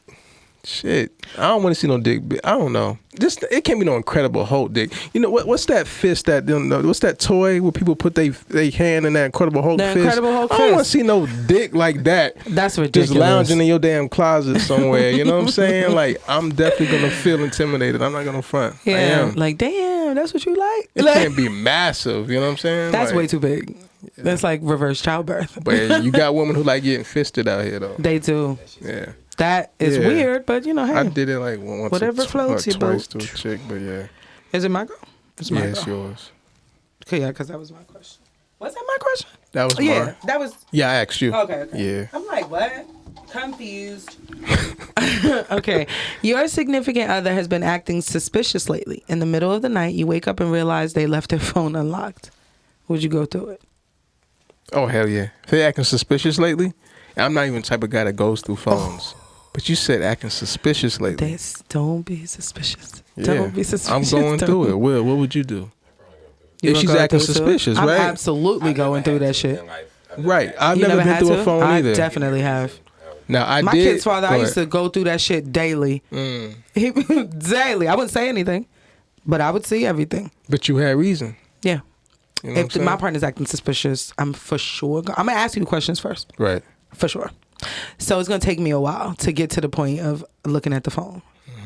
Speaker 2: shit. I don't want to see no dick. I don't know. Just it can't be no Incredible Hulk dick. You know what's that fist that what's that toy where people put they hand in that Incredible Hulk fist?
Speaker 1: Incredible Hulk
Speaker 2: I don't want
Speaker 1: fist.
Speaker 2: to see no dick like that.
Speaker 1: That's ridiculous.
Speaker 2: Just lounging in your damn closet somewhere. You know what I'm saying? Like I'm definitely gonna feel intimidated. I'm not gonna front. I am.
Speaker 1: Like damn, that's what you like.
Speaker 2: It can't be massive. You know what I'm saying?
Speaker 1: That's
Speaker 2: like,
Speaker 1: way too big. Yeah. That's like reverse childbirth.
Speaker 2: But you got women who like getting fisted out here though.
Speaker 1: They do.
Speaker 2: Yeah.
Speaker 1: That is weird, but you know, hey.
Speaker 2: I did it like once
Speaker 1: whatever floats your
Speaker 2: twice
Speaker 1: boat.
Speaker 2: to a chick, but yeah.
Speaker 1: Is it my girl? It's my
Speaker 2: It's
Speaker 1: girl.
Speaker 2: yours.
Speaker 1: Okay, yeah, because that was my question. Was that my question?
Speaker 2: That was
Speaker 1: yeah,
Speaker 2: mine.
Speaker 1: that was.
Speaker 2: Yeah, I asked you.
Speaker 1: Okay.
Speaker 2: Yeah.
Speaker 1: I'm like, what? Confused. Okay. Your significant other has been acting suspicious lately. In the middle of the night, you wake up and realize they left their phone unlocked. Would you go through it?
Speaker 2: Oh, hell yeah. They acting suspicious lately? I'm not even the type of guy that goes through phones. But you said acting suspicious lately.
Speaker 1: Don't be suspicious.
Speaker 2: Yeah.
Speaker 1: Don't be suspicious.
Speaker 2: I'm going through it. Will, what would you do?
Speaker 1: You
Speaker 2: if she's acting suspicious,
Speaker 1: I'm
Speaker 2: right?
Speaker 1: absolutely going through that shit.
Speaker 2: Right. I've
Speaker 1: You
Speaker 2: never been
Speaker 1: had
Speaker 2: through
Speaker 1: to?
Speaker 2: a phone either.
Speaker 1: I definitely have.
Speaker 2: Now,
Speaker 1: My
Speaker 2: did.
Speaker 1: kid's father, I
Speaker 2: Go
Speaker 1: used to go through that shit daily. Daily. I wouldn't say anything, but I would see everything.
Speaker 2: But you had reason.
Speaker 1: Yeah.
Speaker 2: You know
Speaker 1: If my partner's acting suspicious, I'm for sure. I'm going to ask you questions first.
Speaker 2: Right.
Speaker 1: For sure. So it's going to take me a while to get to the point of looking at the phone.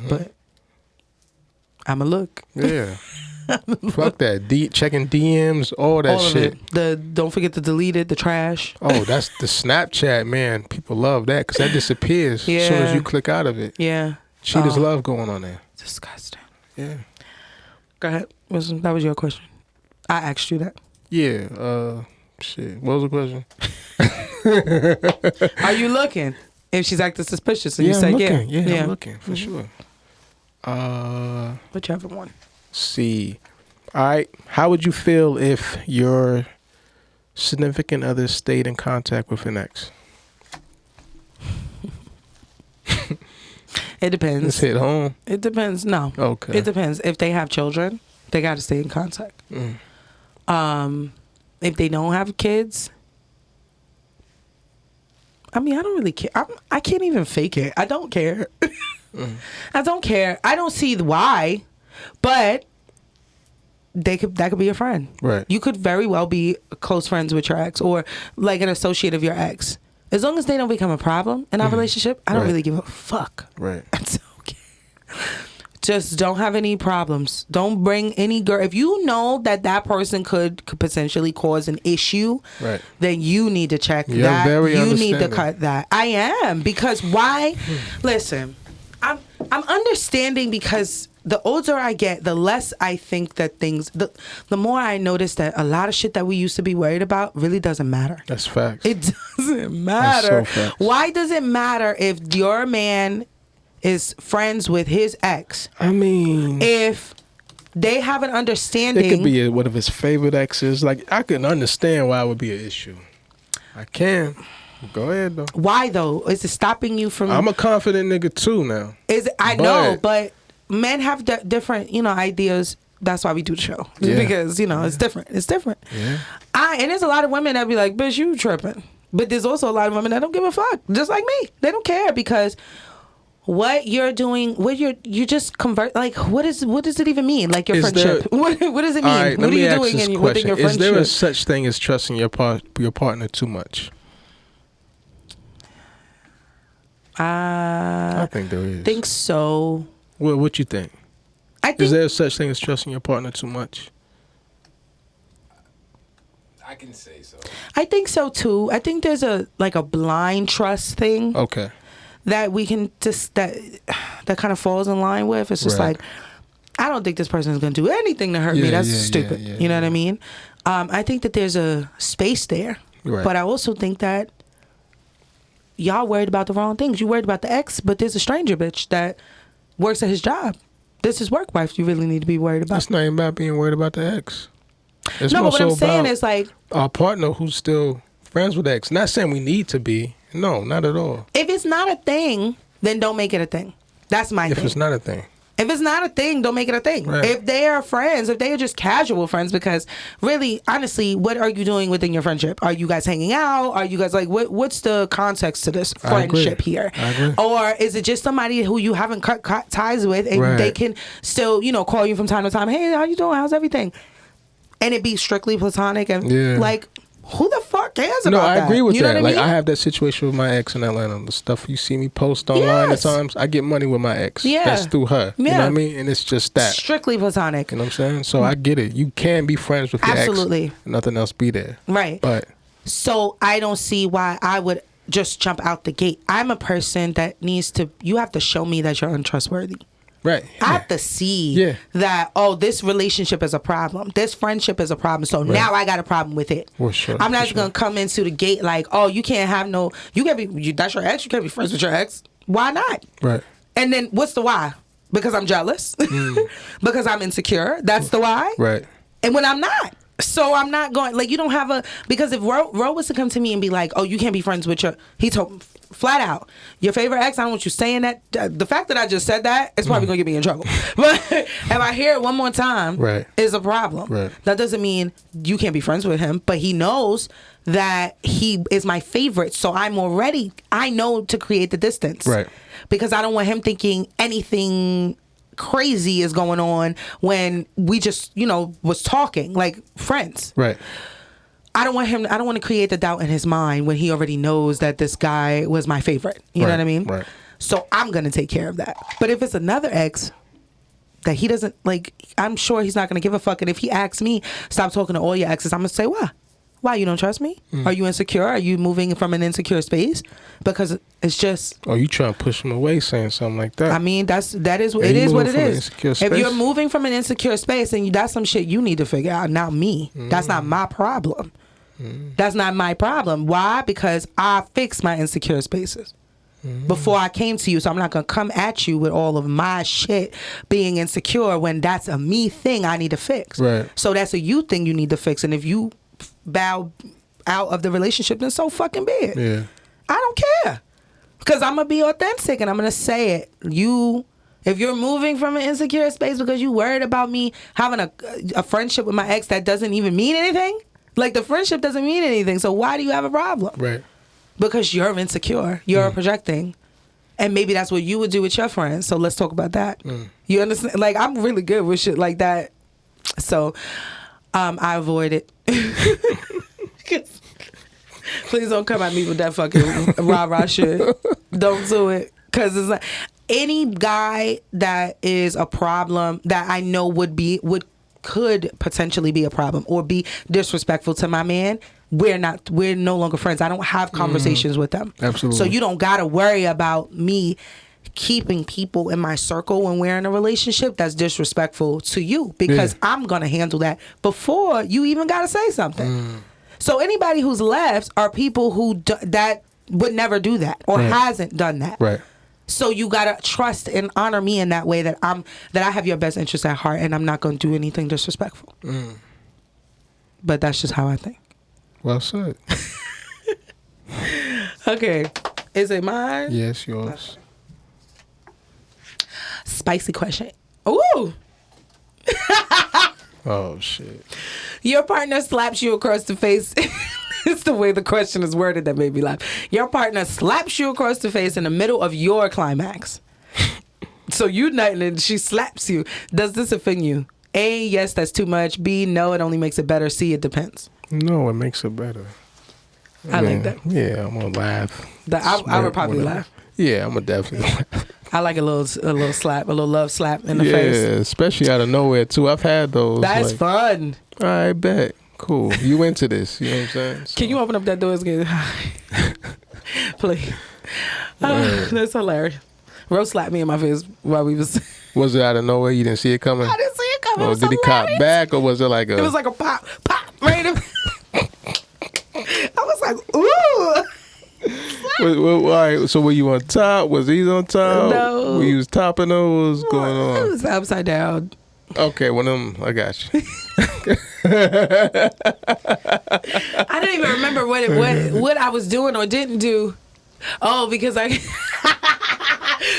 Speaker 1: But I'm going to look.
Speaker 2: Yeah. Fuck that. Checking DMs, all that shit.
Speaker 1: Don't forget to delete it, the trash.
Speaker 2: Oh, that's the Snapchat, man. People love that because that disappears as soon as you click out of it.
Speaker 1: Yeah.
Speaker 2: Cheaters love going on there.
Speaker 1: Disgusting.
Speaker 2: Yeah.
Speaker 1: Go ahead. That was your question. I asked you that.
Speaker 2: Yeah. Shit. What was the question?
Speaker 1: Are you looking? If she's acting suspicious, and
Speaker 2: Yeah,
Speaker 1: you say
Speaker 2: I'm looking.
Speaker 1: yeah.
Speaker 2: Yeah, I'm looking for sure.
Speaker 1: Whichever one.
Speaker 2: See. All right. How would you feel if your significant other stayed in contact with an ex?
Speaker 1: It depends.
Speaker 2: Let's hit home.
Speaker 1: It depends. No.
Speaker 2: Okay.
Speaker 1: It depends. If they have children, they got to stay in contact. If they don't have kids, I mean, I don't really care. I can't even fake it. I don't care. I don't care. I don't see why, but that could be a friend.
Speaker 2: Right.
Speaker 1: You could very well be close friends with your ex or like an associate of your ex. As long as they don't become a problem in our relationship, I don't really give a fuck.
Speaker 2: Right.
Speaker 1: It's okay. Just don't have any problems. Don't bring any girl. If you know that person could potentially cause an issue,
Speaker 2: Right.
Speaker 1: then you need to check
Speaker 2: You're
Speaker 1: that.
Speaker 2: very
Speaker 1: You need to
Speaker 2: understanding.
Speaker 1: cut that. I am, because why? Listen, I'm understanding because the older I get, the less I think that the more I notice that a lot of shit that we used to be worried about really doesn't matter.
Speaker 2: That's facts.
Speaker 1: It doesn't matter.
Speaker 2: That's so facts.
Speaker 1: Why does it matter if your man is friends with his ex?
Speaker 2: I mean,
Speaker 1: If they have an understanding.
Speaker 2: it could be one of his favorite exes. Like, I can understand why it would be an issue. I can. Go ahead, though.
Speaker 1: Why though? Is it stopping you from?
Speaker 2: I'm a confident nigga, too, now.
Speaker 1: I know, but men have different, ideas. That's why we do the show.
Speaker 2: Yeah.
Speaker 1: Because, it's different. It's different.
Speaker 2: Yeah.
Speaker 1: And there's a lot of women that be like, bitch, you tripping. But there's also a lot of women that don't give a fuck. Just like me. They don't care because what you're doing, you just convert, like, what does it even mean? Like your friendship. What does it mean?
Speaker 2: All right,
Speaker 1: what
Speaker 2: let
Speaker 1: are
Speaker 2: me
Speaker 1: you
Speaker 2: ask
Speaker 1: doing
Speaker 2: this
Speaker 1: within
Speaker 2: question.
Speaker 1: your
Speaker 2: Is
Speaker 1: friendship?
Speaker 2: there a such thing as trusting your partner too much? I think there is.
Speaker 1: Think so.
Speaker 2: Well, what you think?
Speaker 1: I think
Speaker 2: Is there a such thing as trusting your partner too much?
Speaker 3: I can say so.
Speaker 1: I think so too. I think there's a blind trust thing.
Speaker 2: Okay.
Speaker 1: That we can just that kind of falls in line with. It's just like, I don't think this person is going to do anything to hurt me. That's stupid. You know what I mean? I think that there's a space there, but I also think that y'all worried about the wrong things. You worried about the ex, but there's a stranger bitch that works at his job. This is work wife you really need to be worried about.
Speaker 2: It's not even about being worried about the ex. It's
Speaker 1: no,
Speaker 2: more
Speaker 1: but what
Speaker 2: so
Speaker 1: I'm saying
Speaker 2: about
Speaker 1: is like
Speaker 2: our partner who's still friends with the ex. Not saying we need to be. No, not at all.
Speaker 1: If it's not a thing, then don't make it a thing. That's my thing.
Speaker 2: If it's not a thing.
Speaker 1: If it's not a thing, don't make it a thing.
Speaker 2: Right.
Speaker 1: If they are friends, if they are just casual friends, because really, honestly, what are you doing within your friendship? Are you guys hanging out? Are you guys like, what's the context to this friendship here?
Speaker 2: I agree.
Speaker 1: Or is it just somebody who you haven't cut ties with and they can still, call you from time to time, hey, how you doing? How's everything? And it be strictly platonic and like, who the fuck cares about that?
Speaker 2: No, I agree with
Speaker 1: you know
Speaker 2: that.
Speaker 1: what I
Speaker 2: like,
Speaker 1: mean?
Speaker 2: I have that situation with my ex in Atlanta. The stuff you see me post online at times, I get money with my ex.
Speaker 1: Yeah.
Speaker 2: That's through her. You know what I mean? And it's just that.
Speaker 1: Strictly platonic.
Speaker 2: You know what I'm saying? So I get it. You can be friends with your
Speaker 1: Absolutely.
Speaker 2: ex. Nothing else be there.
Speaker 1: Right.
Speaker 2: But
Speaker 1: so I don't see why I would just jump out the gate. I'm a person that you have to show me that you're untrustworthy.
Speaker 2: Right.
Speaker 1: I have to see that, this relationship is a problem. This friendship is a problem. So now I got a problem with it.
Speaker 2: For sure.
Speaker 1: I'm not just going to come into the gate like, you can't have you can't be, that's your ex. You can't be friends with your ex. Why not?
Speaker 2: Right.
Speaker 1: And then what's the why? Because I'm jealous? Because I'm insecure? That's the why?
Speaker 2: Right.
Speaker 1: And when I'm not. So I'm not going, like, you don't have because if Ro was to come to me and be like, you can't be friends with he told me flat out, your favorite ex, I don't want you saying that. The fact that I just said that, it's probably going to get me in trouble. But if I hear it one more time, is a problem.
Speaker 2: Right.
Speaker 1: That doesn't mean you can't be friends with him, but he knows that he is my favorite. So I know to create the distance.
Speaker 2: Right.
Speaker 1: Because I don't want him thinking anything crazy is going on when we just was talking like friends.
Speaker 2: Right.
Speaker 1: I don't want to create the doubt in his mind when he already knows that this guy was my favorite. You know what I mean?
Speaker 2: Right.
Speaker 1: So I'm gonna take care of that. But if it's another ex that he doesn't like, I'm sure he's not gonna give a fuck. And if he asks me, stop talking to all your exes, I'm gonna say, why? Why, you don't trust me? Are you insecure? Are you moving from an insecure space? Because it's just...
Speaker 2: Oh, you trying to push him away saying something like that.
Speaker 1: I mean, it is what it is. If you're
Speaker 2: moving
Speaker 1: moving from an insecure space, then that's some shit you need to figure out, not me. That's not my problem. That's not my problem. Why? Because I fixed my insecure spaces before I came to you. So I'm not going to come at you with all of my shit being insecure when that's a me thing I need to fix.
Speaker 2: Right.
Speaker 1: So that's a you thing you need to fix. And if you bow out of the relationship, then so fucking be it.
Speaker 2: Yeah.
Speaker 1: I don't care. Because I'm going to be authentic and I'm going to say it. If you're moving from an insecure space because you worried about me having a friendship with my ex that doesn't even mean anything, like the friendship doesn't mean anything. So why do you have a problem?
Speaker 2: Right.
Speaker 1: Because you're insecure. You're projecting. And maybe that's what you would do with your friends. So let's talk about that. You understand? Like, I'm really good with shit like that. So I avoid it. Please don't come at me with that fucking rah-rah shit. Don't do it. Because it's like any guy that is a problem that I know could potentially be a problem or be disrespectful to my man, we're no longer friends. I don't have conversations with them.
Speaker 2: Absolutely.
Speaker 1: So you don't gotta worry about me keeping people in my circle when we're in a relationship that's disrespectful to you, because I'm gonna handle that before you even gotta say something. So anybody who's left are people who that would never do that or hasn't done that.
Speaker 2: Right.
Speaker 1: So you gotta trust and honor me in that way, that I have your best interest at heart and I'm not gonna do anything disrespectful. But that's just how I think.
Speaker 2: Well said.
Speaker 1: Okay, is it mine?
Speaker 2: Yes, yours.
Speaker 1: Spicy question. Ooh.
Speaker 2: Oh shit.
Speaker 1: Your partner slaps you across the face. It's the way the question is worded that made me laugh. Your partner slaps you across the face in the middle of your climax. So you nutting and she slaps you. Does this offend you? A, yes, that's too much. B, no, it only makes it better. C, it depends.
Speaker 2: No, it makes it better.
Speaker 1: I like that.
Speaker 2: Yeah, I'm gonna laugh.
Speaker 1: I would probably laugh.
Speaker 2: Yeah, I'm gonna definitely laugh.
Speaker 1: I like a little slap, a little love slap in the face.
Speaker 2: Yeah, especially out of nowhere too. I've had those.
Speaker 1: That's fun.
Speaker 2: I bet. Cool. You into this? You know what I'm saying? So.
Speaker 1: Can you open up that door again? Please. That's hilarious. Rose slapped me in my face while we was.
Speaker 2: Was it out of nowhere? You didn't see it coming?
Speaker 1: I didn't see it coming.
Speaker 2: Or did he cop back, or was it like a?
Speaker 1: It was like a pop, right? I was like, ooh.
Speaker 2: All right. So were you on top? Was he on top?
Speaker 1: No.
Speaker 2: Were you was topping her? What was going on?
Speaker 1: It was upside down.
Speaker 2: Okay, I got you.
Speaker 1: I don't even remember what I was doing or didn't do. Oh, because I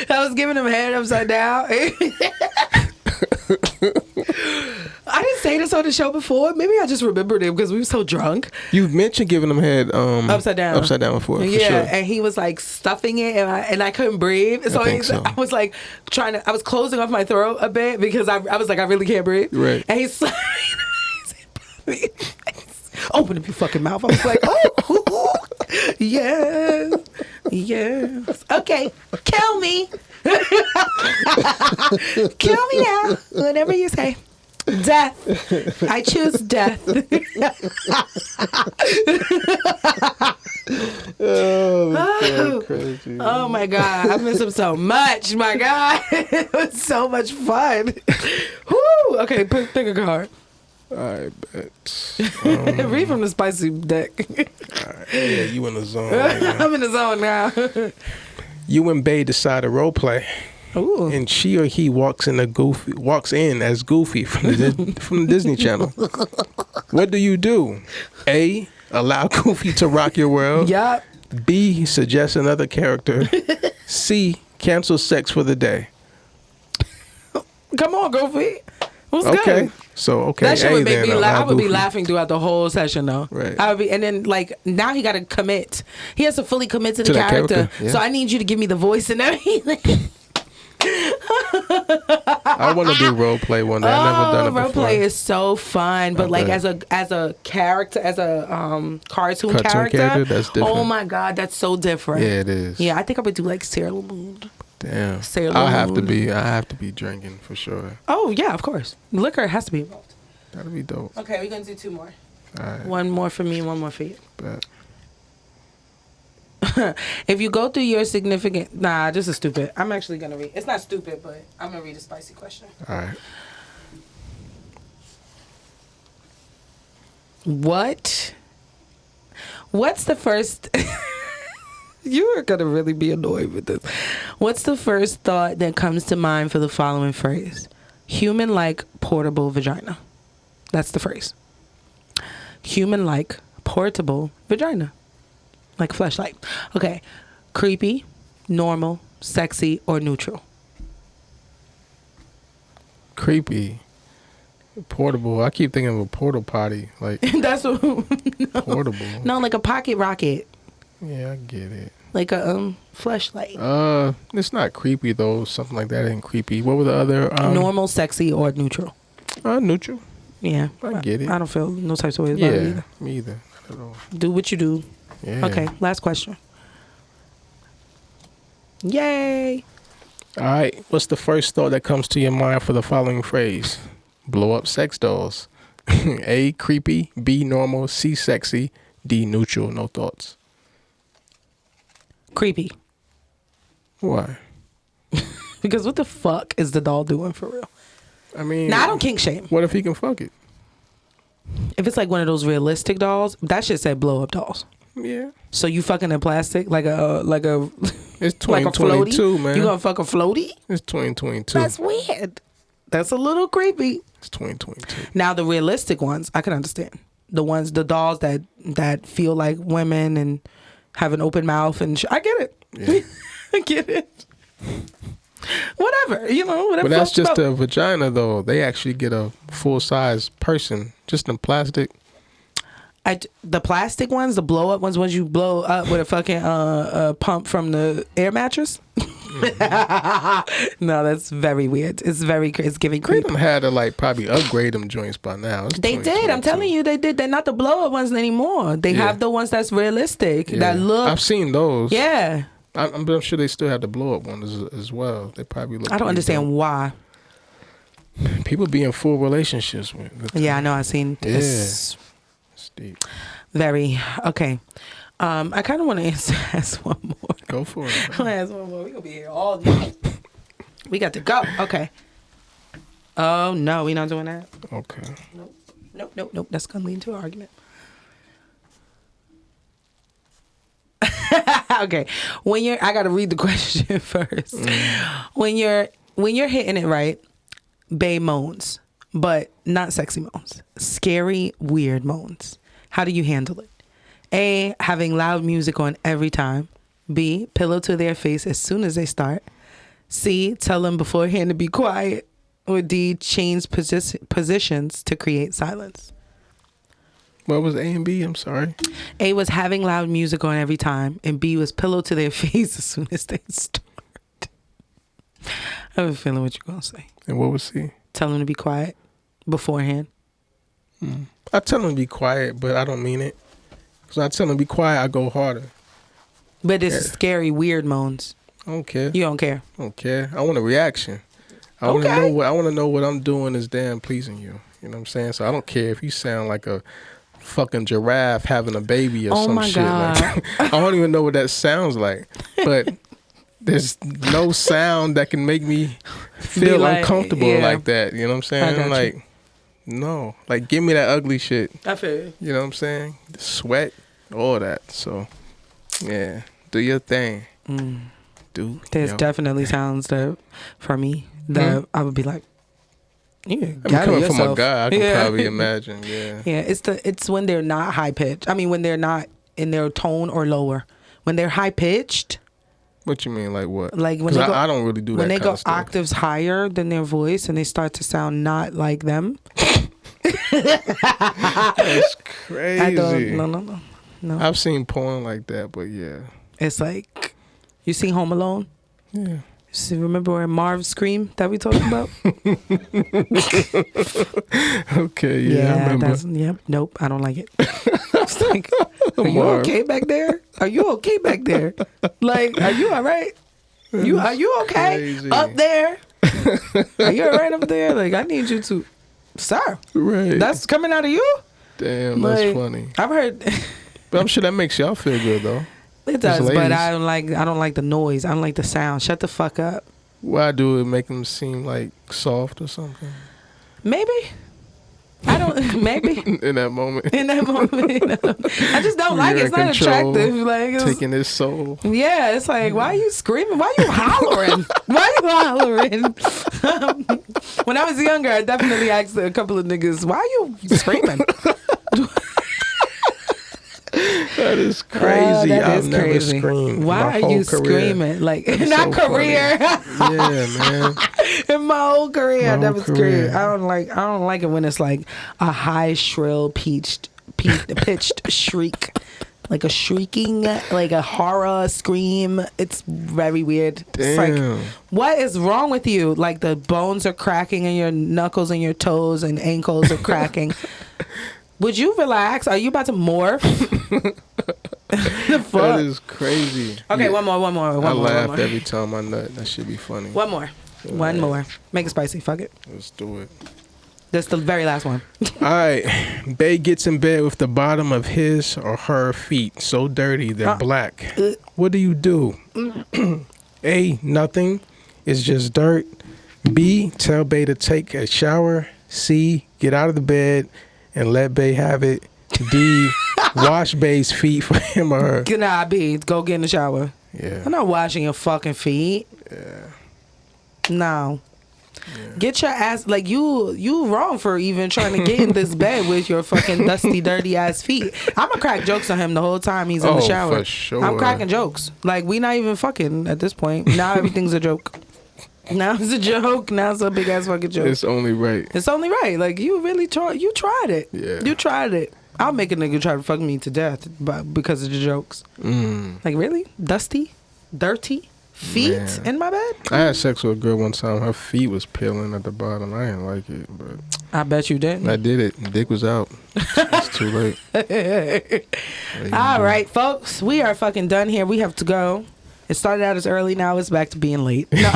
Speaker 1: was giving him head upside down. I didn't say this on the show before. Maybe I just remembered it because we were so drunk.
Speaker 2: You've mentioned giving him head
Speaker 1: upside down
Speaker 2: before.
Speaker 1: Yeah,
Speaker 2: for sure.
Speaker 1: And he was like stuffing it, and I couldn't breathe. So I was like I was closing off my throat a bit because I was like, I really can't breathe.
Speaker 2: Right.
Speaker 1: And he said, open up your fucking mouth. I was like, oh, yes, okay, kill me. Kill me now. Whatever you say. Death. I choose death.
Speaker 2: Crazy.
Speaker 1: Oh my God. I miss him so much. My God. It was so much fun. Woo. Okay, pick a card.
Speaker 2: I bet.
Speaker 1: Read from the spicy deck.
Speaker 2: Right. Yeah, you in the zone right now.
Speaker 1: I'm in the zone now.
Speaker 2: You and Bae decide to role play.
Speaker 1: Ooh.
Speaker 2: And she or he walks in as Goofy from the Disney Channel. What do you do? A, allow Goofy to rock your world.
Speaker 1: Yup.
Speaker 2: B, suggest another character. C, cancel sex for the day.
Speaker 1: Come on, Goofy. What's
Speaker 2: Okay.
Speaker 1: good?
Speaker 2: So
Speaker 1: That shit would make me laugh. I would be
Speaker 2: Goofy.
Speaker 1: laughing throughout the whole session, though.
Speaker 2: Right.
Speaker 1: I would be, and then like now he got to commit. He has to fully commit to the
Speaker 2: that
Speaker 1: character.
Speaker 2: Yeah.
Speaker 1: So I need you to give me the voice and everything.
Speaker 2: I want to do role play one day. I've never done it
Speaker 1: role
Speaker 2: before.
Speaker 1: play is so fun, but like
Speaker 2: bet.
Speaker 1: as a character, as a cartoon
Speaker 2: character, that's different.
Speaker 1: Oh my God, that's so different.
Speaker 2: Yeah, it is.
Speaker 1: Yeah, I think I would do like Sailor Moon.
Speaker 2: Damn.
Speaker 1: Sailor
Speaker 2: I have
Speaker 1: Moon.
Speaker 2: to be drinking for sure.
Speaker 1: Oh yeah, of course. Liquor has to be involved.
Speaker 2: That'll be dope.
Speaker 1: Okay, we're gonna do 2 more.
Speaker 2: All right.
Speaker 1: One more for me, one more for you.
Speaker 2: Bet.
Speaker 1: If you go through your significant... Nah, this is stupid. I'm actually going to read... It's not stupid, but I'm going to read a spicy question.
Speaker 2: All right.
Speaker 1: What's the first... You are going to really be annoyed with this. What's the first thought that comes to mind for the following phrase? Human-like portable vagina. That's the phrase. Human-like portable vagina. Like a fleshlight. Okay. Creepy, normal, sexy, or neutral?
Speaker 2: Creepy. Portable. I keep thinking of a portal potty. Like
Speaker 1: That's what...
Speaker 2: portable.
Speaker 1: No, like a pocket rocket.
Speaker 2: Yeah, I get it.
Speaker 1: Like a fleshlight.
Speaker 2: It's not creepy though. Something like that ain't creepy. What were the other?
Speaker 1: Normal, sexy, or neutral?
Speaker 2: Neutral.
Speaker 1: Yeah.
Speaker 2: I get it.
Speaker 1: I don't feel no types of ways about it
Speaker 2: Yeah,
Speaker 1: either.
Speaker 2: me either. Not at all.
Speaker 1: Do what you do.
Speaker 2: Yeah.
Speaker 1: Okay, last question. Yay.
Speaker 2: All right. What's the first thought that comes to your mind for the following phrase? Blow up sex dolls. A, creepy. B, normal. C, sexy. D, neutral. No thoughts.
Speaker 1: Creepy.
Speaker 2: Why?
Speaker 1: Because what the fuck is the doll doing for real?
Speaker 2: I mean,
Speaker 1: Nah, I don't kink shame.
Speaker 2: what if he can fuck it?
Speaker 1: If it's like one of those realistic dolls, that shit said blow up dolls.
Speaker 2: Yeah.
Speaker 1: So you fucking in plastic like a
Speaker 2: It's
Speaker 1: like a
Speaker 2: 2022,
Speaker 1: floaty?
Speaker 2: man.
Speaker 1: You gonna fuck a floaty?
Speaker 2: It's 2022.
Speaker 1: That's weird. That's a little creepy.
Speaker 2: It's 2022.
Speaker 1: Now the realistic ones, I can understand. The dolls that feel like women and have an open mouth and I get it.
Speaker 2: Yeah.
Speaker 1: I get it. Whatever, whatever.
Speaker 2: But that's just
Speaker 1: about.
Speaker 2: a vagina, though. They actually get a full-size person, just in plastic.
Speaker 1: The plastic ones, the blow-up ones you blow up with a fucking pump from the air mattress. No, that's very weird. It's giving
Speaker 2: They
Speaker 1: creep.
Speaker 2: done had to probably upgrade them joints by now. It's
Speaker 1: They did. I'm
Speaker 2: 2022.
Speaker 1: telling you, they did. They're not the blow-up ones anymore. They
Speaker 2: Yeah.
Speaker 1: have the ones that's realistic.
Speaker 2: Yeah.
Speaker 1: That look.
Speaker 2: I've seen those.
Speaker 1: Yeah.
Speaker 2: I'm sure they still have the blow-up ones as well. They probably look.
Speaker 1: I don't
Speaker 2: pretty
Speaker 1: understand why.
Speaker 2: dope. People be in full relationships with them.
Speaker 1: Yeah, I know. I've seen.
Speaker 2: Yeah. Deep.
Speaker 1: Very. Okay. I kind of want to ask one more.
Speaker 2: Go for it.
Speaker 1: I'm gonna ask one more. We're gonna be here all day. We got to go. Okay. Oh no, we're not doing that.
Speaker 2: Okay.
Speaker 1: Nope. That's gonna lead to an argument. Okay. I gotta read the question first. When you're hitting it right, bae moans, but not sexy moans. Scary, weird moans. How do you handle it? A, having loud music on every time. B, pillow to their face as soon as they start. C, tell them beforehand to be quiet. Or D, change positions to create silence.
Speaker 2: What was A and B? I'm sorry.
Speaker 1: A was having loud music on every time, and B was pillow to their face as soon as they start. I have a feeling what you're going to say.
Speaker 2: And what was C?
Speaker 1: Tell them to be quiet beforehand.
Speaker 2: I tell them to be quiet, but I don't mean it. Because I tell them to be quiet, I go harder.
Speaker 1: But it's scary, weird moans.
Speaker 2: I don't care.
Speaker 1: You don't care?
Speaker 2: I don't care. I want a reaction. I want to know what I'm doing is damn pleasing you. You know what I'm saying? So I don't care if you sound like a fucking giraffe having a baby or some shit. Like, I don't even know what that sounds like. But there's no sound that can make me feel uncomfortable like that. You know what I'm saying? I'm like, no. Like, give me that ugly shit.
Speaker 1: I feel you.
Speaker 2: You know what I'm saying? The sweat, all that. So, yeah. Do your thing.
Speaker 1: There's definitely sounds that, for me, that I would be like,
Speaker 2: coming from a guy, I can probably imagine. Yeah. Yeah.
Speaker 1: It's when they're not high pitched. I mean, when they're not in their tone or lower. When they're high pitched.
Speaker 2: What you mean, like what?
Speaker 1: Like when I
Speaker 2: don't really do that.
Speaker 1: When they
Speaker 2: kind
Speaker 1: go
Speaker 2: of stuff.
Speaker 1: octaves higher than their voice and they start to sound not like them.
Speaker 2: That's crazy.
Speaker 1: No.
Speaker 2: I've seen porn like that, but yeah.
Speaker 1: It's like, you seen Home Alone?
Speaker 2: Yeah.
Speaker 1: Remember where Marv screamed that we talked about?
Speaker 2: Okay, yeah, I remember.
Speaker 1: Nope, I don't like it. It's like, are you okay back there? Are you okay back there? Like, are you all right? Are you okay
Speaker 2: crazy.
Speaker 1: Up there? Are you all right up there? Like, I need you to, sir.
Speaker 2: Right.
Speaker 1: That's coming out of you?
Speaker 2: Damn, that's funny.
Speaker 1: I've heard.
Speaker 2: But I'm sure that makes y'all feel good though.
Speaker 1: It does, but I don't like the noise. I don't like the sound. Shut the fuck up.
Speaker 2: Why do it make them seem like soft or something?
Speaker 1: Maybe. I don't. Maybe.
Speaker 2: In that moment.
Speaker 1: I just don't like it. It's not attractive. Like
Speaker 2: taking his soul.
Speaker 1: Yeah, it's like, why are you screaming? Why are you hollering? When I was younger, I definitely asked a couple of niggas, why are you screaming?
Speaker 2: That is crazy. I've never screamed.
Speaker 1: Why are you screaming? Like, in my career.
Speaker 2: Yeah, man.
Speaker 1: In my whole career, I never screamed. I don't like it when it's like a high, shrill, pitched shriek. Like a shrieking, like a horror scream. It's very weird.
Speaker 2: Damn.
Speaker 1: It's like, what is wrong with you? Like the bones are cracking and your knuckles and your toes and ankles are cracking. Would you relax? Are you about to morph? The fuck?
Speaker 2: That is crazy.
Speaker 1: Okay, one more.
Speaker 2: I laugh every time I nut. That should be funny.
Speaker 1: One more. One more. Make it spicy. Fuck it.
Speaker 2: Let's do it.
Speaker 1: That's the very last one.
Speaker 2: All right. Bae gets in bed with the bottom of his or her feet so dirty they're black. What do you do? A, nothing. It's just dirt. B, tell Bae to take a shower. C, get out of the bed and let Bae have it. D, wash Bae's feet for him or her.
Speaker 1: Nah, B, go get in the shower.
Speaker 2: Yeah.
Speaker 1: I'm not washing your fucking feet.
Speaker 2: Yeah.
Speaker 1: No. Yeah. Get your ass, like, you wrong for even trying to get in this bed with your fucking dusty, dirty ass feet. I'm gonna crack jokes on him the whole time he's in the shower.
Speaker 2: For sure.
Speaker 1: I'm cracking jokes. Like, we not even fucking at this point. Now everything's a joke. Now it's a joke. Now it's a big ass fucking joke.
Speaker 2: It's only right.
Speaker 1: It's only right. Like, you really tried it.
Speaker 2: Yeah.
Speaker 1: You tried it. I'll make a nigga try to fuck me to death because of the jokes. Like, really? Dusty? Dirty? Feet in my bed?
Speaker 2: I had sex with a girl one time. Her feet was peeling at the bottom. I didn't like it, but
Speaker 1: I bet you didn't.
Speaker 2: I did it. Dick was out. It's too late.
Speaker 1: All right, folks. We are fucking done here. We have to go. It started out as early, now it's back to being late. No.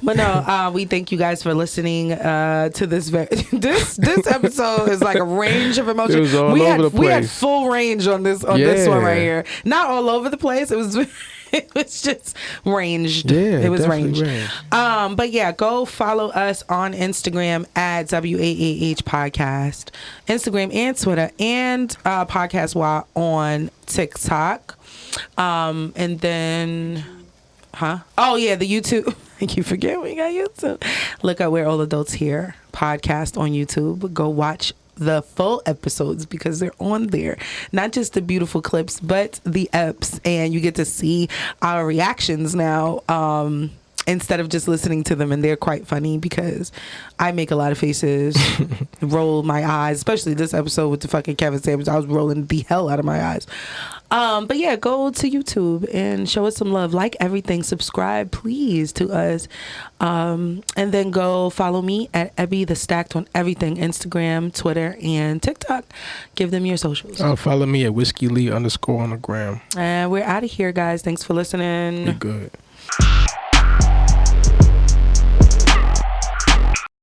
Speaker 1: But no, we thank you guys for listening to this. This episode is like a range of emotions.
Speaker 2: It was all over the place.
Speaker 1: We had full range on this one right here. Not all over the place. It was just ranged.
Speaker 2: Yeah,
Speaker 1: it was
Speaker 2: definitely
Speaker 1: ranged. But yeah, go follow us on Instagram at WAAH Podcast, Instagram and Twitter, and Podcast Waah on TikTok. And then, oh yeah, the YouTube. You forget we got YouTube. Look at We're All Adults Here podcast on YouTube. Go watch the full episodes because they're on there. Not just the beautiful clips, but the eps, and you get to see our reactions now. Instead of just listening to them, and they're quite funny because I make a lot of faces, roll my eyes, especially this episode with the fucking Kevin Samuels. I was rolling the hell out of my eyes. But yeah, go to YouTube and show us some love. Like everything, subscribe please to us, and then go follow me at Ebby the Stacked on everything: Instagram, Twitter, and TikTok. Give them your socials.
Speaker 2: Follow me at Whiskey Lee _ on the gram.
Speaker 1: And we're out of here, guys. Thanks for listening.
Speaker 2: Be good.